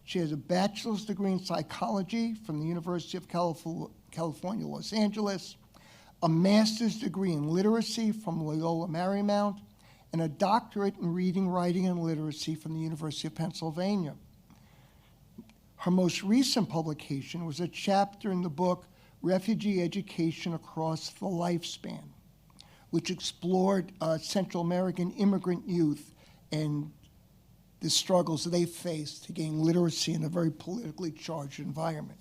She has a bachelor's degree in psychology from the University of California, Los Angeles, a master's degree in literacy from Loyola Marymount, and a doctorate in reading, writing, and literacy from the University of Pennsylvania. Her most recent publication was a chapter in the book Refugee Education Across the Lifespan, which explored Central American immigrant youth and the struggles they face to gain literacy in a very politically charged environment.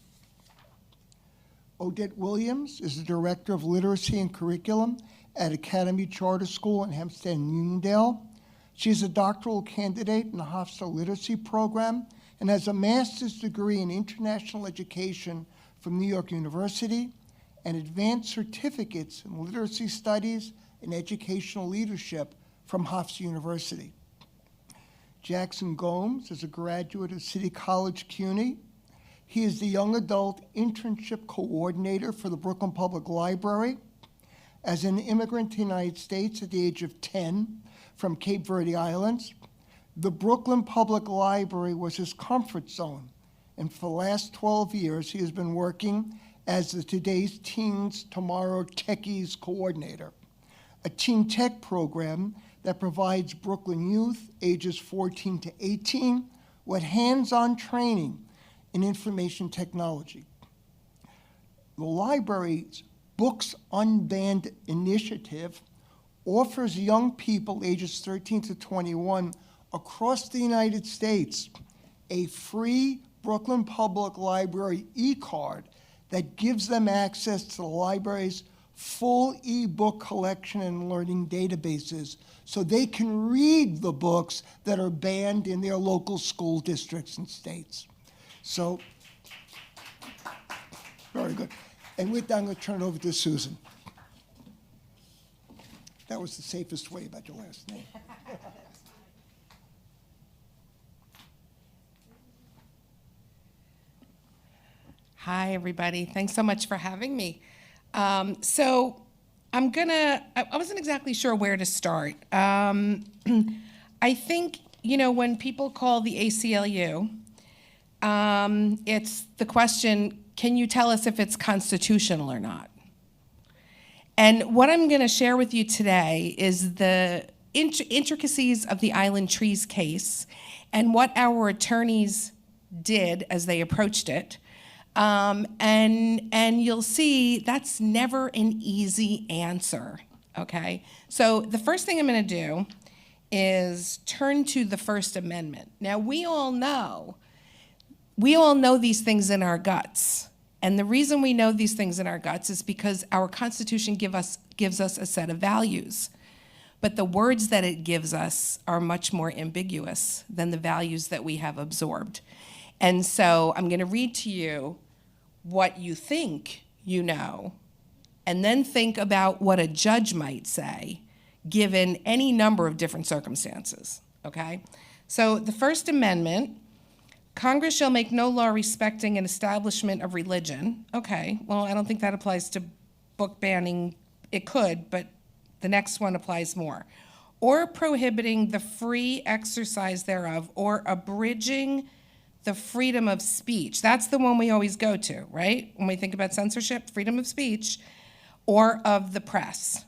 Odette Williams is the Director of Literacy and Curriculum at Academy Charter School in Hempstead and Uniondale. She is a doctoral candidate in the Hofstra Literacy Program and has a master's degree in international education from New York University and advanced certificates in literacy studies and educational leadership from Hofstra University. Jackson Gomes is a graduate of City College CUNY. He is the Young Adult Internship Coordinator for the Brooklyn Public Library. As an immigrant to the United States at the age of 10 from Cape Verde Islands, the Brooklyn Public Library was his comfort zone, and for the last 12 years, he has been working as the Today's Teens Tomorrow Techies Coordinator, a teen tech program that provides Brooklyn youth ages 14 to 18 with hands-on training in information technology. The library's Books Unbanned initiative offers young people ages 13 to 21 across the United States a free Brooklyn Public Library e-card that gives them access to the library's full e-book collection and learning databases so they can read the books that are banned in their local school districts and states. So, very good. And with that, I'm going to turn it over to Susan. That was the safest way about your last name. Hi, everybody. Thanks so much for having me. So I wasn't exactly sure where to start. I think, when people call the ACLU, it's the question, can you tell us if it's constitutional or not? And what I'm going to share with you today is the intricacies of the Island Trees case and what our attorneys did as they approached it. And you'll see that's never an easy answer, okay? So the first thing I'm going to do is turn to the First Amendment. Now, we all know these things in our guts. And the reason we know these things in our guts is because our Constitution gives us a set of values. But the words that it gives us are much more ambiguous than the values that we have absorbed. And so I'm going to read to you what you think you know, and then think about what a judge might say, given any number of different circumstances, okay? So the First Amendment, Congress shall make no law respecting an establishment of religion. Okay, well, I don't think that applies to book banning. It could, but the next one applies more. Or prohibiting the free exercise thereof, or abridging the freedom of speech. That's the one we always go to, right? When we think about censorship, freedom of speech, or of the press.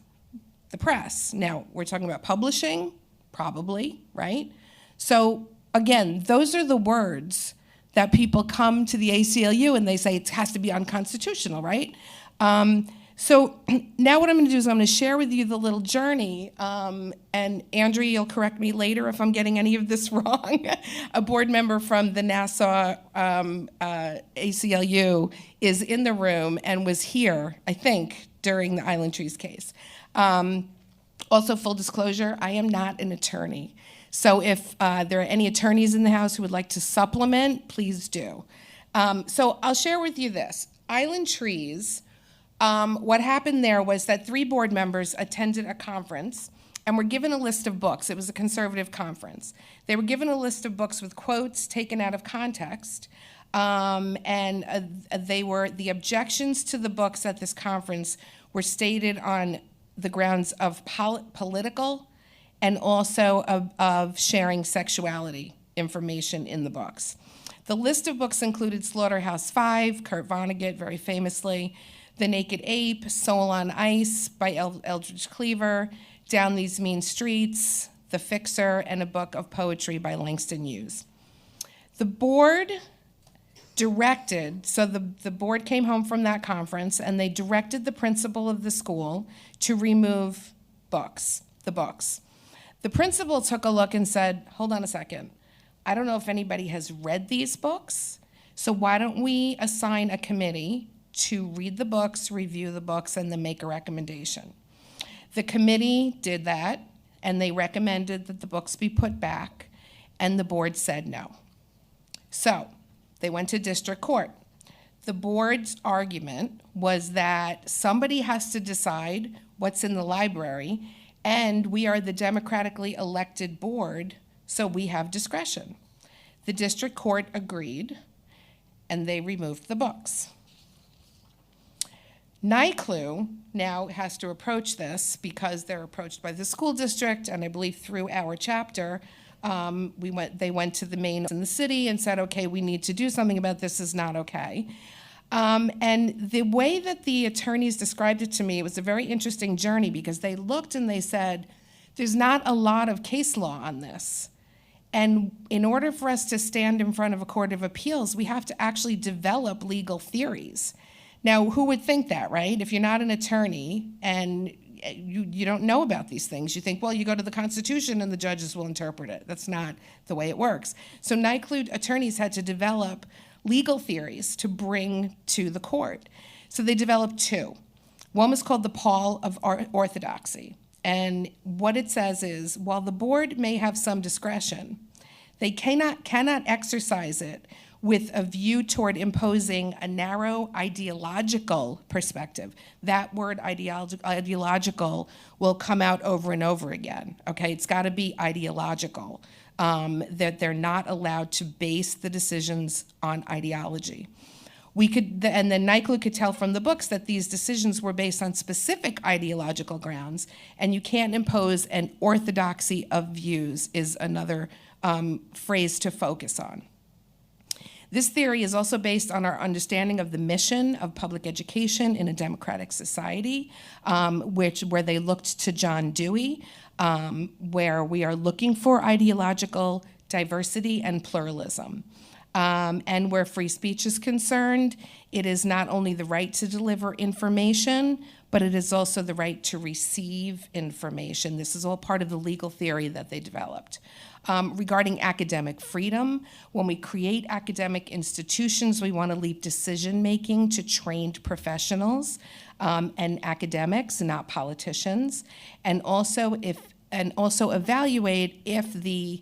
The press. Now, we're talking about publishing, probably, right? So, again, those are the words that people come to the ACLU and they say it has to be unconstitutional, right? So now what I'm going to do is I'm going to share with you the little journey, and Andrea, you'll correct me later if I'm getting any of this wrong. A board member from the Nassau ACLU is in the room and was here, I think, during the Island Trees case. Also, full disclosure, I am not an attorney. So if there are any attorneys in the house who would like to supplement, please do. So I'll share with you this. Island Trees, what happened there was that 3 board members attended a conference and were given a list of books. It was a conservative conference. They were given a list of books with quotes taken out of context, the objections to the books at this conference were stated on the grounds of political and also of sharing sexuality information in the books. The list of books included Slaughterhouse-Five, Kurt Vonnegut, very famously, The Naked Ape, Soul on Ice by Eldridge Cleaver, Down These Mean Streets, The Fixer, and a book of poetry by Langston Hughes. The board directed, so the board came home from that conference and they directed the principal of the school to remove the books. The principal took a look and said, hold on a second, I don't know if anybody has read these books, so why don't we assign a committee to read the books, review the books, and then make a recommendation. The committee did that, and they recommended that the books be put back, and the board said no. So they went to district court. The board's argument was that somebody has to decide what's in the library, and we are the democratically elected board, so we have discretion. The district court agreed, and they removed the books. NYCLU now has to approach this because they're approached by the school district, and I believe through our chapter, they went to the main in the city and said, okay, we need to do something about this, is not okay. And the way that the attorneys described it to me, it was a very interesting journey because they looked and they said, there's not a lot of case law on this. And in order for us to stand in front of a court of appeals, we have to actually develop legal theories. Now, who would think that, right? If you're not an attorney and you don't know about these things, you think, well, you go to the Constitution and the judges will interpret it. That's not the way it works. So NYCLU attorneys had to develop legal theories to bring to the court. So they developed 2. One was called the Pall of Orthodoxy. And what it says is, while the board may have some discretion, they cannot exercise it with a view toward imposing a narrow ideological perspective. That word ideological will come out over and over again, okay? It's gotta be ideological, that they're not allowed to base the decisions on ideology. And then NYCLU could tell from the books that these decisions were based on specific ideological grounds, and you can't impose an orthodoxy of views is another phrase to focus on. This theory is also based on our understanding of the mission of public education in a democratic society, where they looked to John Dewey, where we are looking for ideological diversity and pluralism. And where free speech is concerned, it is not only the right to deliver information, but it is also the right to receive information. This is all part of the legal theory that they developed. Regarding academic freedom, when we create academic institutions, we want to leave decision-making to trained professionals and academics, not politicians, and also evaluate if the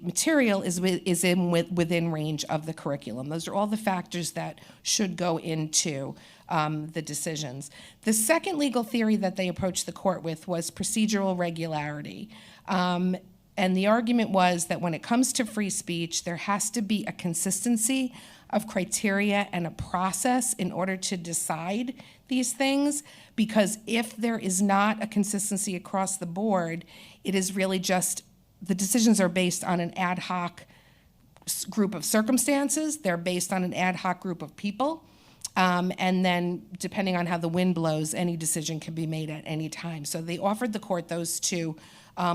material is within range of the curriculum. Those are all the factors that should go into the decisions. The second legal theory that they approached the court with was procedural regularity. And the argument was that when it comes to free speech, there has to be a consistency of criteria and a process in order to decide these things, because if there is not a consistency across the board, it is really just the decisions are based on an ad hoc group of circumstances. They're based on an ad hoc group of people. And then depending on how the wind blows, any decision can be made at any time. So they offered the court those 2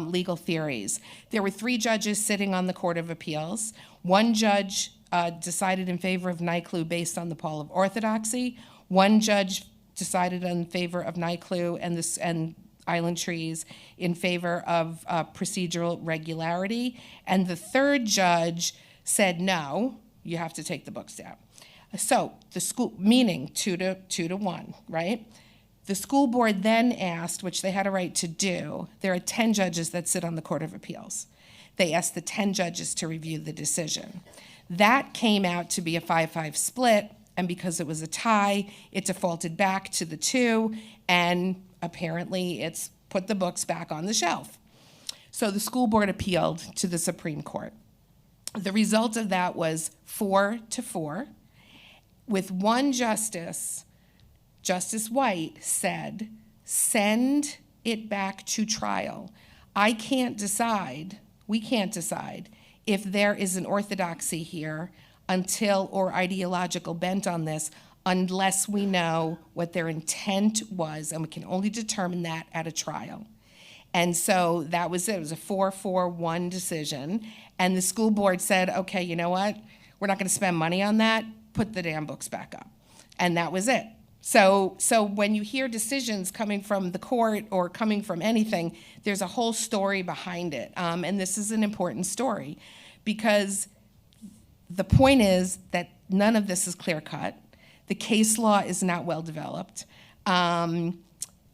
legal theories. There were 3 judges sitting on the Court of Appeals. One judge decided in favor of NYCLU based on the Pall of Orthodoxy. One judge decided in favor of NYCLU and Island Trees in favor of procedural regularity. And the 3rd judge said, no, you have to take the books down. So the school, meaning 2 to 1, right? The school board then asked, which they had a right to do, there are 10 judges that sit on the Court of Appeals. They asked the 10 judges to review the decision. That came out to be a 5-5 split, and because it was a tie, it defaulted back to the 2, and apparently it's put the books back on the shelf. So the school board appealed to the Supreme Court. The result of that was 4-4, with one justice, Justice White, said, send it back to trial. I can't decide, we can't decide, if there is an orthodoxy here until, or ideological bent on this, unless we know what their intent was, and we can only determine that at a trial. And so that was it. It was a 4-4-1 decision. And the school board said, okay, you know what? We're not going to spend money on that. Put the damn books back up. And that was it. So when you hear decisions coming from the court or coming from anything, there's a whole story behind it. And this is an important story because the point is that none of this is clear-cut. The case law is not well developed.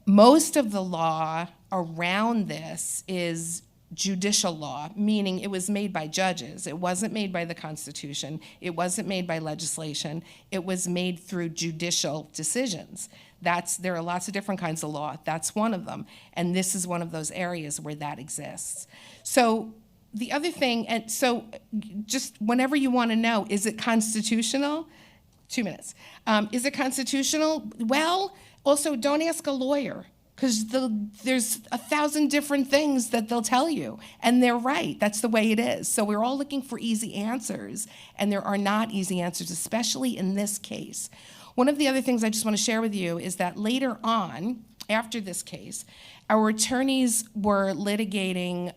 Most of the law around this is judicial law, meaning it was made by judges. It wasn't made by the Constitution. It wasn't made by legislation. It was made through judicial decisions. There are lots of different kinds of law. That's one of them. And this is one of those areas where that exists. So the other thing, and so just whenever you want to know, is it constitutional? 2 minutes. Is it constitutional? Well, also don't ask a lawyer, because there's 1,000 different things that they'll tell you, and they're right. That's the way it is. So we're all looking for easy answers, and there are not easy answers, especially in this case. One of the other things I just want to share with you is that later on, after this case, our attorneys were litigating,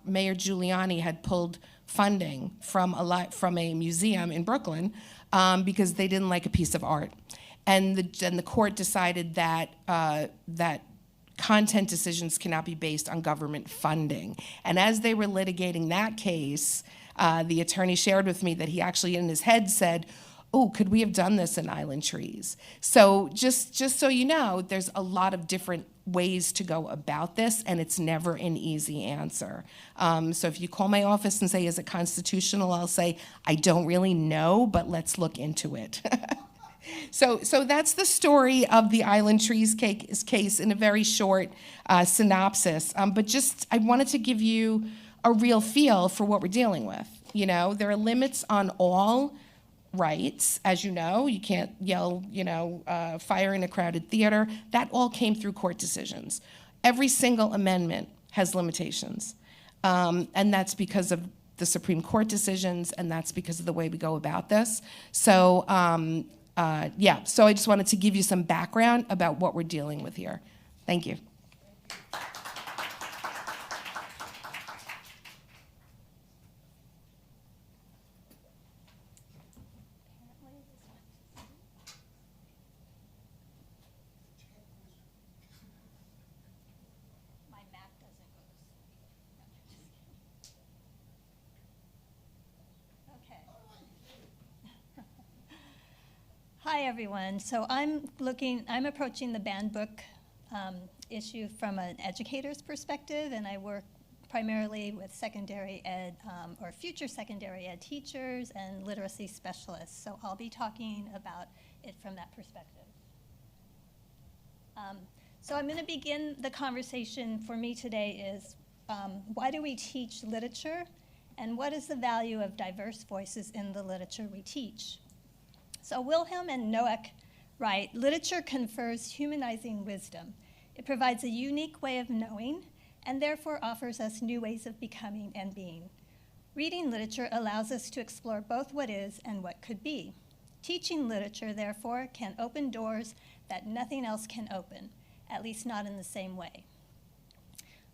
Mayor Giuliani had pulled funding from a museum in Brooklyn because they didn't like a piece of art. And the court decided that content decisions cannot be based on government funding. And as they were litigating that case, the attorney shared with me that he actually in his head said, oh, could we have done this in Island Trees? So just so you know, there's a lot of different ways to go about this, and it's never an easy answer. So if you call my office and say, is it constitutional? I'll say, I don't really know, but let's look into it. So that's the story of the Island Trees case in a very short synopsis. But just, I wanted to give you a real feel for what we're dealing with. You know, there are limits on all rights. As you know, you can't yell, fire in a crowded theater. That all came through court decisions. Every single amendment has limitations. And that's because of the Supreme Court decisions, and that's because of the way we go about this. So, so I just wanted to give you some background about what we're dealing with here. Thank you. Hi, everyone. So I'm approaching the banned book issue from an educator's perspective, and I work primarily with secondary ed or future secondary ed teachers and literacy specialists. So I'll be talking about it from that perspective. So I'm going to begin the conversation for me today is why do we teach literature, and what is the value of diverse voices in the literature we teach? So Wilhelm and Noack write, literature confers humanizing wisdom. It provides a unique way of knowing and therefore offers us new ways of becoming and being. Reading literature allows us to explore both what is and what could be. Teaching literature, therefore, can open doors that nothing else can open, at least not in the same way.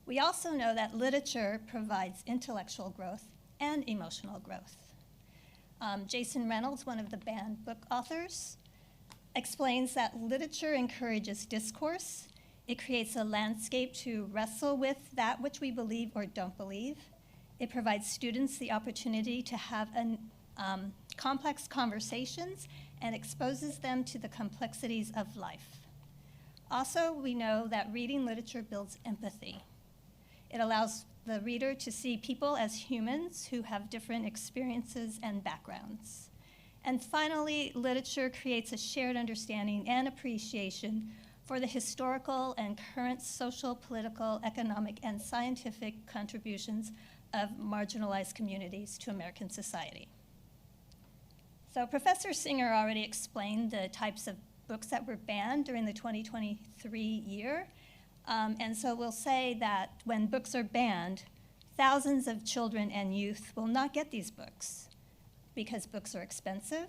We also know that literature provides intellectual growth and emotional growth. Jason Reynolds, one of the banned book authors, explains that literature encourages discourse. It creates a landscape to wrestle with that which we believe or don't believe. It provides students the opportunity to have complex conversations and exposes them to the complexities of life. Also, we know that reading literature builds empathy. It allows the reader to see people as humans who have different experiences and backgrounds. And finally, literature creates a shared understanding and appreciation for the historical and current social, political, economic, and scientific contributions of marginalized communities to American society. So Professor Singer already explained the types of books that were banned during the 2023 year. And so we'll say that when books are banned, thousands of children and youth will not get these books because books are expensive,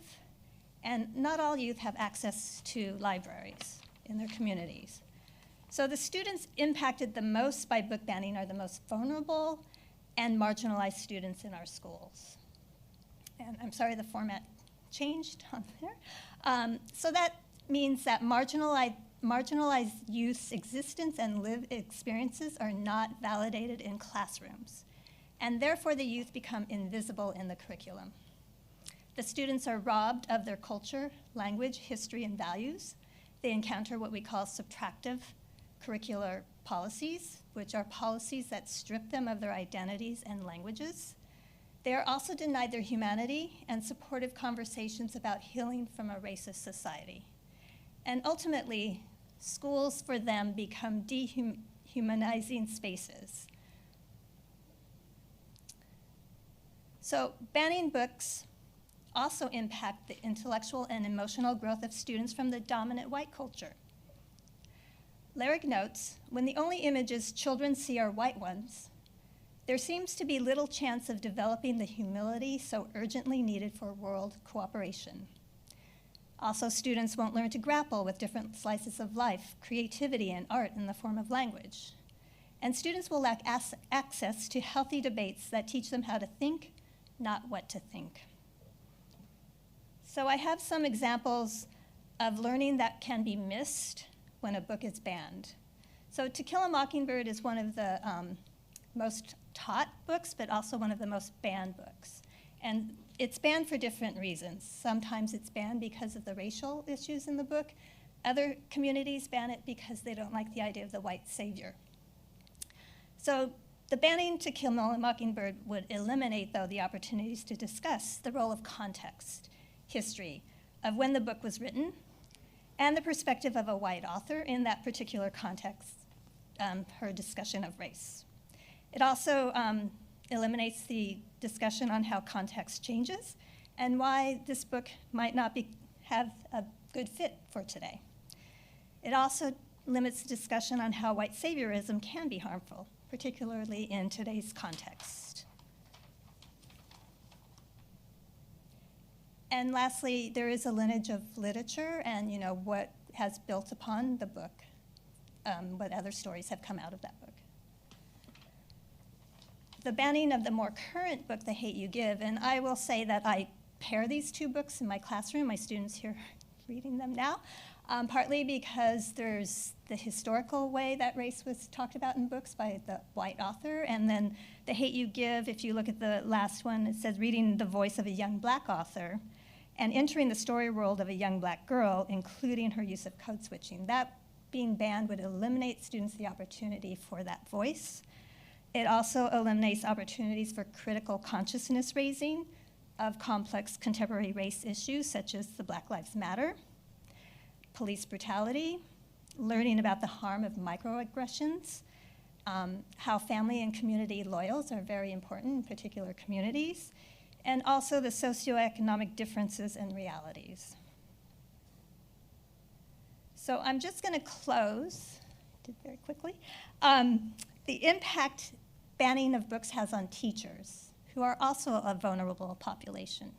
and not all youth have access to libraries in their communities. So the students impacted the most by book banning are the most vulnerable and marginalized students in our schools. And I'm sorry the format changed on there. So that means that marginalized youth's existence and lived experiences are not validated in classrooms, and therefore the youth become invisible in the curriculum. The students are robbed of their culture, language, history, and values. They encounter what we call subtractive curricular policies, which are policies that strip them of their identities and languages. They are also denied their humanity and supportive conversations about healing from a racist society. And ultimately, schools for them become dehumanizing spaces. So banning books also impact the intellectual and emotional growth of students from the dominant white culture. Larrick notes, when the only images children see are white ones, there seems to be little chance of developing the humility so urgently needed for world cooperation. Also, students won't learn to grapple with different slices of life, creativity, and art in the form of language. And students will lack access to healthy debates that teach them how to think, not what to think. So I have some examples of learning that can be missed when a book is banned. So To Kill a Mockingbird is one of the most taught books, but also one of the most banned books. And it's banned for different reasons. Sometimes it's banned because of the racial issues in the book. Other communities ban it because they don't like the idea of the white savior. So the banning To Kill a Mockingbird would eliminate, though, the opportunities to discuss the role of context, history, of when the book was written, and the perspective of a white author in that particular context, her discussion of race. It also eliminates the discussion on how context changes and why this book might not have a good fit for today. It also limits the discussion on how white saviorism can be harmful, particularly in today's context. And lastly, there is a lineage of literature and what has built upon the book, what other stories have come out of that book. The banning of the more current book, The Hate You Give, and I will say that I pair these two books in my classroom. My students here reading them now, partly because there's the historical way that race was talked about in books by the white author, and then The Hate You Give, if you look at the last one, it says reading the voice of a young black author and entering the story world of a young black girl, including her use of code switching. That being banned would eliminate students the opportunity for that voice. It also eliminates opportunities for critical consciousness raising of complex contemporary race issues such as the Black Lives Matter, police brutality, learning about the harm of microaggressions, how family and community loyals are very important in particular communities, and also the socioeconomic differences and realities. So I'm just going to close, did very quickly. The impact banning of books has on teachers, who are also a vulnerable population.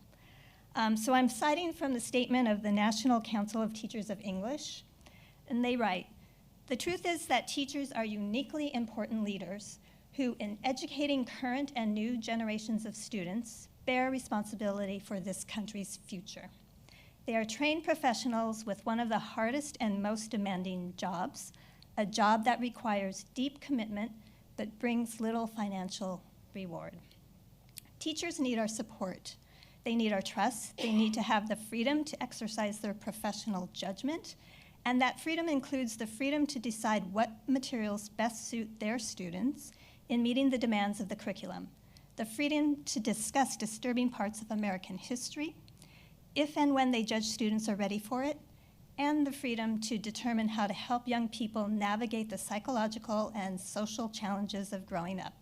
So I'm citing from the statement of the National Council of Teachers of English, and they write, "The truth is that teachers are uniquely important leaders who, in educating current and new generations of students, bear responsibility for this country's future. They are trained professionals with one of the hardest and most demanding jobs, a job that requires deep commitment but brings little financial reward. Teachers need our support. They need our trust. They need to have the freedom to exercise their professional judgment And that freedom includes the freedom to decide what materials best suit their students in meeting the demands of the curriculum, the freedom to discuss disturbing parts of American history, if and when they judge students are ready for it, and the freedom to determine how to help young people navigate the psychological and social challenges of growing up.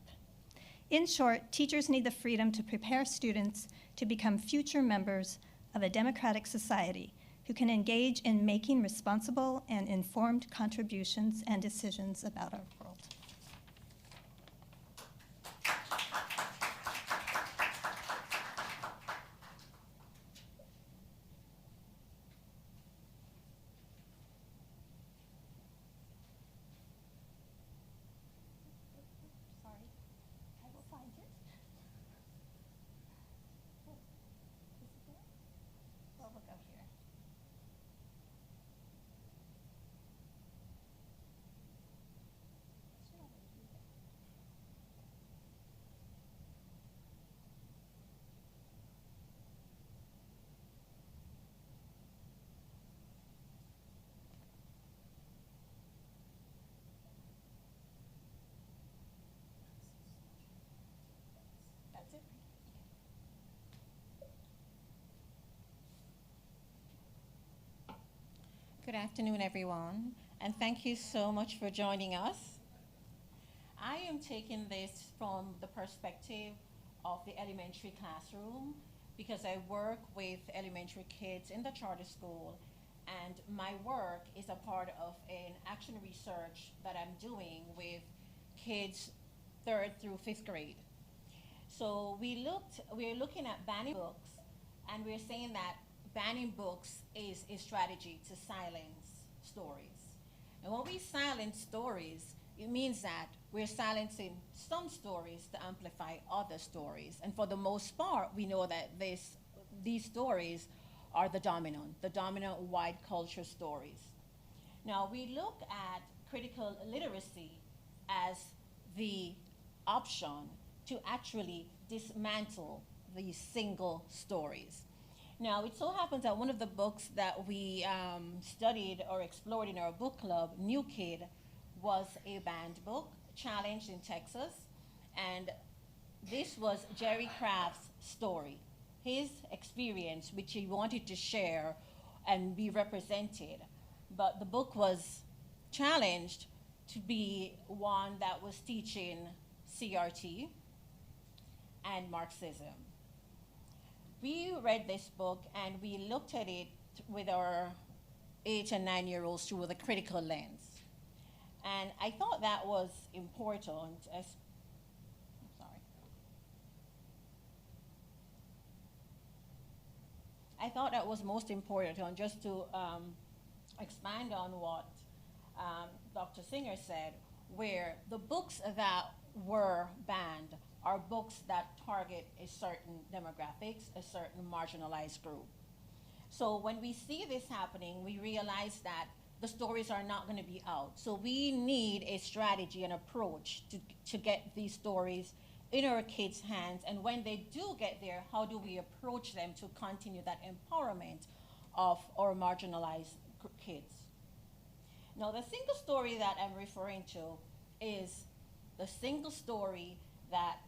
In short, teachers need the freedom to prepare students to become future members of a democratic society who can engage in making responsible and informed contributions and decisions about our world. Sorry, I will find it. Is it there? Well, we'll go here. Should already be there. That's it. Good afternoon, everyone, and thank you so much for joining us. I am taking this from the perspective of the elementary classroom because I work with elementary kids in the charter school, and my work is a part of an action research that I'm doing with kids 3rd through 5th grade. So we're looking at banning books, and we're saying that banning books is a strategy to silence stories. And when we silence stories, it means that we're silencing some stories to amplify other stories. And for the most part, we know that these stories are the dominant white culture stories. Now, we look at critical literacy as the option to actually dismantle these single stories. Now, it so happens that one of the books that we studied or explored in our book club, New Kid, was a banned book, challenged in Texas. And this was Jerry Craft's story, his experience, which he wanted to share and be represented. But the book was challenged to be one that was teaching CRT and Marxism. We read this book and we looked at it with our 8 and 9-year-olds through the critical lens. And I thought that was important as, I'm sorry. I thought that was most important, and just to expand on what Dr. Singer said, where the books that were banned are books that target a certain demographics, a certain marginalized group. So when we see this happening, we realize that the stories are not going to be out. So we need a strategy and approach to get these stories in our kids' hands. And when they do get there, how do we approach them to continue that empowerment of our marginalized kids? Now, the single story that I'm referring to is the single story that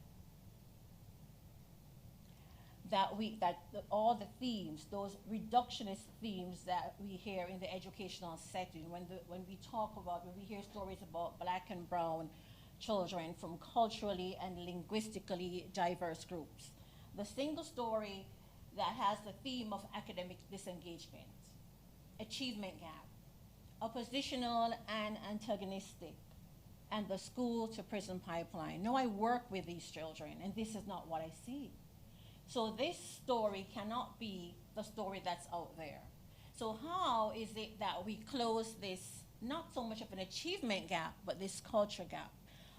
all the themes, those reductionist themes that we hear in the educational setting, when we hear stories about Black and brown children from culturally and linguistically diverse groups. The single story that has the theme of academic disengagement, achievement gap, oppositional and antagonistic, and the school to prison pipeline. Now I work with these children, and this is not what I see. So this story cannot be the story that's out there. So how is it that we close this, not so much of an achievement gap, but this culture gap?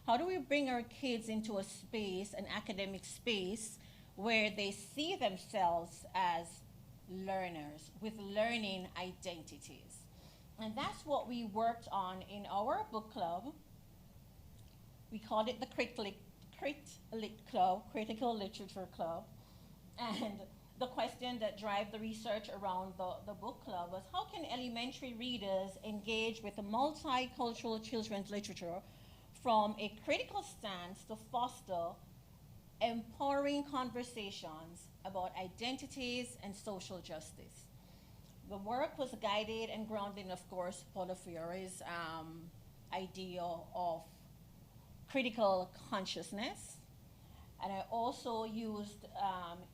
How do we bring our kids into a space, an academic space, where they see themselves as learners with learning identities? And that's what we worked on in our book club. We called it the Critical Literature Club. And the question that drive the research around the book club was, how can elementary readers engage with the multicultural children's literature from a critical stance to foster empowering conversations about identities and social justice? The work was guided and grounded in, of course, Paulo Freire's idea of critical consciousness. And I also used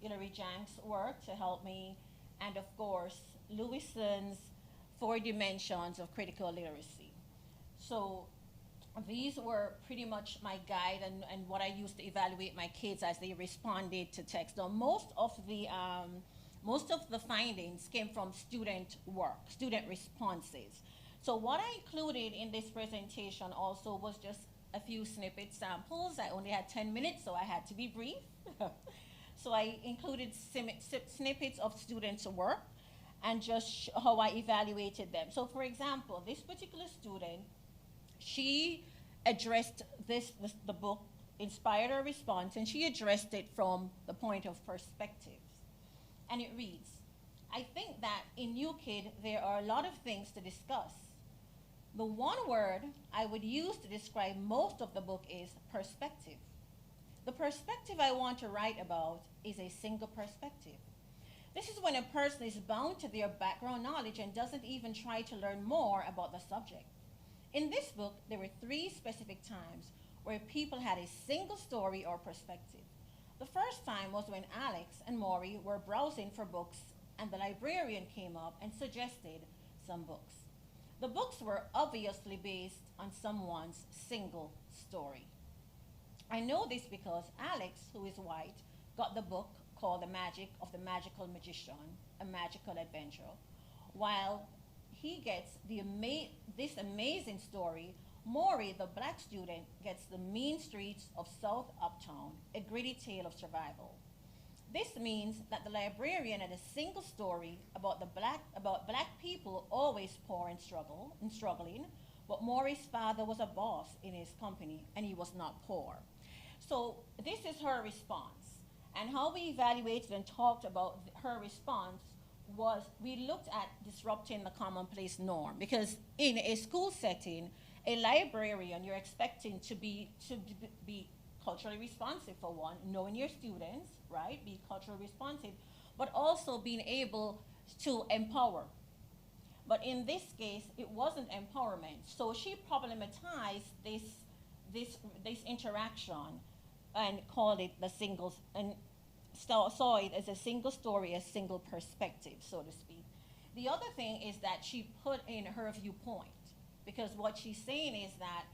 Hilary Jank's work to help me, and of course, Lewison's 4 dimensions of critical literacy. So these were pretty much my guide and what I used to evaluate my kids as they responded to text. Now, most of the findings came from student work, student responses. So what I included in this presentation also was just a few snippet samples. I only had 10 minutes, so I had to be brief. So I included snippets of students' work and just how I evaluated them. So for example, this particular student, she addressed the book, inspired her response, and she addressed it from the point of perspectives. And it reads, I think that in New Kid, there are a lot of things to discuss. The one word I would use to describe most of the book is perspective. The perspective I want to write about is a single perspective. This is when a person is bound to their background knowledge and doesn't even try to learn more about the subject. In this book, there were 3 specific times where people had a single story or perspective. The first time was when Alex and Maury were browsing for books and the librarian came up and suggested some books. The books were obviously based on someone's single story. I know this because Alex, who is white, got the book called The Magic of the Magical Magician, A Magical Adventure, while he gets this amazing story. Maury, the black student, gets The Mean Streets of South Uptown, a gritty tale of survival. This means that the librarian had a single story about black people always poor and struggling, but Maury's father was a boss in his company and he was not poor. So this is her response. And how we evaluated and talked about her response was we looked at disrupting the commonplace norm, because in a school setting, a librarian, you're expecting to be culturally responsive, for one, knowing your students, right? Be culturally responsive, but also being able to empower. But in this case, it wasn't empowerment. So she problematized this interaction and called it the singles, and saw it as a single story, a single perspective, so to speak. The other thing is that she put in her viewpoint, because what she's saying is that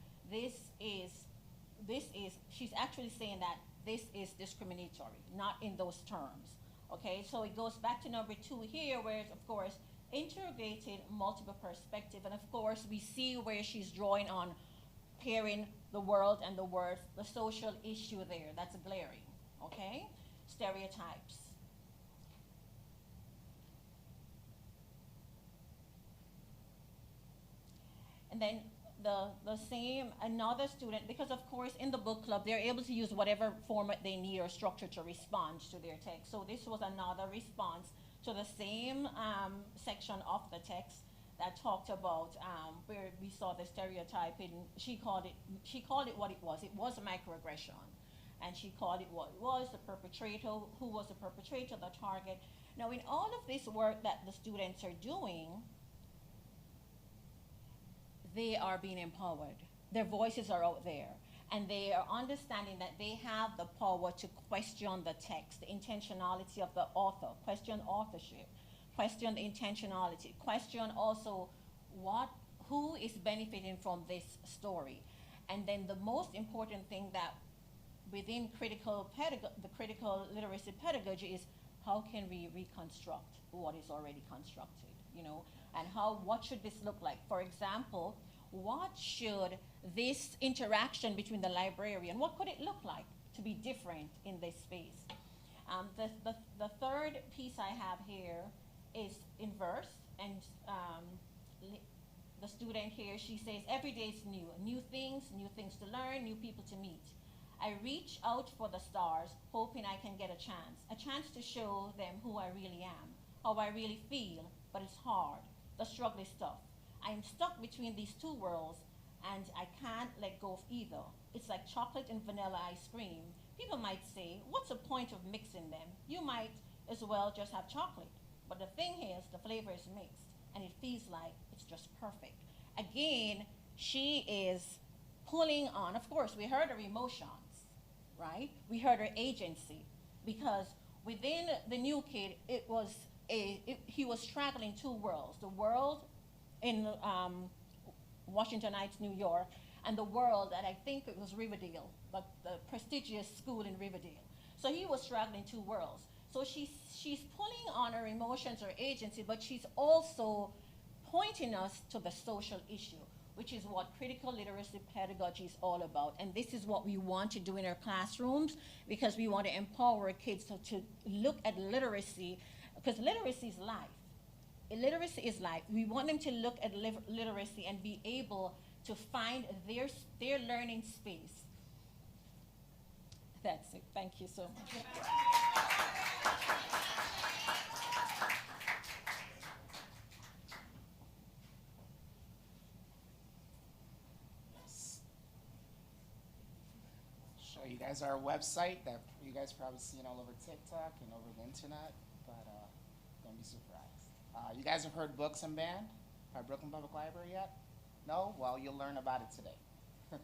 she's actually saying that this is discriminatory, not in those terms, okay? So it goes back to number 2 here, where it's, of course, interrogating multiple perspective, and of course, we see where she's drawing on pairing the world and the words, the social issue there, that's glaring, okay? Stereotypes. And then another student, because of course in the book club, they're able to use whatever format they need or structure to respond to their text. So this was another response to the same section of the text that talked about where we saw the stereotyping. She called it what it was. It was a microaggression. And she called it what it was, the perpetrator, who was the perpetrator, the target. Now in all of this work that the students are doing, they are being empowered. Their voices are out there. And they are understanding that they have the power to question the text, the intentionality of the author, question authorship, question the intentionality, question also who is benefiting from this story. And then the most important thing that within the critical literacy pedagogy is how can we reconstruct what is already constructed, you know? And what should this look like? For example, what should this interaction between the librarian, what could it look like to be different in this space? The third piece I have here is in verse, and the student here, she says, every day is new things to learn, new people to meet. I reach out for the stars, hoping I can get a chance to show them who I really am, how I really feel, but it's hard. The struggle is tough. I am stuck between these two worlds, and I can't let go of either. It's like chocolate and vanilla ice cream. People might say, what's the point of mixing them? You might as well just have chocolate. But the thing is, the flavor is mixed, and it feels like it's just perfect. Again, she is pulling on, of course, we heard her emotions, right? We heard her agency, because within the new kid, he was straddling two worlds, the world in Washington Heights, New York, and the world that I think it was Riverdale, but the prestigious school in Riverdale. So he was straddling two worlds. So she's pulling on her emotions, her agency, but she's also pointing us to the social issue, which is what critical literacy pedagogy is all about. And this is what we want to do in our classrooms, because we want to empower kids to look at literacy, because literacy is life. Literacy is life. We want them to look at literacy and be able to find their learning space. That's it. Thank you so much. Show you guys our website that you guys probably seen all over TikTok and over the internet, but don't be surprised. You guys have heard Books and Band by Brooklyn Public Library yet? No? Well, you'll learn about it today. I'm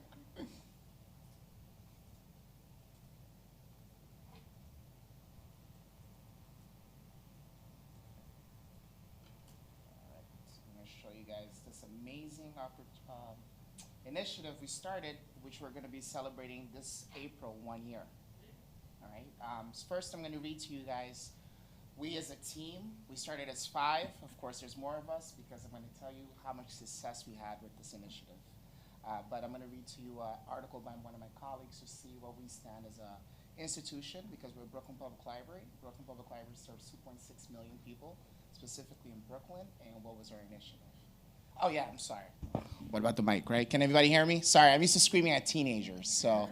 going to show you guys this amazing initiative we started, which we're going to be celebrating this April 1 year. All right. First, I'm going to read to you guys. We as a team, we started as 5. Of course, there's more of us because I'm going to tell you how much success we had with this initiative. But I'm going to read to you an article by one of my colleagues to see what we stand as an institution, because we're Brooklyn Public Library. Brooklyn Public Library serves 2.6 million people, specifically in Brooklyn, and what was our initiative? Oh yeah, I'm sorry. What about the mic, right? Can everybody hear me? Sorry, I'm used to screaming at teenagers, so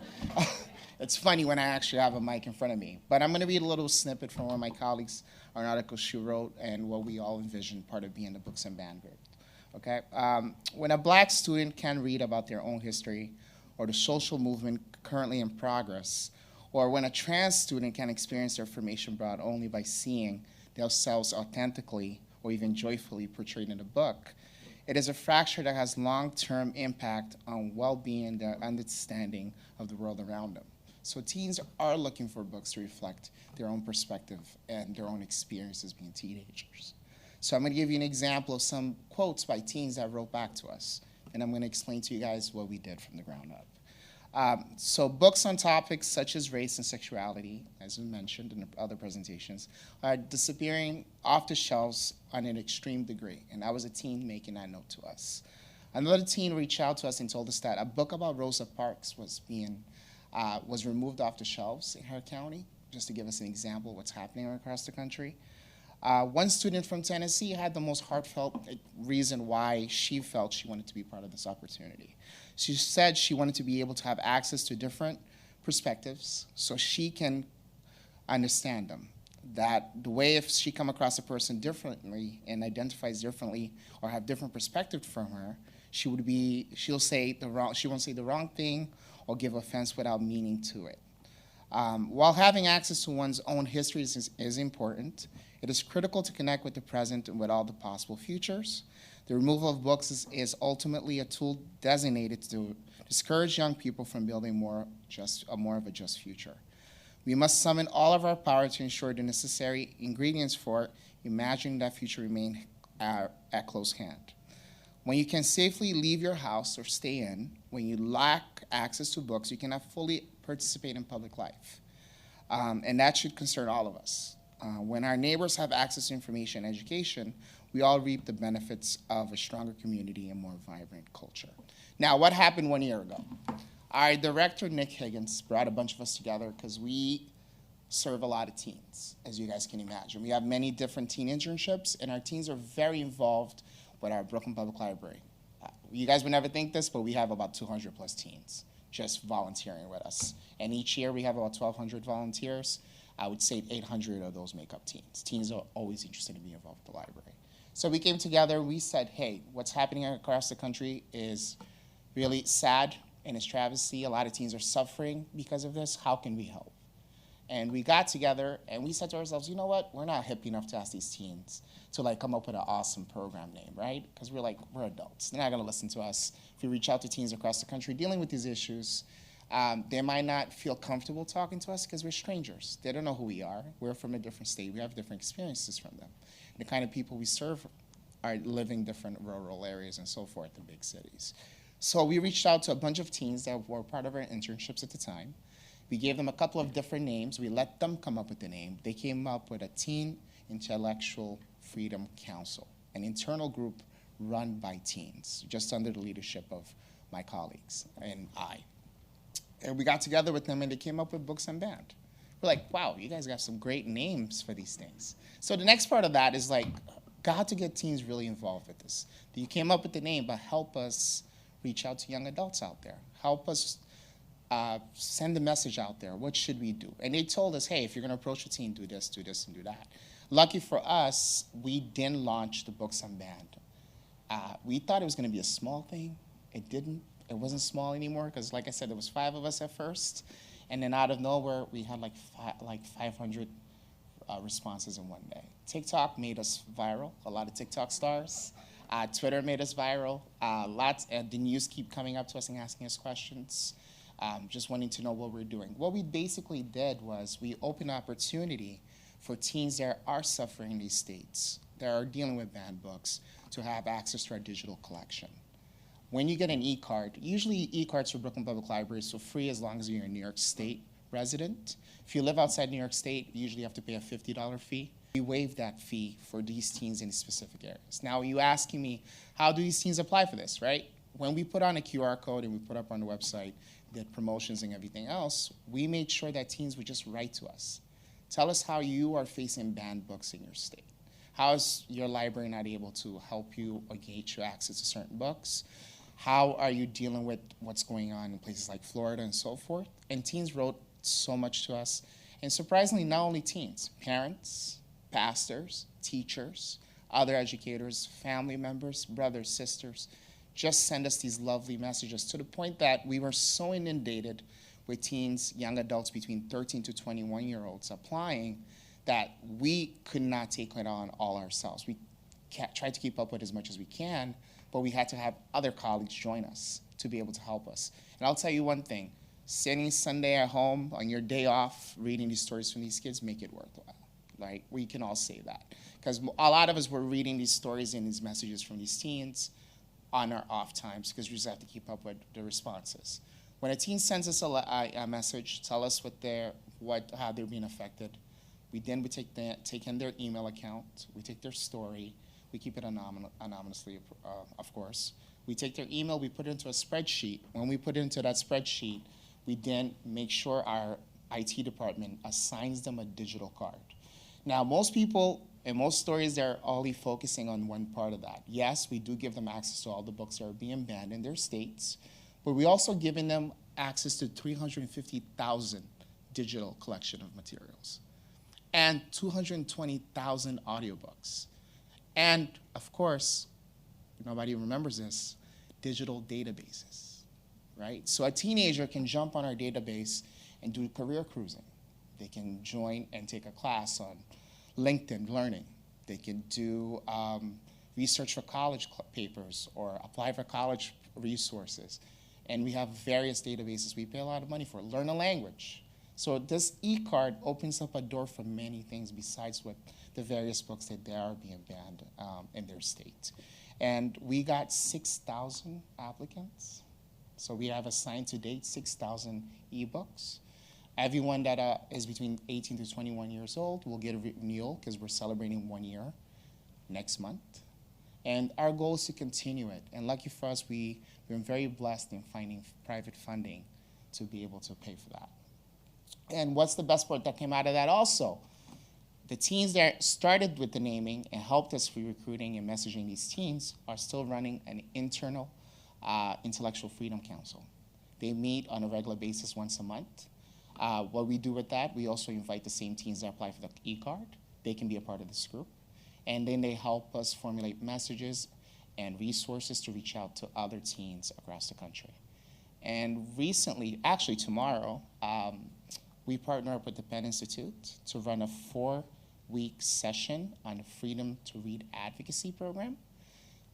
it's funny when I actually have a mic in front of me. But I'm going to read a little snippet from one of my colleagues, an article she wrote, and what we all envisioned part of being the Books and Band group. Okay? When a black student can read about their own history or the social movement currently in progress, or when a trans student can experience their formation brought only by seeing themselves authentically or even joyfully portrayed in a book, it is a fracture that has long-term impact on well-being and their understanding of the world around them. So teens are looking for books to reflect their own perspective and their own experiences being teenagers. So I'm going to give you an example of some quotes by teens that wrote back to us, and I'm going to explain to you guys what we did from the ground up. So books on topics such as race and sexuality, as we mentioned in the other presentations, are disappearing off the shelves on an extreme degree, and that was a teen making that note to us. Another teen reached out to us and told us that a book about Rosa Parks was removed off the shelves in her county, just to give us an example of what's happening across the country. One student from Tennessee had the most heartfelt reason why she felt she wanted to be part of this opportunity. She said she wanted to be able to have access to different perspectives so she can understand them. That the way if she come across a person differently and identifies differently or have different perspective from her, she won't say the wrong thing or give offense without meaning to it. While having access to one's own history is important, it is critical to connect with the present and with all the possible futures. The removal of books is ultimately a tool designated to discourage young people from building more of a just future. We must summon all of our power to ensure the necessary ingredients for imagining that future remain at close hand. When you can safely leave your house or stay in, when you lack access to books, you cannot fully participate in public life. And that should concern all of us. When our neighbors have access to information and education, we all reap the benefits of a stronger community and more vibrant culture. Now, what happened 1 year ago? Our director, Nick Higgins, brought a bunch of us together because we serve a lot of teens, as you guys can imagine. We have many different teen internships, and our teens are very involved with our Brooklyn Public Library. You guys would never think this, but we have about 200 plus teens just volunteering with us. And each year we have about 1,200 volunteers. I would say 800 of those make up teens. Teens are always interested in being involved with the library. So we came together, we said, hey, what's happening across the country is really sad and it's travesty. A lot of teens are suffering because of this. How can we help? And we got together and we said to ourselves, you know what? We're not hip enough to ask these teens to like come up with an awesome program name, right? Because we're adults. They're not gonna listen to us. If we reach out to teens across the country dealing with these issues, they might not feel comfortable talking to us because we're strangers. They don't know who we are. We're from a different state. We have different experiences from them. And the kind of people we serve are living different rural areas and so forth in big cities. So we reached out to a bunch of teens that were part of our internships at the time. We gave them a couple of different names. We let them come up with the name. They came up with a Teen Intellectual Freedom Council, an internal group run by teens, just under the leadership of my colleagues and I. And we got together with them and they came up with Books Unbanned. We're like, wow, you guys got some great names for these things. So the next part of that is like, got to get teens really involved with this. You came up with the name, but help us reach out to young adults out there. Help us send the message out there. What should we do? And they told us, hey, if you're going to approach a teen, do this, and do that. Lucky for us, we didn't launch the Books Unbanned. We thought it was going to be a small thing. It didn't. It wasn't small anymore because, like I said, there was 5 of us at first. And then out of nowhere, we had like 500 responses in one day. TikTok made us viral, a lot of TikTok stars. Twitter made us viral. The news keep coming up to us and asking us questions. Just wanting to know what we're doing. What we basically did was we opened opportunity for teens that are suffering in these states, that are dealing with banned books, to have access to our digital collection. When you get an e-card, usually e-cards for Brooklyn Public Library is for free as long as you're a New York State resident. If you live outside New York State, you usually have to pay a $50 fee. We waive that fee for these teens in specific areas. Now, you asking me, how do these teens apply for this, right? When we put on a QR code and we put up on the website, did promotions and everything else, we made sure that teens would just write to us. Tell us how you are facing banned books in your state. How is your library not able to help you or gauge your access to certain books? How are you dealing with what's going on in places like Florida and so forth? And teens wrote so much to us. And surprisingly, not only teens, parents, pastors, teachers, other educators, family members, brothers, sisters, just send us these lovely messages to the point that we were so inundated with teens, young adults between 13 to 21-year-olds applying that we could not take it on all ourselves. We tried to keep up with as much as we can, but we had to have other colleagues join us to be able to help us. And I'll tell you one thing, sitting Sunday at home on your day off, reading these stories from these kids, make it worthwhile, right? We can all say that. Because a lot of us were reading these stories and these messages from these teens on our off times because we just have to keep up with the responses. When a teen sends us a message, tell us how they're being affected. We take in their email account, we take their story, we keep it anonymously, of course. We take their email, we put it into a spreadsheet. When we put it into that spreadsheet, we then make sure our IT department assigns them a digital card. Now, most people and most stories, they're only focusing on one part of that. Yes, we do give them access to all the books that are being banned in their states, but we also giving them access to 350,000 digital collection of materials and 220,000 audiobooks. And of course, nobody remembers this, digital databases, right? So a teenager can jump on our database and do career cruising. They can join and take a class on LinkedIn Learning. They can do research for college papers or apply for college resources. And we have various databases we pay a lot of money for. Learn a language. So this e-card opens up a door for many things besides what the various books that they are being banned in their state. And we got 6,000 applicants. So we have assigned to date 6,000 ebooks. Everyone that is between 18 to 21 years old will get a renewal because we're celebrating 1 year next month. And our goal is to continue it. And lucky for us, we've been very blessed in finding private funding to be able to pay for that. And what's the best part that came out of that also? The teens that started with the naming and helped us with recruiting and messaging these teens are still running an internal intellectual freedom council. They meet on a regular basis once a month. What we do with that, we also invite the same teens that apply for the e-card. They can be a part of this group. And then they help us formulate messages and resources to reach out to other teens across the country. And recently, actually tomorrow, we partner up with the Penn Institute to run a 4-week session on Freedom to Read advocacy program.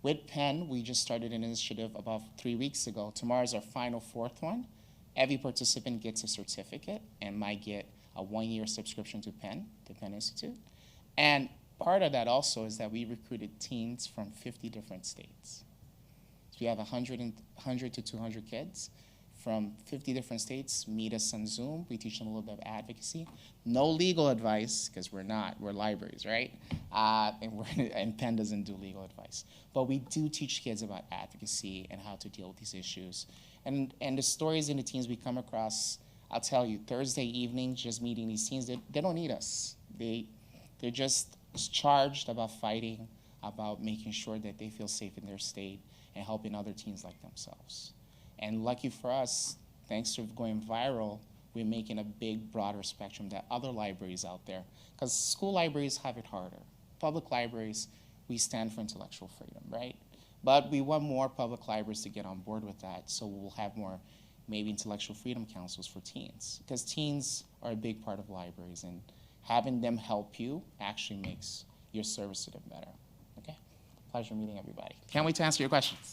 With Penn, we just started an initiative about 3 weeks ago. Tomorrow's our final 4th one. Every participant gets a certificate and might get a 1-year subscription to Penn, the Penn Institute. And part of that also is that we recruited teens from 50 different states. So we have 100 to 200 kids from 50 different states meet us on Zoom. We teach them a little bit of advocacy. No legal advice, because we're libraries, right? And Penn doesn't do legal advice. But we do teach kids about advocacy and how to deal with these issues. And the stories and the teens we come across, I'll tell you, Thursday evening, just meeting these teens, they don't need us. They're just charged about fighting, about making sure that they feel safe in their state and helping other teens like themselves. And lucky for us, thanks to going viral, we're making a big, broader spectrum that other libraries out there, because school libraries have it harder. Public libraries, we stand for intellectual freedom, right? But we want more public libraries to get on board with that, so we'll have more maybe intellectual freedom councils for teens, because teens are a big part of libraries, and having them help you actually makes your service to them better. Okay? Pleasure meeting everybody. Can't wait to answer your questions.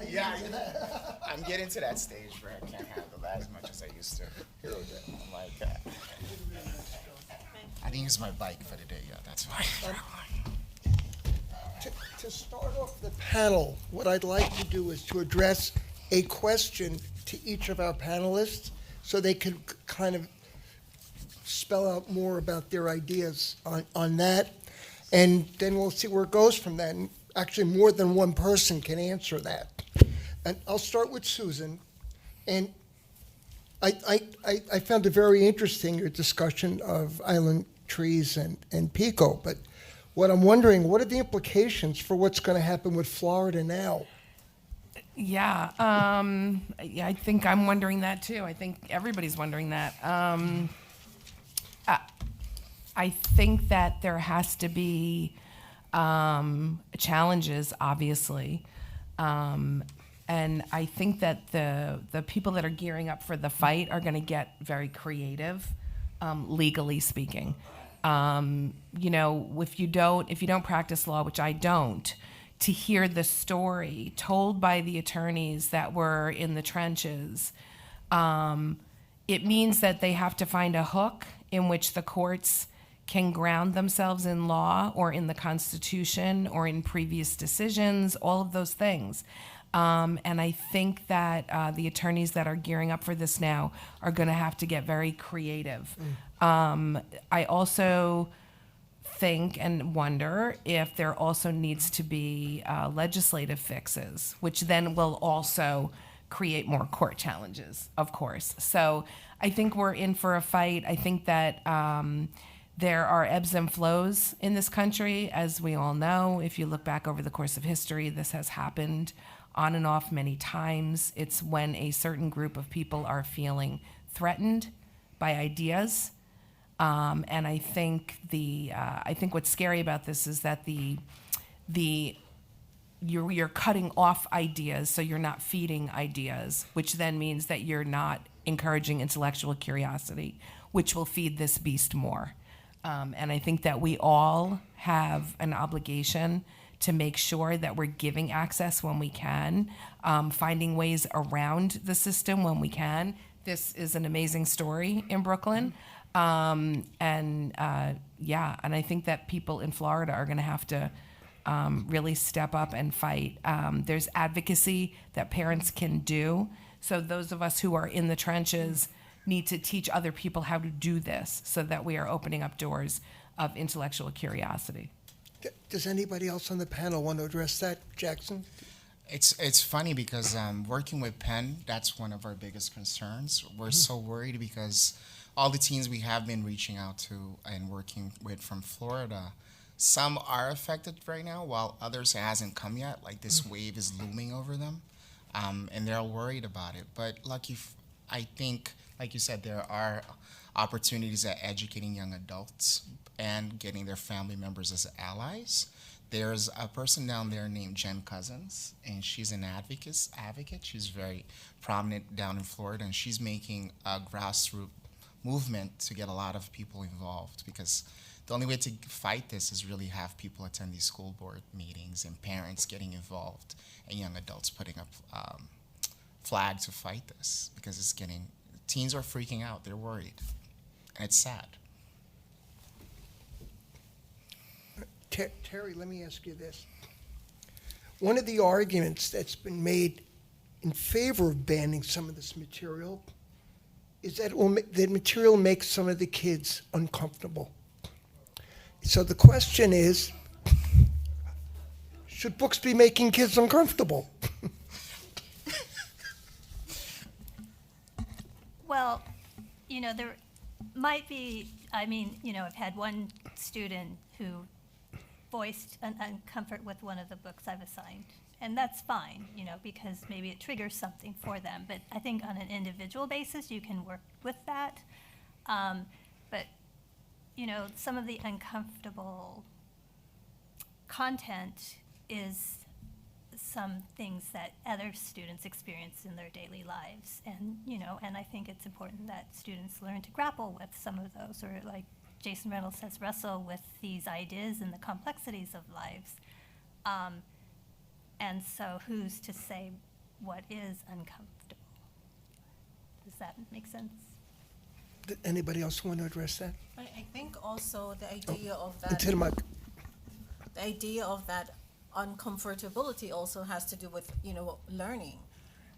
Yeah, I'm getting to that stage where I can't handle that as much as I used to. I'm like, I didn't use my bike for the day yet, that's why. To start off the panel, what I'd like to do is to address a question to each of our panelists so they can kind of spell out more about their ideas on that. And then we'll see where it goes from that. And actually, more than one person can answer that. And I'll start with Susan. And I found it very interesting, your discussion of island trees and Pico. But what I'm wondering, what are the implications for what's going to happen with Florida now? Yeah, I think I'm wondering that too. I think everybody's wondering that. I think that there has to be challenges, obviously. And I think that the people that are gearing up for the fight are going to get very creative, legally speaking. You know, if you don't practice law, which I don't, to hear the story told by the attorneys that were in the trenches, it means that they have to find a hook in which the courts can ground themselves in law or in the Constitution or in previous decisions, all of those things. And I think that the attorneys that are gearing up for this now are going to have to get very creative. I also think and wonder if there also needs to be legislative fixes, which then will also create more court challenges, of course. So I think we're in for a fight. I think that there are ebbs and flows in this country, as we all know. If you look back over the course of history, this has happened on and off many times. It's when a certain group of people are feeling threatened by ideas. And I think what's scary about this is that you're cutting off ideas, so you're not feeding ideas, which then means that you're not encouraging intellectual curiosity, which will feed this beast more. And I think that we all have an obligation to make sure that we're giving access when we can, finding ways around the system when we can. This is an amazing story in Brooklyn. And I think that people in Florida are going to have to really step up and fight. There's advocacy that parents can do. So those of us who are in the trenches need to teach other people how to do this so that we are opening up doors of intellectual curiosity. Does anybody else on the panel want to address that, Jackson? It's funny because working with Penn, that's one of our biggest concerns. We're so worried because all the teens we have been reaching out to and working with from Florida, some are affected right now, while others it hasn't come yet. Like this wave is looming over them, and they're worried about it. But I think, like you said, there are opportunities at educating young adults and getting their family members as allies. There's a person down there named Jen Cousins, and she's an advocate. She's very prominent down in Florida, and she's making a grassroots movement to get a lot of people involved, because the only way to fight this is really have people attend these school board meetings and parents getting involved and young adults putting up flags to fight this, because teens are freaking out. They're worried, and it's sad. Terry, let me ask you this. One of the arguments that's been made in favor of banning some of this material is that the material makes some of the kids uncomfortable. So the question is, should books be making kids uncomfortable? Well, there might be, I've had one student who voiced an uncomfort with one of the books I've assigned. And that's fine, because maybe it triggers something for them. But I think on an individual basis, you can work with that. But, some of the uncomfortable content is some things that other students experience in their daily lives. And, and I think it's important that students learn to grapple with some of those, or like Jason Reynolds says, wrestle with these ideas and the complexities of lives. And so who's to say what is uncomfortable? Does that make sense? Anybody else want to address that? I think also the idea of that, Into the mic. the idea of that uncomfortability also has to do with, learning.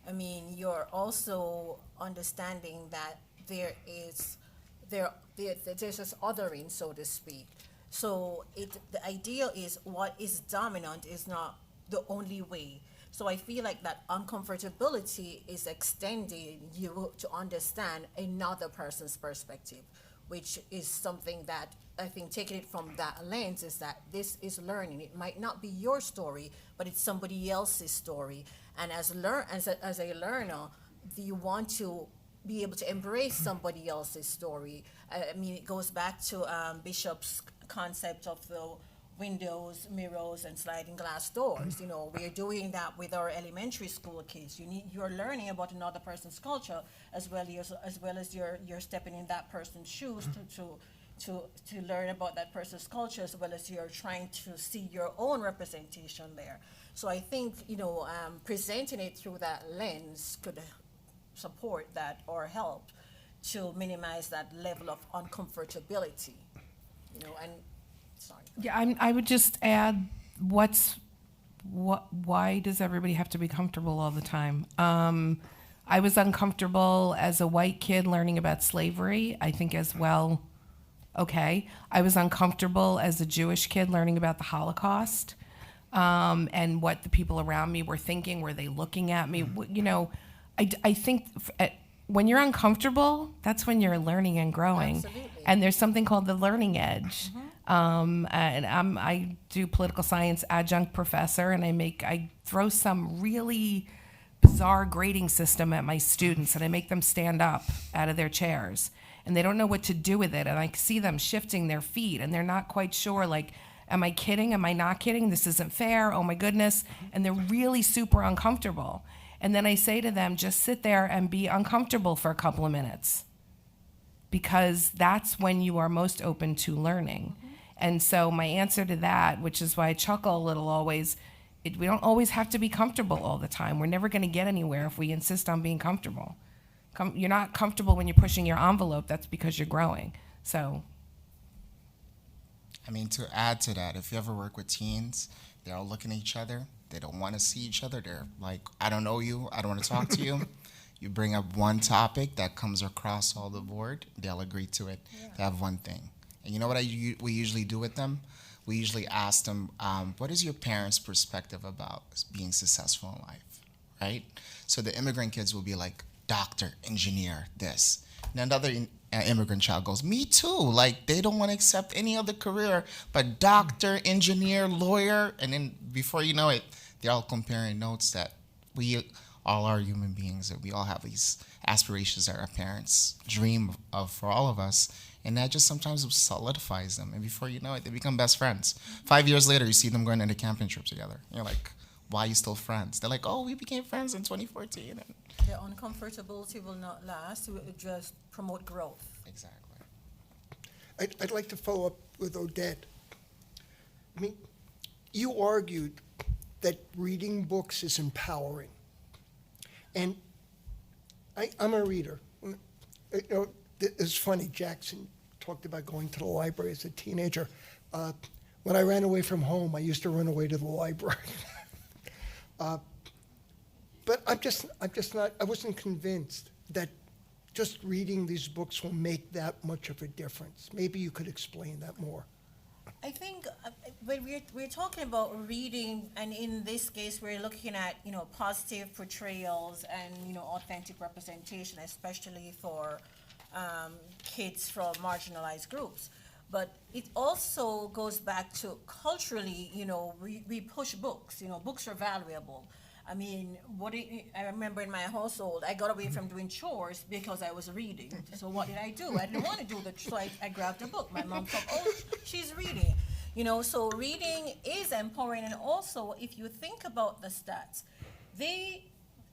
I mean, you're also understanding that there's this othering, so to speak. So the idea is what is dominant is not the only way. So I feel like that uncomfortability is extending you to understand another person's perspective, which is something that I think, taking it from that lens, is that this is learning. It might not be your story, but it's somebody else's story. And as a learner, you want to be able to embrace somebody else's story. I mean, it goes back to Bishop's concept of the windows, mirrors, and sliding glass doors. We're doing that with our elementary school kids. You're learning about another person's culture as well as you're stepping in that person's shoes to learn about that person's culture, as well as you're trying to see your own representation there. So I think presenting it through that lens could support that or help to minimize that level of uncomfortability. And sorry. Yeah, I would just add, why does everybody have to be comfortable all the time? I was uncomfortable as a white kid learning about slavery, I think as well. Okay. I was uncomfortable as a Jewish kid learning about the Holocaust, and what the people around me were thinking. Were they looking at me? I think when you're uncomfortable, that's when you're learning and growing. Absolutely. And there's something called the learning edge. And I do political science adjunct professor, and I throw some really bizarre grading system at my students, and I make them stand up out of their chairs, and they don't know what to do with it. And I see them shifting their feet, and they're not quite sure, like, am I kidding? Am I not kidding? This isn't fair. Oh my goodness. And they're really super uncomfortable. And then I say to them, just sit there and be uncomfortable for a couple of minutes, because that's when you are most open to learning. And so my answer to that, which is why I chuckle a little always, we don't always have to be comfortable all the time. We're never going to get anywhere if we insist on being comfortable. You're not comfortable when you're pushing your envelope. That's because you're growing. So. I mean, to add to that, if you ever work with teens, they're all looking at each other. They don't want to see each other. They're like, I don't know you. I don't want to talk to you. You bring up one topic that comes across all the board, they'll agree to it. Yeah. They have one thing. And you know what we usually do with them? We usually ask them, what is your parents' perspective about being successful in life, right? So the immigrant kids will be like, doctor, engineer, this. And another immigrant child goes, me too. Like, they don't want to accept any other career but doctor, engineer, lawyer. And then before you know it, they're all comparing notes that we all are human beings, that we all have these aspirations that our parents dream of for all of us. And that just sometimes solidifies them. And before you know it, they become best friends. 5 years later, you see them going on a camping trip together. You're like, why are you still friends? They're like, oh, we became friends in 2014. And The uncomfortability will not last. It will just promote growth. exactly. I'd like to follow up with Odette. I mean, you argued that reading books is empowering. And I'm a reader. It's funny, Jackson talked about going to the library as a teenager. When I ran away from home, I used to run away to the library. But I wasn't convinced that just reading these books will make that much of a difference. Maybe you could explain that more. I think when we're talking about reading, and in this case, we're looking at, positive portrayals and, authentic representation, especially for kids from marginalized groups. But it also goes back to culturally, we push books. Books are valuable. I mean, I remember in my household, I got away from doing chores because I was reading. So what did I do? I didn't want to do the chores, so I grabbed a book. My mom thought, oh, she's reading. So reading is empowering. And also, if you think about the stats,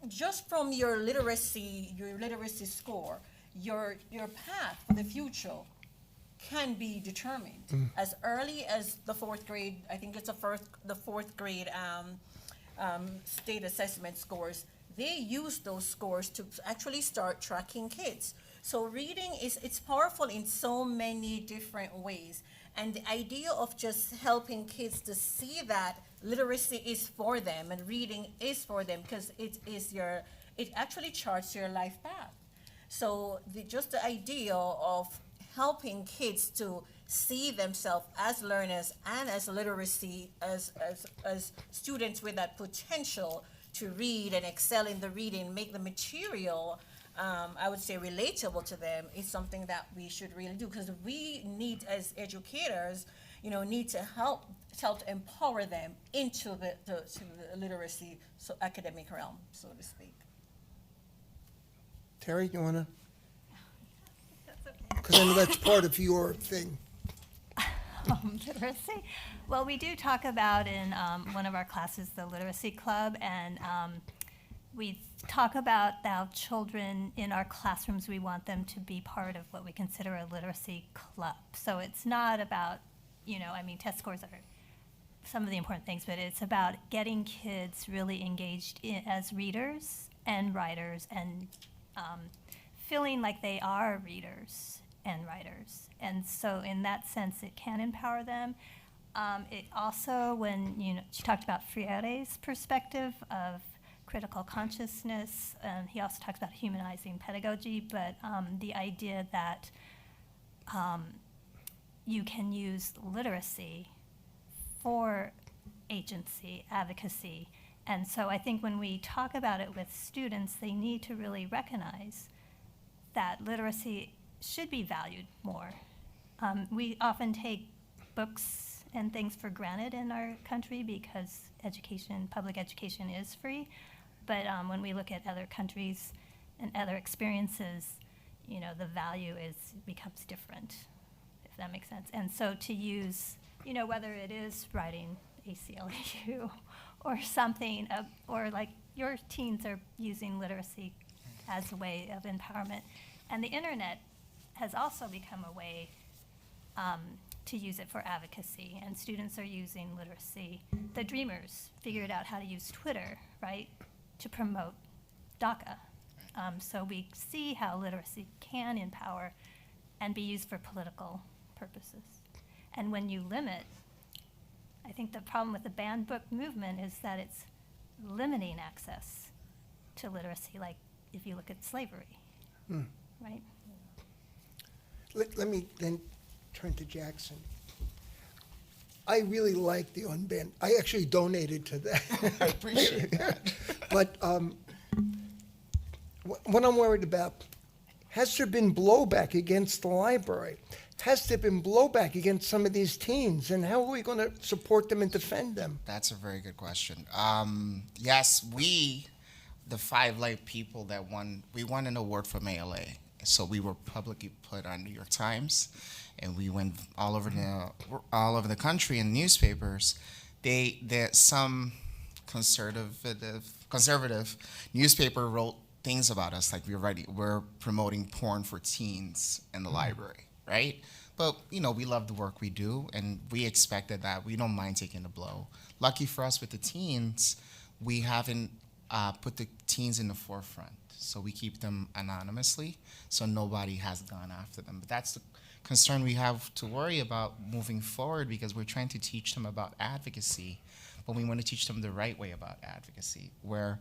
just from your literacy score, your path for the future can be determined as early as the fourth grade. I think it's the fourth grade state assessment scores. They use those scores to actually start tracking kids. So reading it's powerful in so many different ways. And the idea of just helping kids to see that literacy is for them and reading is for them, because it actually charts your life path. So just the idea of helping kids to see themselves as learners and as literacy, as students with that potential to read and excel in the reading, make the material, I would say, relatable to them, is something that we should really do, because we need, as educators, need to help empower them into the literacy, so academic realm, so to speak. Terry, you want to? That's okay. Because I know that's part of your thing. Literacy. Well, we do talk about in one of our classes, the Literacy Club, and we talk about how children in our classrooms, we want them to be part of what we consider a literacy club. So it's not about, test scores are some of the important things, but it's about getting kids really engaged as readers and writers and feeling like they are readers and writers. And so in that sense, it can empower them. It also, when, she talked about Freire's perspective of critical consciousness, he also talks about humanizing pedagogy, but the idea that you can use literacy for agency, advocacy. And so I think when we talk about it with students, they need to really recognize that literacy should be valued more. We often take books and things for granted in our country because public education is free. But when we look at other countries and other experiences, the value becomes different, if that makes sense. And so to use, whether it is writing ACLU or something, or like your teens are using literacy as a way of empowerment. And the internet has also become a way to use it for advocacy, and students are using literacy. The Dreamers figured out how to use Twitter, right, to promote DACA. So we see how literacy can empower and be used for political purposes. And when you limit, I think the problem with the banned book movement is that it's limiting access to literacy, like if you look at slavery, right? Let me then turn to Jackson. I really like the unbanned. I actually donated to that. I appreciate that. But what I'm worried about, has there been blowback against the library? Has there been blowback against some of these teens? And how are we going to support them and defend them? That's a very good question. Yes, the 5 Light people that won an award from ALA. So we were publicly put on New York Times, and we went all over the country in newspapers. Some conservative newspaper wrote things about us like we're promoting porn for teens in the library, right? But we love the work we do, and we expected that. We don't mind taking the blow. Lucky for us with the teens, we haven't put the teens in the forefront. So we keep them anonymously, so nobody has gone after them. But that's the concern we have to worry about moving forward, because we're trying to teach them about advocacy, but we want to teach them the right way about advocacy, where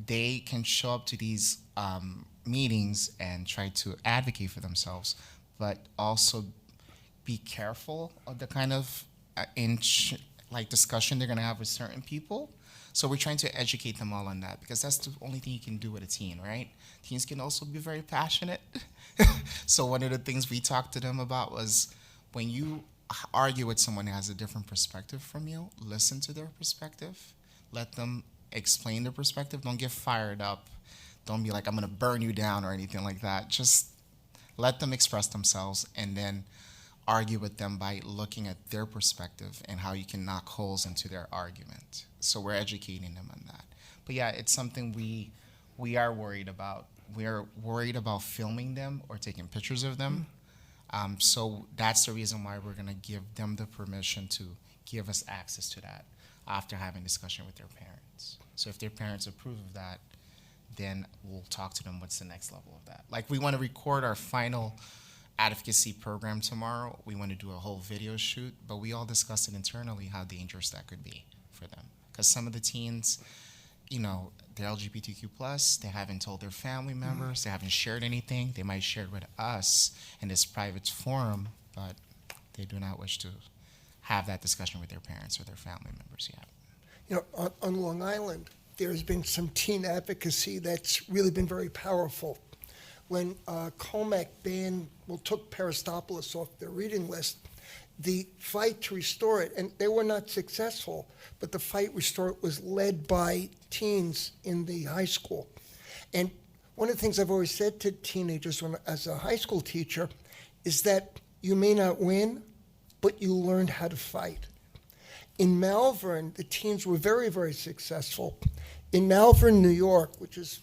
they can show up to these meetings and try to advocate for themselves, but also be careful of the kind of discussion they're going to have with certain people. So we're trying to educate them all on that, because that's the only thing you can do with a teen, right? Teens can also be very passionate. So one of the things we talked to them about was, when you argue with someone who has a different perspective from you, listen to their perspective. Let them explain their perspective. Don't get fired up. Don't be like, I'm going to burn you down or anything like that. Just let them express themselves, and then argue with them by looking at their perspective and how you can knock holes into their argument. So we're educating them on that. But yeah, it's something we are worried about. We are worried about filming them or taking pictures of them. So that's the reason why we're going to give them the permission to give us access to that after having discussion with their parents. So if their parents approve of that, then we'll talk to them what's the next level of that. Like, we want to record our final advocacy program tomorrow. We want to do a whole video shoot, but we all discussed it internally how dangerous that could be for them. Because some of the teens, they're LGBTQ+, they haven't told their family members, they haven't shared anything. They might share it with us in this private forum, but they do not wish to have that discussion with their parents or their family members yet. On Long Island, there's been some teen advocacy that's really been very powerful. When Comac took Peristopoulos off their reading list, the fight to restore it, and they were not successful, but the fight to restore it was led by teens in the high school. And one of the things I've always said to teenagers as a high school teacher is that you may not win, but you learned how to fight. In Malvern, the teens were very, very successful. In Malvern, New York, which is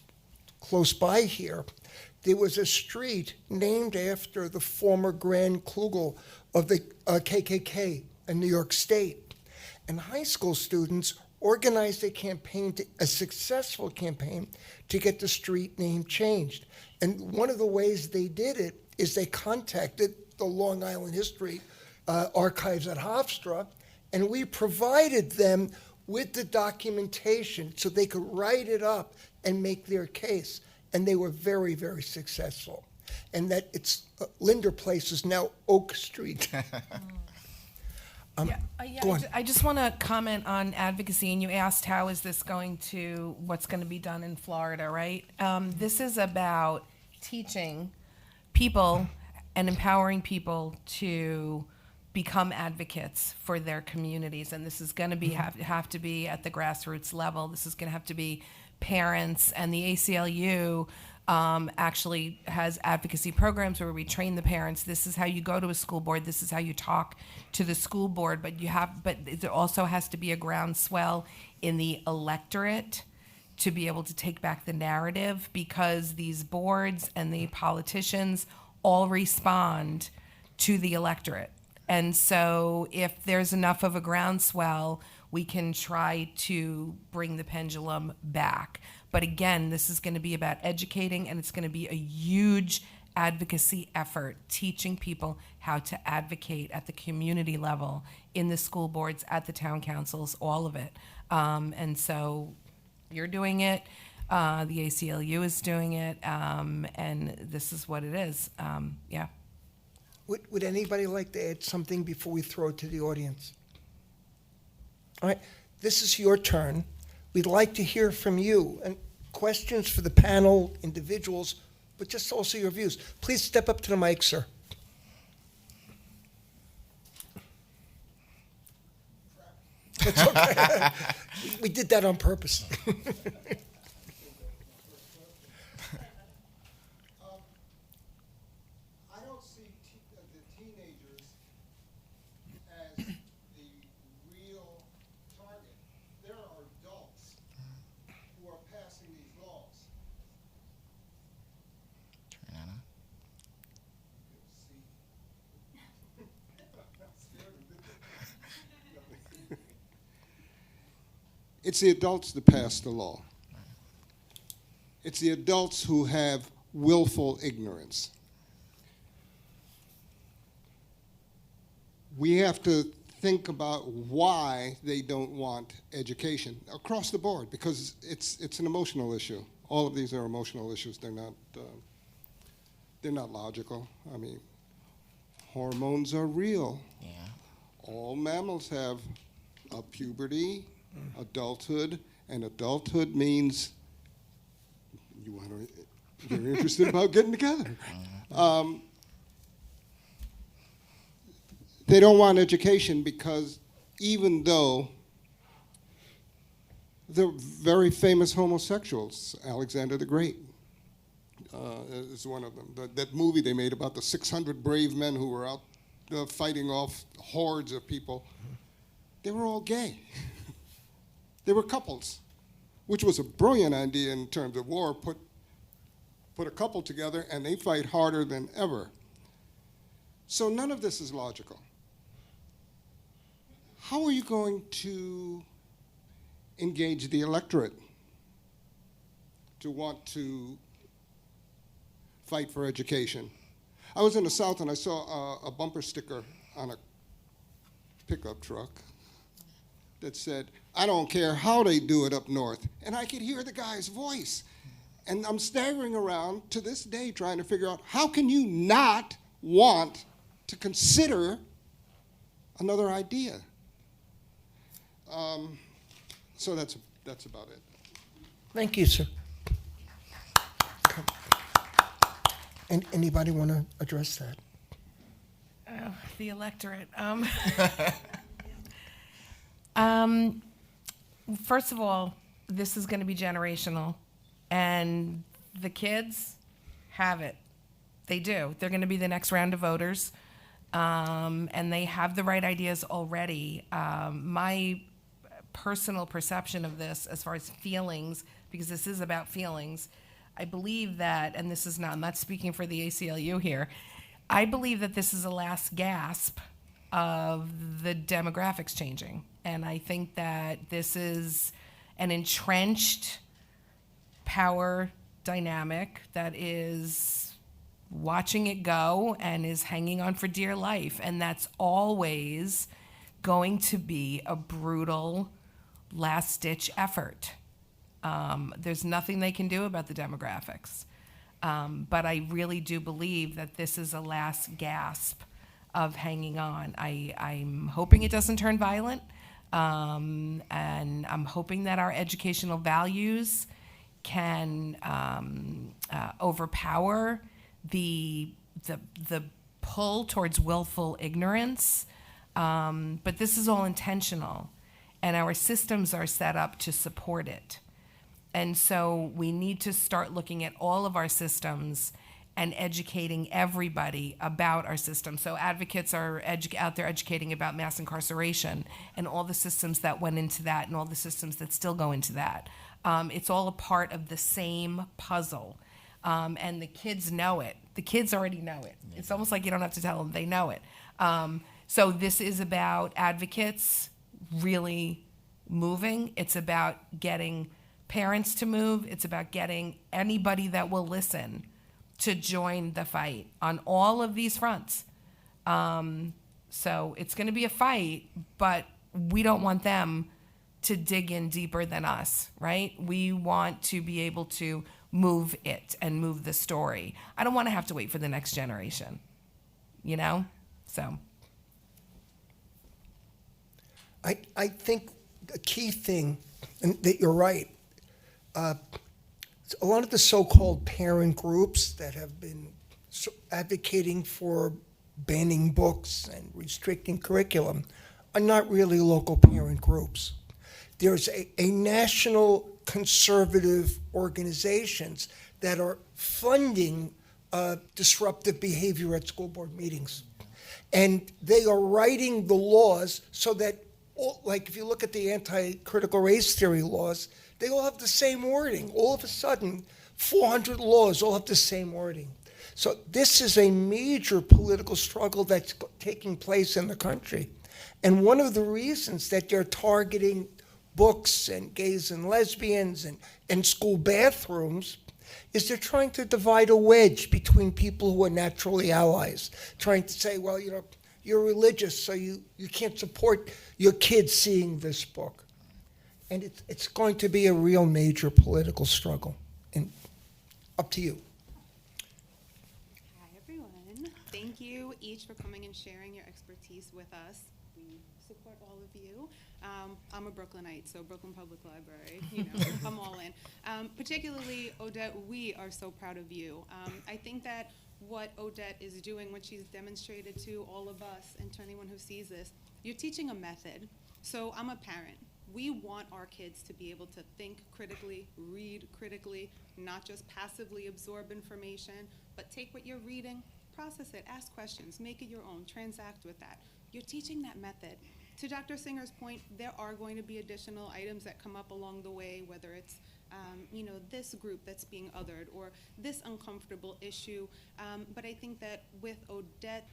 close by here, there was a street named after the former Grand Klugel of the KKK in New York State. And high school students organized a successful campaign to get the street name changed. And one of the ways they did it is they contacted the Long Island History Archives at Hofstra, and we provided them with the documentation so they could write it up and make their case. And they were very, very successful. And that it's Linder Place is now Oak Street. I just want to comment on advocacy, and you asked what's going to be done in Florida, right? This is about teaching people and empowering people to become advocates for their communities, and this is going to be have to be at the grassroots level. This is going to have to be parents, and the ACLU actually has advocacy programs where we train the parents. This is how you go to a school board. This is how you talk to the school board. But there also has to be a groundswell in the electorate to be able to take back the narrative, because these boards and the politicians all respond to the electorate. And so if there's enough of a groundswell, we can try to bring the pendulum back. But again, this is going to be about educating, and it's going to be a huge advocacy effort, teaching people how to advocate at the community level, in the school boards, at the town councils, all of it. And so you're doing it, the ACLU is doing it, and this is what it is. Yeah. Would anybody like to add something before we throw it to the audience? All right, this is your turn. We'd like to hear from you, and questions for the panel, individuals, but just also your views. Please step up to the mic, sir. It's okay. We did that on purpose. I don't see the teenagers as the real target. There are adults who are passing these laws. Turn that on. It's the adults that pass the law. It's the adults who have willful ignorance. We have to think about why they don't want education across the board, because it's an emotional issue. All of these are emotional issues. They're not logical. I mean, hormones are real. Yeah. All mammals have a puberty, adulthood, and adulthood means you're interested about getting together. They don't want education because even though they're very famous homosexuals, Alexander the Great is one of them. That movie they made about the 600 brave men who were out fighting off hordes of people, they were all gay. They were couples, which was a brilliant idea in terms of war. Put a couple together and they fight harder than ever. So none of this is logical. How are you going to engage the electorate to want to fight for education? I was in the South and I saw a bumper sticker on a pickup truck that said, "I don't care how they do it up north." And I could hear the guy's voice. And I'm staggering around to this day trying to figure out, how can you not want to consider another idea? So that's about it. Thank you, sir. And anybody want to address that? The electorate. First of all, this is going to be generational, and the kids have it. They do. They're going to be the next round of voters, and they have the right ideas already. My personal perception of this, as far as feelings, because this is about feelings, I believe that, and this is not, I'm not speaking for the ACLU here, I believe that this is a last gasp of the demographics changing. And I think that this is an entrenched power dynamic that is watching it go and is hanging on for dear life. And that's always going to be a brutal last-ditch effort. There's nothing they can do about the demographics. But I really do believe that this is a last gasp of hanging on. I'm hoping it doesn't turn violent, and I'm hoping that our educational values can overpower the pull towards willful ignorance. But this is all intentional, and our systems are set up to support it. And so we need to start looking at all of our systems and educating everybody about our systems. So advocates are out there educating about mass incarceration and all the systems that went into that and all the systems that still go into that. It's all a part of the same puzzle. And the kids know it. The kids already know it. It's almost like you don't have to tell them, they know it. So this is about advocates really moving. It's about getting parents to move. It's about getting anybody that will listen to join the fight on all of these fronts. So it's going to be a fight, but we don't want them to dig in deeper than us, right? We want to be able to move it and move the story. I don't want to have to wait for the next generation, you know? So. I think the key thing, and that you're right, a lot of the so-called parent groups that have been advocating for banning books and restricting curriculum are not really local parent groups. There's a national conservative organizations that are funding disruptive behavior at school board meetings. And they are writing the laws so that, like if you look at the anti-critical race theory laws, they all have the same wording. All of a sudden, 400 laws all have the same wording. So this is a major political struggle that's taking place in the country. And one of the reasons that they're targeting books and gays and lesbians and school bathrooms is they're trying to divide a wedge between people who are naturally allies, trying to say, well, you know, you're religious, so you can't support your kids seeing this book. And it's going to be a real major political struggle. And up to you. Hi, everyone. Thank you each for coming and sharing your expertise with us. We support all of you. I'm a Brooklynite, so Brooklyn Public Library, you know, I'm all in. Particularly, Odette, we are so proud of you. I think that what Odette is doing, what she's demonstrated to all of us and to anyone who sees this, you're teaching a method. So I'm a parent. We want our kids to be able to think critically, read critically, not just passively absorb information, but take what you're reading, process it, ask questions, make it your own, transact with that. You're teaching that method. To Dr. Singer's point, there are going to be additional items that come up along the way, whether it's you know, this group that's being othered or this uncomfortable issue. But I think that with Odette,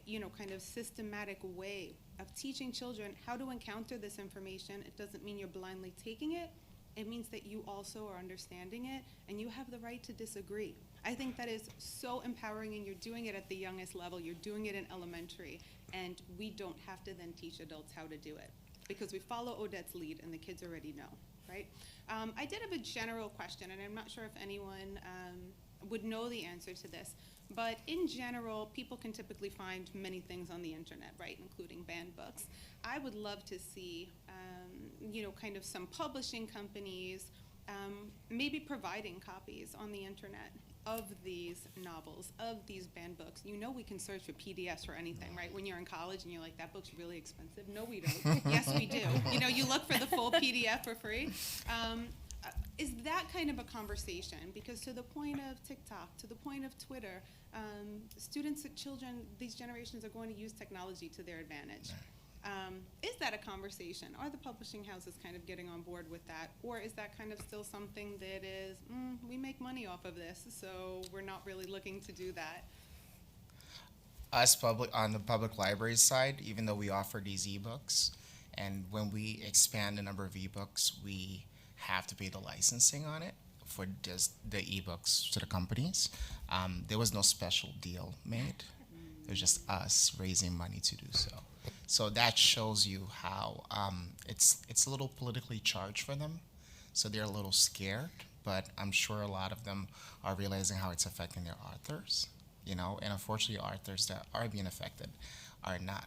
you know, kind of systematic way of teaching children how to encounter this information, it doesn't mean you're blindly taking it. It means that you also are understanding it and you have the right to disagree. I think that is so empowering, and you're doing it at the youngest level. You're doing it in elementary, and we don't have to then teach adults how to do it because we follow Odette's lead and the kids already know, right? I did have a general question, and I'm not sure if anyone would know the answer to this, but in general, people can typically find many things on the internet, right, including banned books. I would love to see, you know, kind of some publishing companies maybe providing copies on the internet of these novels, of these banned books. You know, we can search for PDFs for anything, right? When you're in college and you're like, that book's really expensive. No, we don't. Yes, we do. You know, you look for the full PDF for free. Is that kind of a conversation? Because to the point of TikTok, to the point of Twitter, students, children, these generations are going to use technology to their advantage. Is that a conversation? Are the publishing houses kind of getting on board with that? Or is that kind of still something that is, we make money off of this, so we're not really looking to do that? Us on the public library side, even though we offer these ebooks, and when we expand the number of ebooks, we have to pay the licensing on it for just the ebooks to the companies. There was no special deal made. It was just us raising money to do so. So that shows you how it's a little politically charged for them. So they're a little scared, but I'm sure a lot of them are realizing how it's affecting their authors, you know. And unfortunately, authors that are being affected are not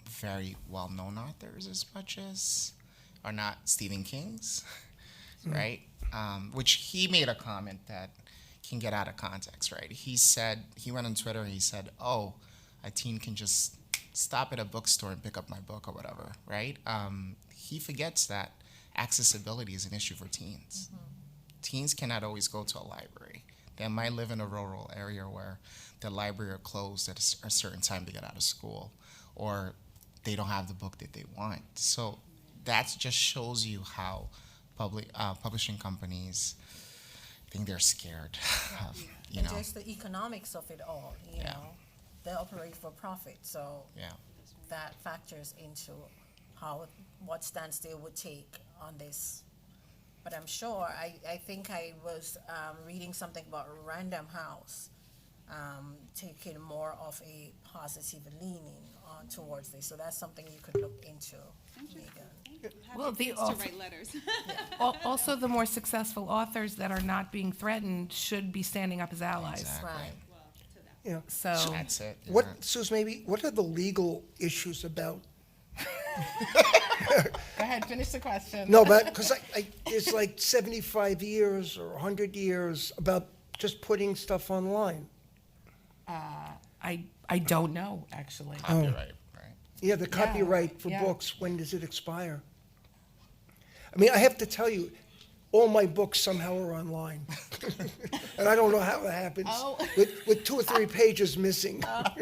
very well-known authors as much as are not Stephen King's, right? Which he made a comment that can get out of context, right? He said, he went on Twitter and he said, oh, a teen can just stop at a bookstore and pick up my book or whatever, right? He forgets that accessibility is an issue for teens. Mm-hmm. Teens cannot always go to a library. They might live in a rural area where the library are closed at a certain time to get out of school, or they don't have the book that they want. So that just shows you how publishing companies, I think they're scared of, you know. And just the economics of it all, you know. They operate for profit, so that factors into what stance they would take on this but I'm sure, I think I was reading something about Random House, taking more of a positive leaning towards this. So that's something you could look into, Megan. Well, the to author- write letters. Also, the more successful authors that are not being threatened should be standing up as allies. Right. Yeah. So That's it. What, Susan, maybe, what are the legal issues about? Go ahead, finish the question. No, but, because it's like 75 years or 100 years about just putting stuff online. I don't know, actually. Copyright, right? Yeah, the copyright for yeah. books, when does it expire? I mean, I have to tell you, all my books somehow are online. And I don't know how it happens, Oh. with 2 or 3 pages missing. Hi.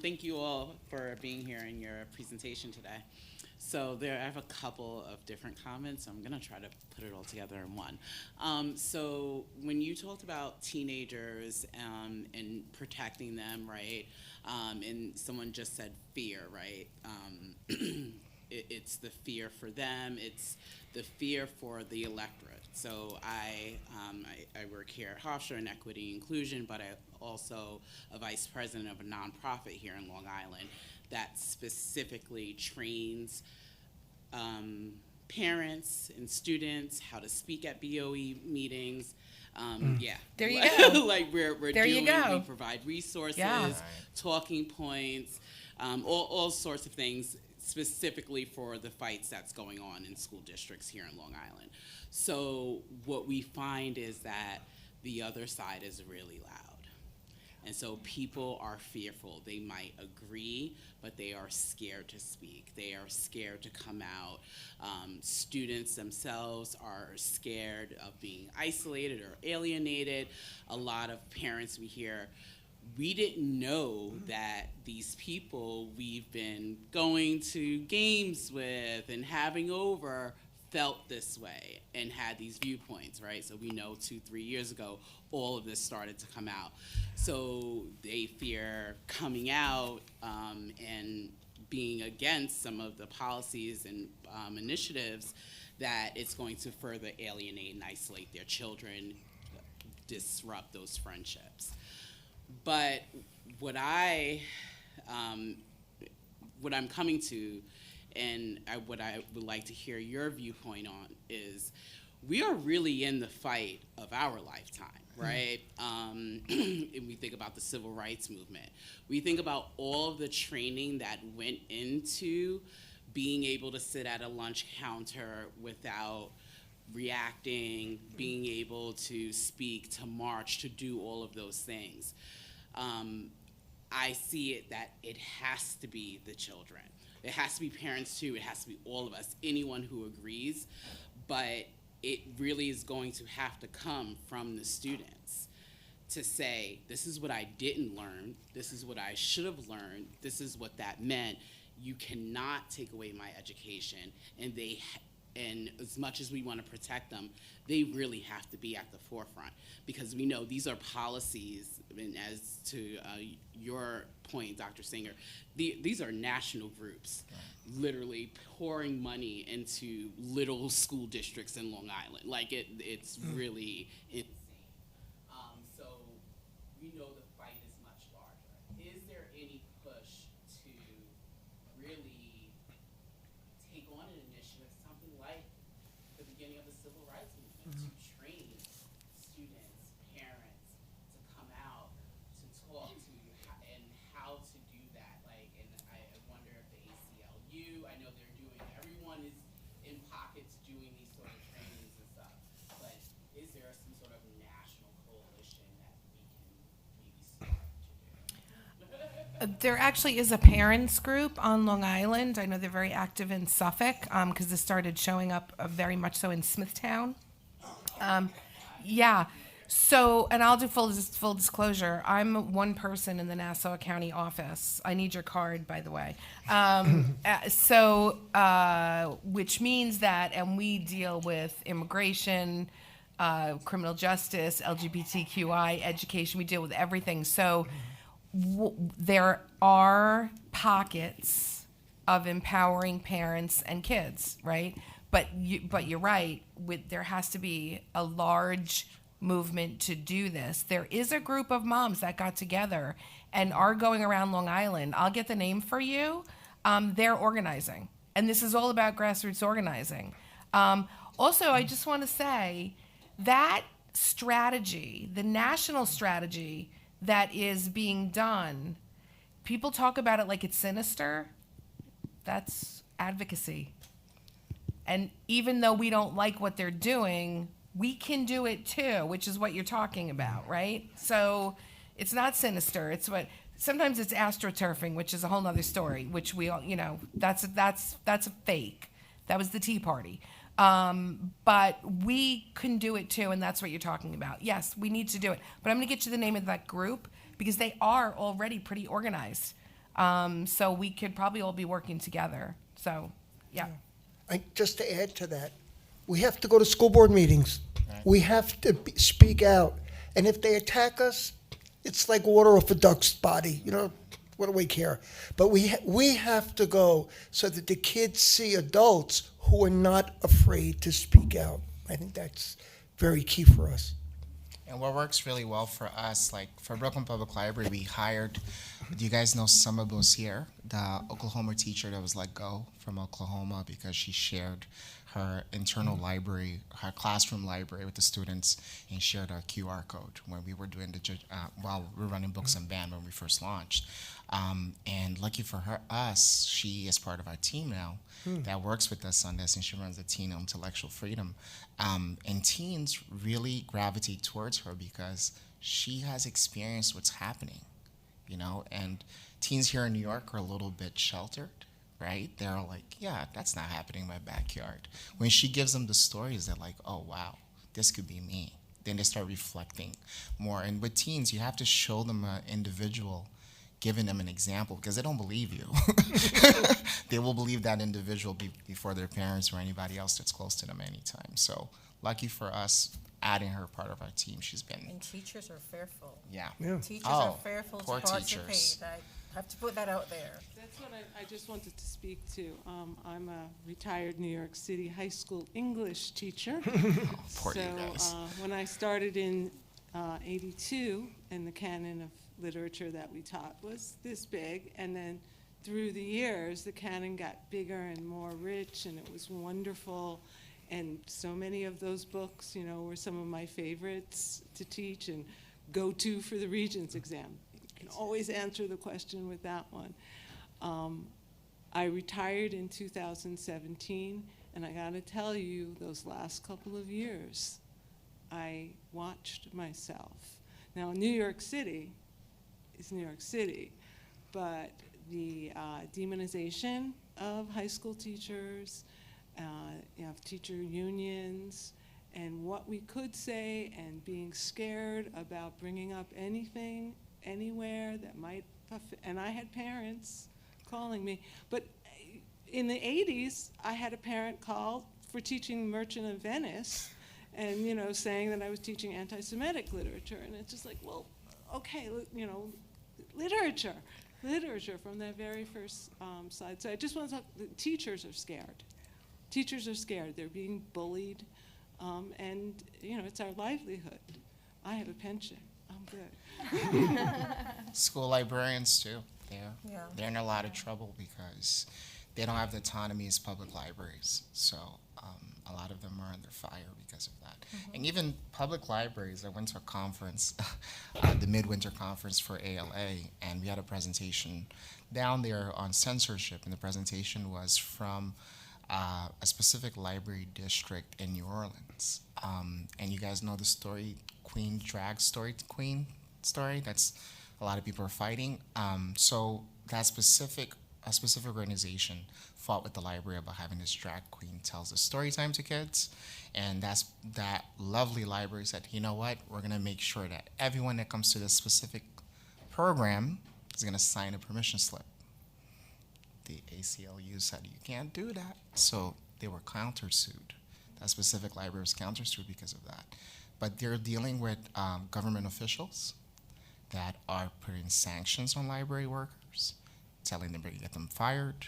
Thank you all for being here in your presentation today. So I have a couple of different comments. I'm going to try to put it all together in one. So when you talked about teenagers and protecting them, right, and someone just said fear, right? It's the fear for them. It's the fear for the electorate. So I work here at Hofstra in equity and inclusion, but I'm also a vice president of a nonprofit here in Long Island that specifically trains parents and students how to speak at BOE meetings. Yeah. There you go. Like we're There you doing, go. we provide resources, Yeah. talking points, all sorts of things specifically for the fights that's going on in school districts here in Long Island. So what we find is that the other side is really loud. And so people are fearful. They might agree, but they are scared to speak. They are scared to come out. Students themselves are scared of being isolated or alienated. A lot of parents we hear, we didn't know that these people we've been going to games with and having over felt this way and had these viewpoints, right? So we know 2-3 years ago, all of this started to come out. So they fear coming out and being against some of the policies and initiatives that it's going to further alienate and isolate their children, disrupt those friendships. But what I'm coming to, and what I would like to hear your viewpoint on, is we are really in the fight of our lifetime, right? And we think about the civil rights movement. We think about all of the training that went into being able to sit at a lunch counter without reacting, being able to speak, to march, to do all of those things. I see it that it has to be the children. It has to be parents too. It has to be all of us, anyone who agrees. But it really is going to have to come from the students to say, this is what I didn't learn. This is what I should have learned. This is what that meant. You cannot take away my education. And as much as we want to protect them, they really have to be at the forefront, because we know these are policies, and as to your point, Dr. Singer, these are national groups literally pouring money into little school districts in Long Island. Like it's really insane. So we know the fight is much larger. Is there any push to really take on an initiative, something like the beginning of the civil rights movement, to train students, parents, to come out, to talk to, and how to do that? Like, and I wonder if the ACLU, I know they're doing, everyone is in pockets doing these sort of trainings and stuff, but is there some sort of national coalition that we can maybe start to do? There actually is a parents group on Long Island. I know they're very active in Suffolk, because this started showing up very much so in Smithtown. Yeah. So, and I'll do full disclosure. I'm one person in the Nassau County office. I need your card, by the way. Which means that, and we deal with immigration, criminal justice, LGBTQI, education. We deal with everything. So there are pockets of empowering parents and kids, right? But you're right. There has to be a large movement to do this. There is a group of moms that got together and are going around Long Island. I'll get the name for you. They're organizing, and this is all about grassroots organizing. Also, I just want to say that strategy, the national strategy that is being done, people talk about it like it's sinister. That's advocacy. And even though we don't like what they're doing, we can do it too, which is what you're talking about, right? So it's not sinister. It's what sometimes it's astroturfing, which is a whole nother story, which we all, that's a fake. That was the Tea Party. But we can do it too, and that's what you're talking about. Yes, we need to do it. But I'm going to get you the name of that group because they are already pretty organized. So we could probably all be working together. So, yeah. Just to add to that, we have to go to school board meetings. We have to speak out. And if they attack us, it's like water off a duck's body. What do we care? But we have to go so that the kids see adults who are not afraid to speak out. I think that's very key for us. And what works really well for us, like for Brooklyn Public Library, we hired, do you guys know Summer Bossier, the Oklahoma teacher that was let go from Oklahoma because she shared her internal library, her classroom library with the students, and shared our QR code when we were doing while we were running Books and Band when we first launched. And lucky for us, she is part of our team now that works with us on this, and she runs the Teen Intellectual Freedom. And teens really gravitate towards her because she has experienced what's happening, and teens here in New York are a little bit sheltered, right? They're like, yeah, that's not happening in my backyard. When she gives them the stories, they're like, oh, wow, this could be me. Then they start reflecting more. And with teens, you have to show them an individual, giving them an example, because they don't believe you. They will believe that individual before their parents or anybody else that's close to them anytime. So lucky for us, adding her part of our team. She's been... And teachers are fearful. Yeah. Teachers are fearful to poor participate. teachers. I have to put that out there. That's what I just wanted to speak to. I'm a retired New York City high school English teacher. Poor you guys. When I started in 82, and the canon of literature that we taught was this big, and then through the years, the canon got bigger and more rich, and it was wonderful. And so many of those books, were some of my favorites to teach and go to for the Regents exam. You can always answer the question with that one. I retired in 2017, and I gotta tell you, those last couple of years, I watched myself. Now, New York City is New York City, but the demonization of high school teachers, of teacher unions, and what we could say, and being scared about bringing up anything, anywhere that might, and I had parents calling me, but in the 80s, I had a parent call for teaching Merchant of Venice, and saying that I was teaching anti-Semitic literature, and it's just like, well, okay, literature from that very first side. So I just want to talk, the teachers are scared. Teachers are scared. They're being bullied, and it's our livelihood. I have a pension. I'm good. School librarians too. They're in a lot of trouble because they don't have the autonomy as public libraries. So a lot of them are under fire because of that. And even public libraries, I went to a conference, the Midwinter Conference for ALA, and we had a presentation down there on censorship, and the presentation was from a specific library district in New Orleans. And you guys know the story, Queen drag story, Queen story, that's a lot of people are fighting. So that specific organization fought with the library about having this drag queen tells a story time to kids, and that lovely library said, you know what, we're gonna make sure that everyone that comes to this specific program is gonna sign a permission slip. The ACLU said, you can't do that. So they were countersued. That specific library was countersued because of that. But they're dealing with government officials that are putting sanctions on library workers, telling them to get them fired.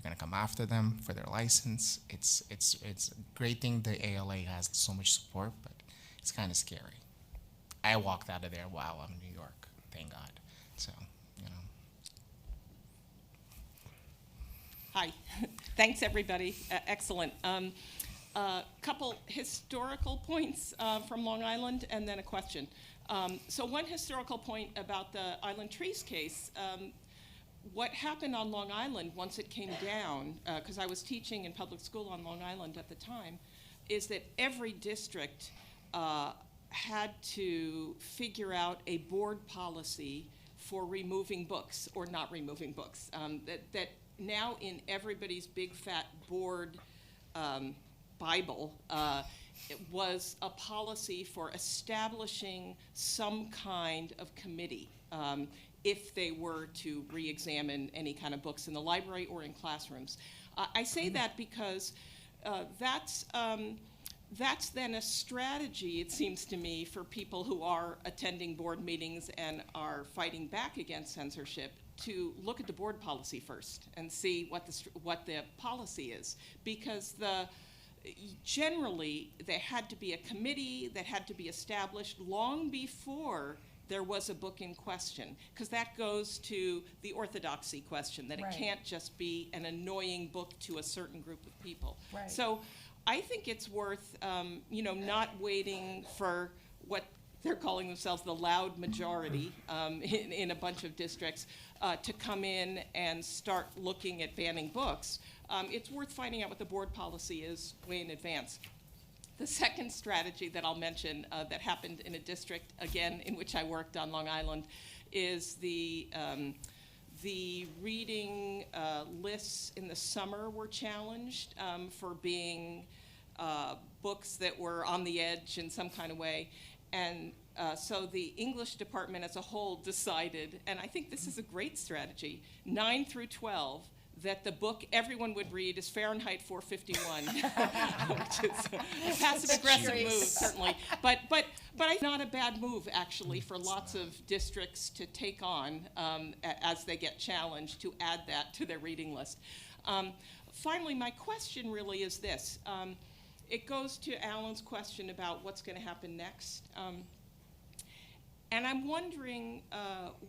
going to come after them for their license. It's a great thing the ALA has so much support, but it's kind of scary. I walked out of there while I'm in New York, thank God. So, you know. Hi. Thanks, everybody. Excellent. Couple historical points from Long Island and then a question. So one historical point about the Island Trees case. What happened on Long Island once it came down, because I was teaching in public school on Long Island at the time, is that every district had to figure out a board policy for removing books or not removing books. That now in everybody's big fat board Bible, it was a policy for establishing some kind of committee if they were to re-examine any kind of books in the library or in classrooms. I say that because that's then a strategy, it seems to me, for people who are attending board meetings and are fighting back against censorship to look at the board policy first and see what the policy is. Because generally, there had to be a committee that had to be established long before there was a book in question, because that goes to the orthodoxy question, that Right. it can't just be an annoying book to a certain group of people. Right. So I think it's worth, not waiting for what they're calling themselves the loud majority in a bunch of districts to come in and start looking at banning books. It's worth finding out what the board policy is way in advance. The second strategy that I'll mention that happened in a district, again, in which I worked on Long Island, is the reading lists in the summer were challenged for being books that were on the edge in some kind of way. And so the English department as a whole decided, and I think this is a great strategy, 9 through 12, that the book everyone would read is Fahrenheit 451, which is a passive-aggressive move, certainly. But it's not a bad move, actually, for lots of districts to take on as they get challenged, to add that to their reading list. Finally, my question really is this. It goes to Alan's question about what's going to happen next. And I'm wondering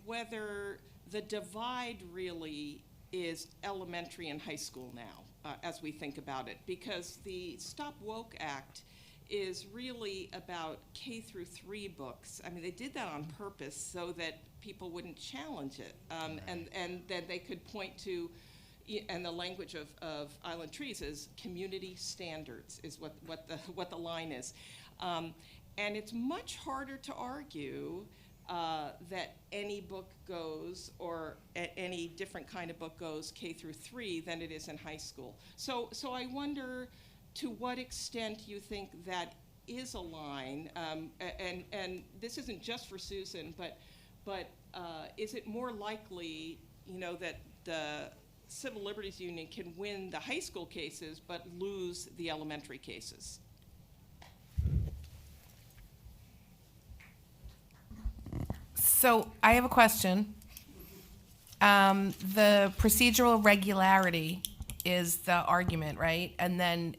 whether the divide really is elementary and high school now, as we think about it, because the Stop Woke Act is really about K through 3 books. I mean, they did that on purpose so that people wouldn't challenge it, and then they could point to, and the language of Island Trees is community standards is what the line is, and it's much harder to argue that any book goes, or any different kind of book goes K through 3 than it is in high school. So I wonder to what extent you think that is a line, and this isn't just for Susan, but is it more likely, that the Civil Liberties Union can win the high school cases but lose the elementary cases? So I have a question. The procedural regularity is the argument, right? And then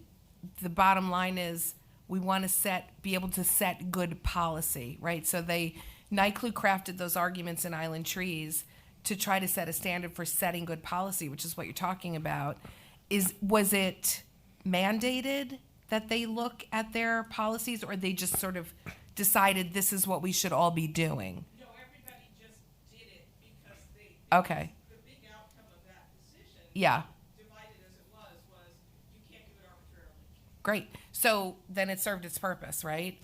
the bottom line is we want to be able to set good policy, right? So NYCLU crafted those arguments in Island Trees to try to set a standard for setting good policy, which is what you're talking about. Was it mandated that they look at their policies, or they just sort of decided this is what we should all be doing? Okay. The big outcome of that decision, Yeah. divided as it was you can't do it arbitrarily. Great. So then it served its purpose, right?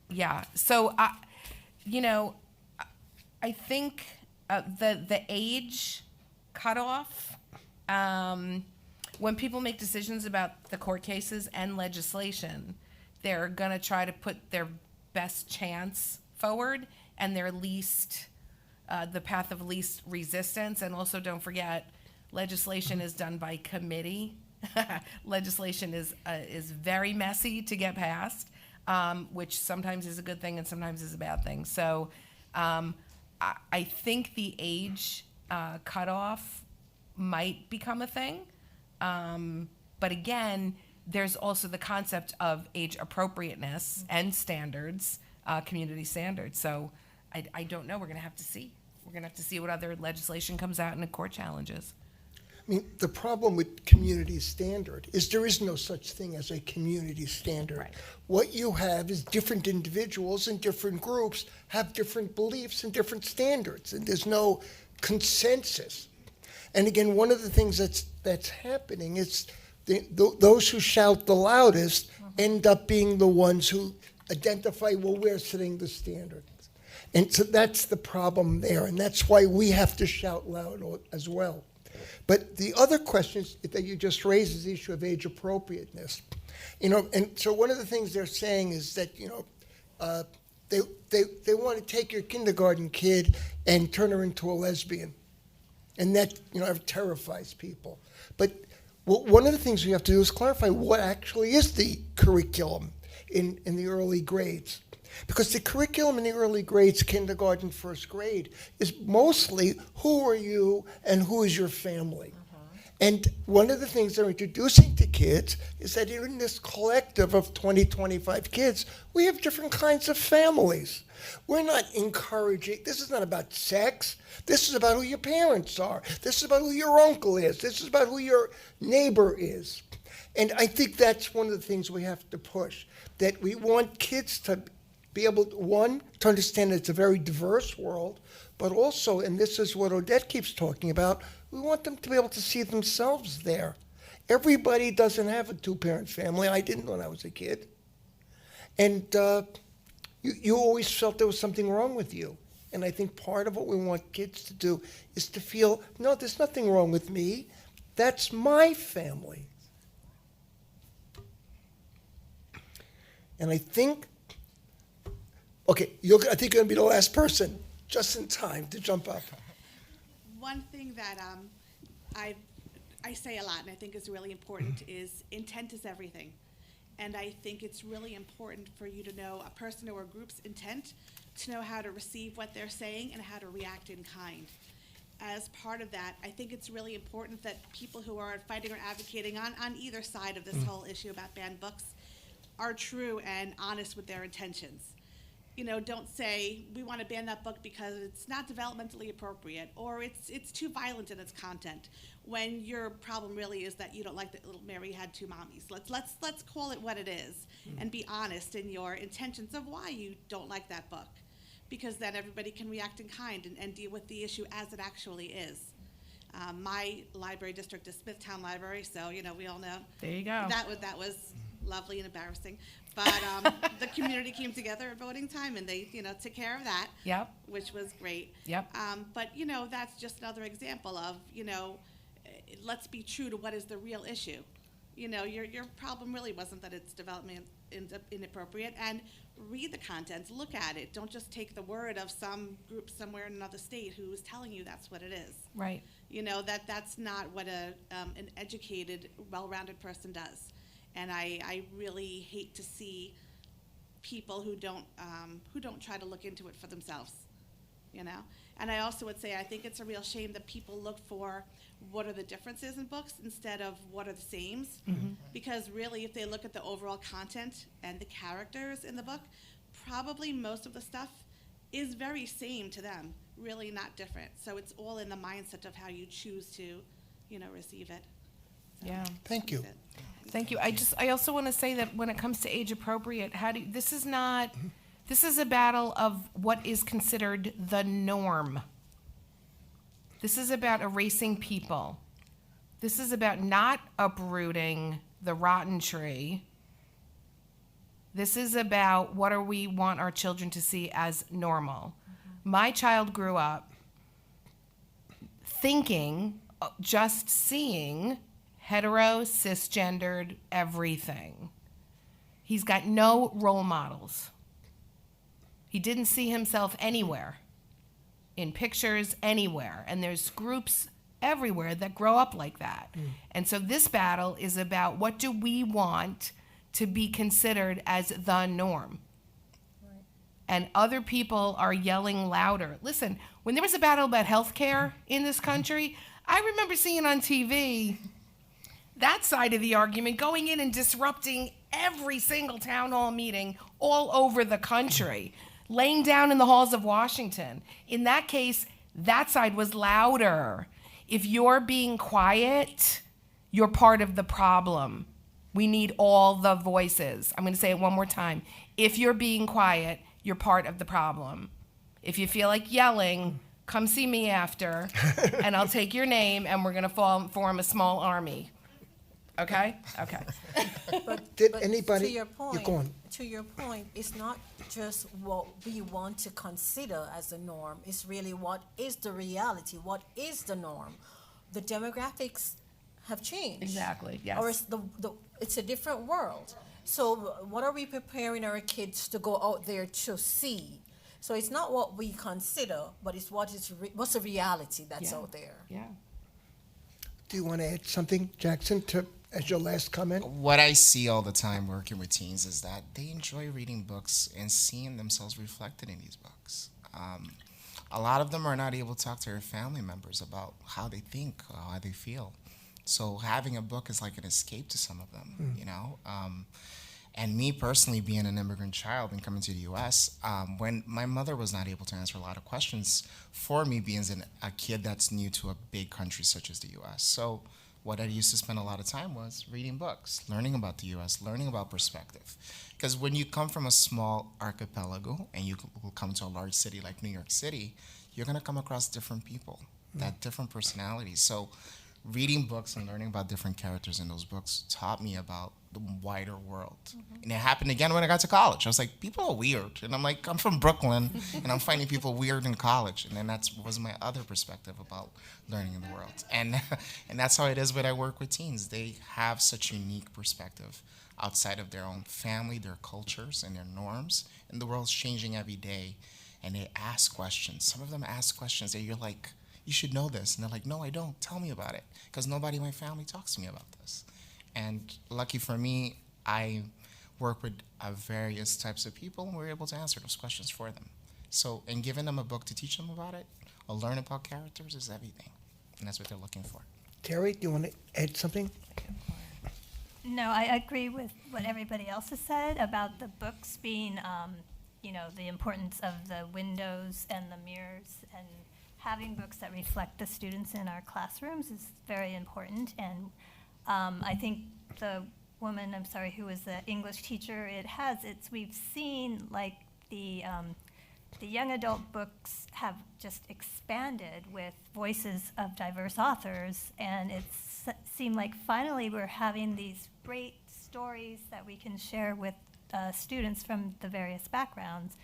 Yeah. So I think the age cutoff, when people make decisions about the court cases and legislation, they're going to try to put their best chance forward and their least, the path of least resistance. And also, don't forget, legislation is done by committee. Legislation is very messy to get passed, which sometimes is a good thing and sometimes is a bad thing. So I think the age cutoff might become a thing. But again, there's also the concept of age appropriateness and standards, community standards. So I don't know. We're going to have to see. We're going to have to see what other legislation comes out in the court challenges. I mean, the problem with community standard is there is no such thing as a community standard. Right. What you have is different individuals and different groups have different beliefs and different standards, and there's no consensus. And again, one of the things that's happening is those who shout the loudest end up being the ones who identify, well, we're setting the standard. And so that's the problem there, and that's why we have to shout loud as well. But the other question that you just raised is the issue of age appropriateness. And so one of the things they're saying is that, they want to take your kindergarten kid and turn her into a lesbian. And that, terrifies people. But one of the things we have to do is clarify what actually is the curriculum in the early grades. Because the curriculum in the early grades, kindergarten, first grade, is mostly who are you and who is your family. And one of the things they're introducing to kids is that in this collective of 20, 25 kids, we have different kinds of families. We're not encouraging, this is not about sex. This is about who your parents are. This is about who your uncle is. This is about who your neighbor is. And I think that's one of the things we have to push, that we want kids to be able to, one, to understand that it's a very diverse world, but also, and this is what Odette keeps talking about, we want them to be able to see themselves there. Everybody doesn't have a two-parent family. I didn't when I was a kid. And you always felt there was something wrong with you. And I think part of what we want kids to do is to feel, no, there's nothing wrong with me. That's my family. And I think, okay, I think you're going to be the last person, just in time to jump up. One thing that I say a lot and I think is really important is intent is everything. And I think it's really important for you to know a person or a group's intent, to know how to receive what they're saying and how to react in kind. As part of that, I think it's really important that people who are fighting or advocating on either side of this whole issue about banned books are true and honest with their intentions. Don't say, we want to ban that book because it's not developmentally appropriate or it's too violent in its content, when your problem really is that you don't like that Little Mary had two mommies. Let's call it what it is and be honest in your intentions of why you don't like that book, because then everybody can react in kind and deal with the issue as it actually is. My library district is Smithtown Library, so we all know. There you go. That was lovely and embarrassing. But the community came together at voting time, and they, took care of that. Yep. Which was great. Yep. But that's just another example of, let's be true to what is the real issue. Your problem really wasn't that it's development inappropriate, and read the contents, look at it. Don't just take the word of some group somewhere in another state who is telling you that's what it is. Right. That's not what an educated, well-rounded person does. And I really hate to see people who don't try to look into it for themselves, And I also would say I think it's a real shame that people look for what are the differences in books instead of what are the sames. Mm-hmm. Because really, if they look at the overall content and the characters in the book, probably most of the stuff is very same to them, really not different. So it's all in the mindset of how you choose to, receive it. So Yeah. Thank you. Thank you. I also want to say that when it comes to age appropriate, this is a battle of what is considered the norm. This is about erasing people. This is about not uprooting the rotten tree. This is about what we want our children to see as normal. My child grew up thinking, just seeing hetero, cisgendered, everything. He's got no role models. He didn't see himself anywhere, in pictures, anywhere. And there's groups everywhere that grow up like that. And so this battle is about what do we want to be considered as the norm. And other people are yelling louder. Listen, when there was a battle about health care in this country, I remember seeing on TV that side of the argument, going in and disrupting every single town hall meeting all over the country, laying down in the halls of Washington. In that case, that side was louder. If you're being quiet, you're part of the problem. We need all the voices. I'm going to say it one more time. If you're being quiet, you're part of the problem. If you feel like yelling, come see me after, and I'll take your name, and we're going to form a small army. Okay? Okay. Did anybody? To your point, You're going. to your point, it's not just what we want to consider as a norm. It's really what is the reality, what is the norm. The demographics have changed. Exactly, yes. Or it's a different world. So what are we preparing our kids to go out there to see? So it's not what we consider, but it's what's the reality that's out there. Yeah. Do you want to add something, Jackson, as your last comment? What I see all the time working with teens is that they enjoy reading books and seeing themselves reflected in these books. A lot of them are not able to talk to their family members about how they think, how they feel. So having a book is like an escape to some of them, you know? And me personally, being an immigrant child and coming to the U.S., when my mother was not able to answer a lot of questions for me, being a kid that's new to a big country such as the U.S. So what I used to spend a lot of time was reading books, learning about the U.S., learning about perspective. Because when you come from a small archipelago and you will come to a large city like New York City, you're going to come across different people, that different personalities. So reading books and learning about different characters in those books taught me about the wider world. And it happened again when I got to college. I was like, people are weird. And I'm like, I'm from Brooklyn, and I'm finding people weird in college. And then that was my other perspective about learning in the world. And that's how it is when I work with teens. They have such unique perspective outside of their own family, their cultures, and their norms. And the world's changing every day. And they ask questions. Some of them ask questions that you're like, you should know this. And they're like, no, I don't. Tell me about it. Because nobody in my family talks to me about this. And lucky for me, I work with various types of people, and we're able to answer those questions for them. So, and giving them a book to teach them about it, or learn about characters, is everything. And that's what they're looking for. Terry, do you want to add something? No, I agree with what everybody else has said about the books being, the importance of the windows and the mirrors, and having books that reflect the students in our classrooms is very important. And I think the woman, who was the English teacher, we've seen like the young adult books have just expanded with voices of diverse authors, and it seemed like finally we're having these great stories that we can share with students from the various backgrounds,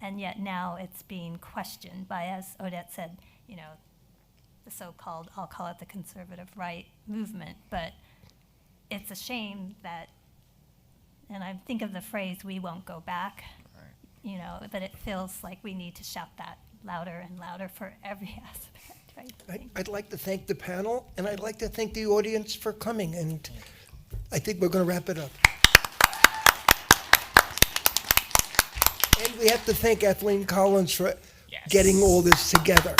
and yet now it's being questioned by, as Odette said, the so-called, I'll call it the conservative right movement, but it's a shame that, and I think of the phrase, we won't go back, but it feels like we need to shout that louder and louder for every aspect, right? I'd like to thank the panel, and I'd like to thank the audience for coming, and I think we're going to wrap it up. And we have to thank Kathleen Collins for getting all this together.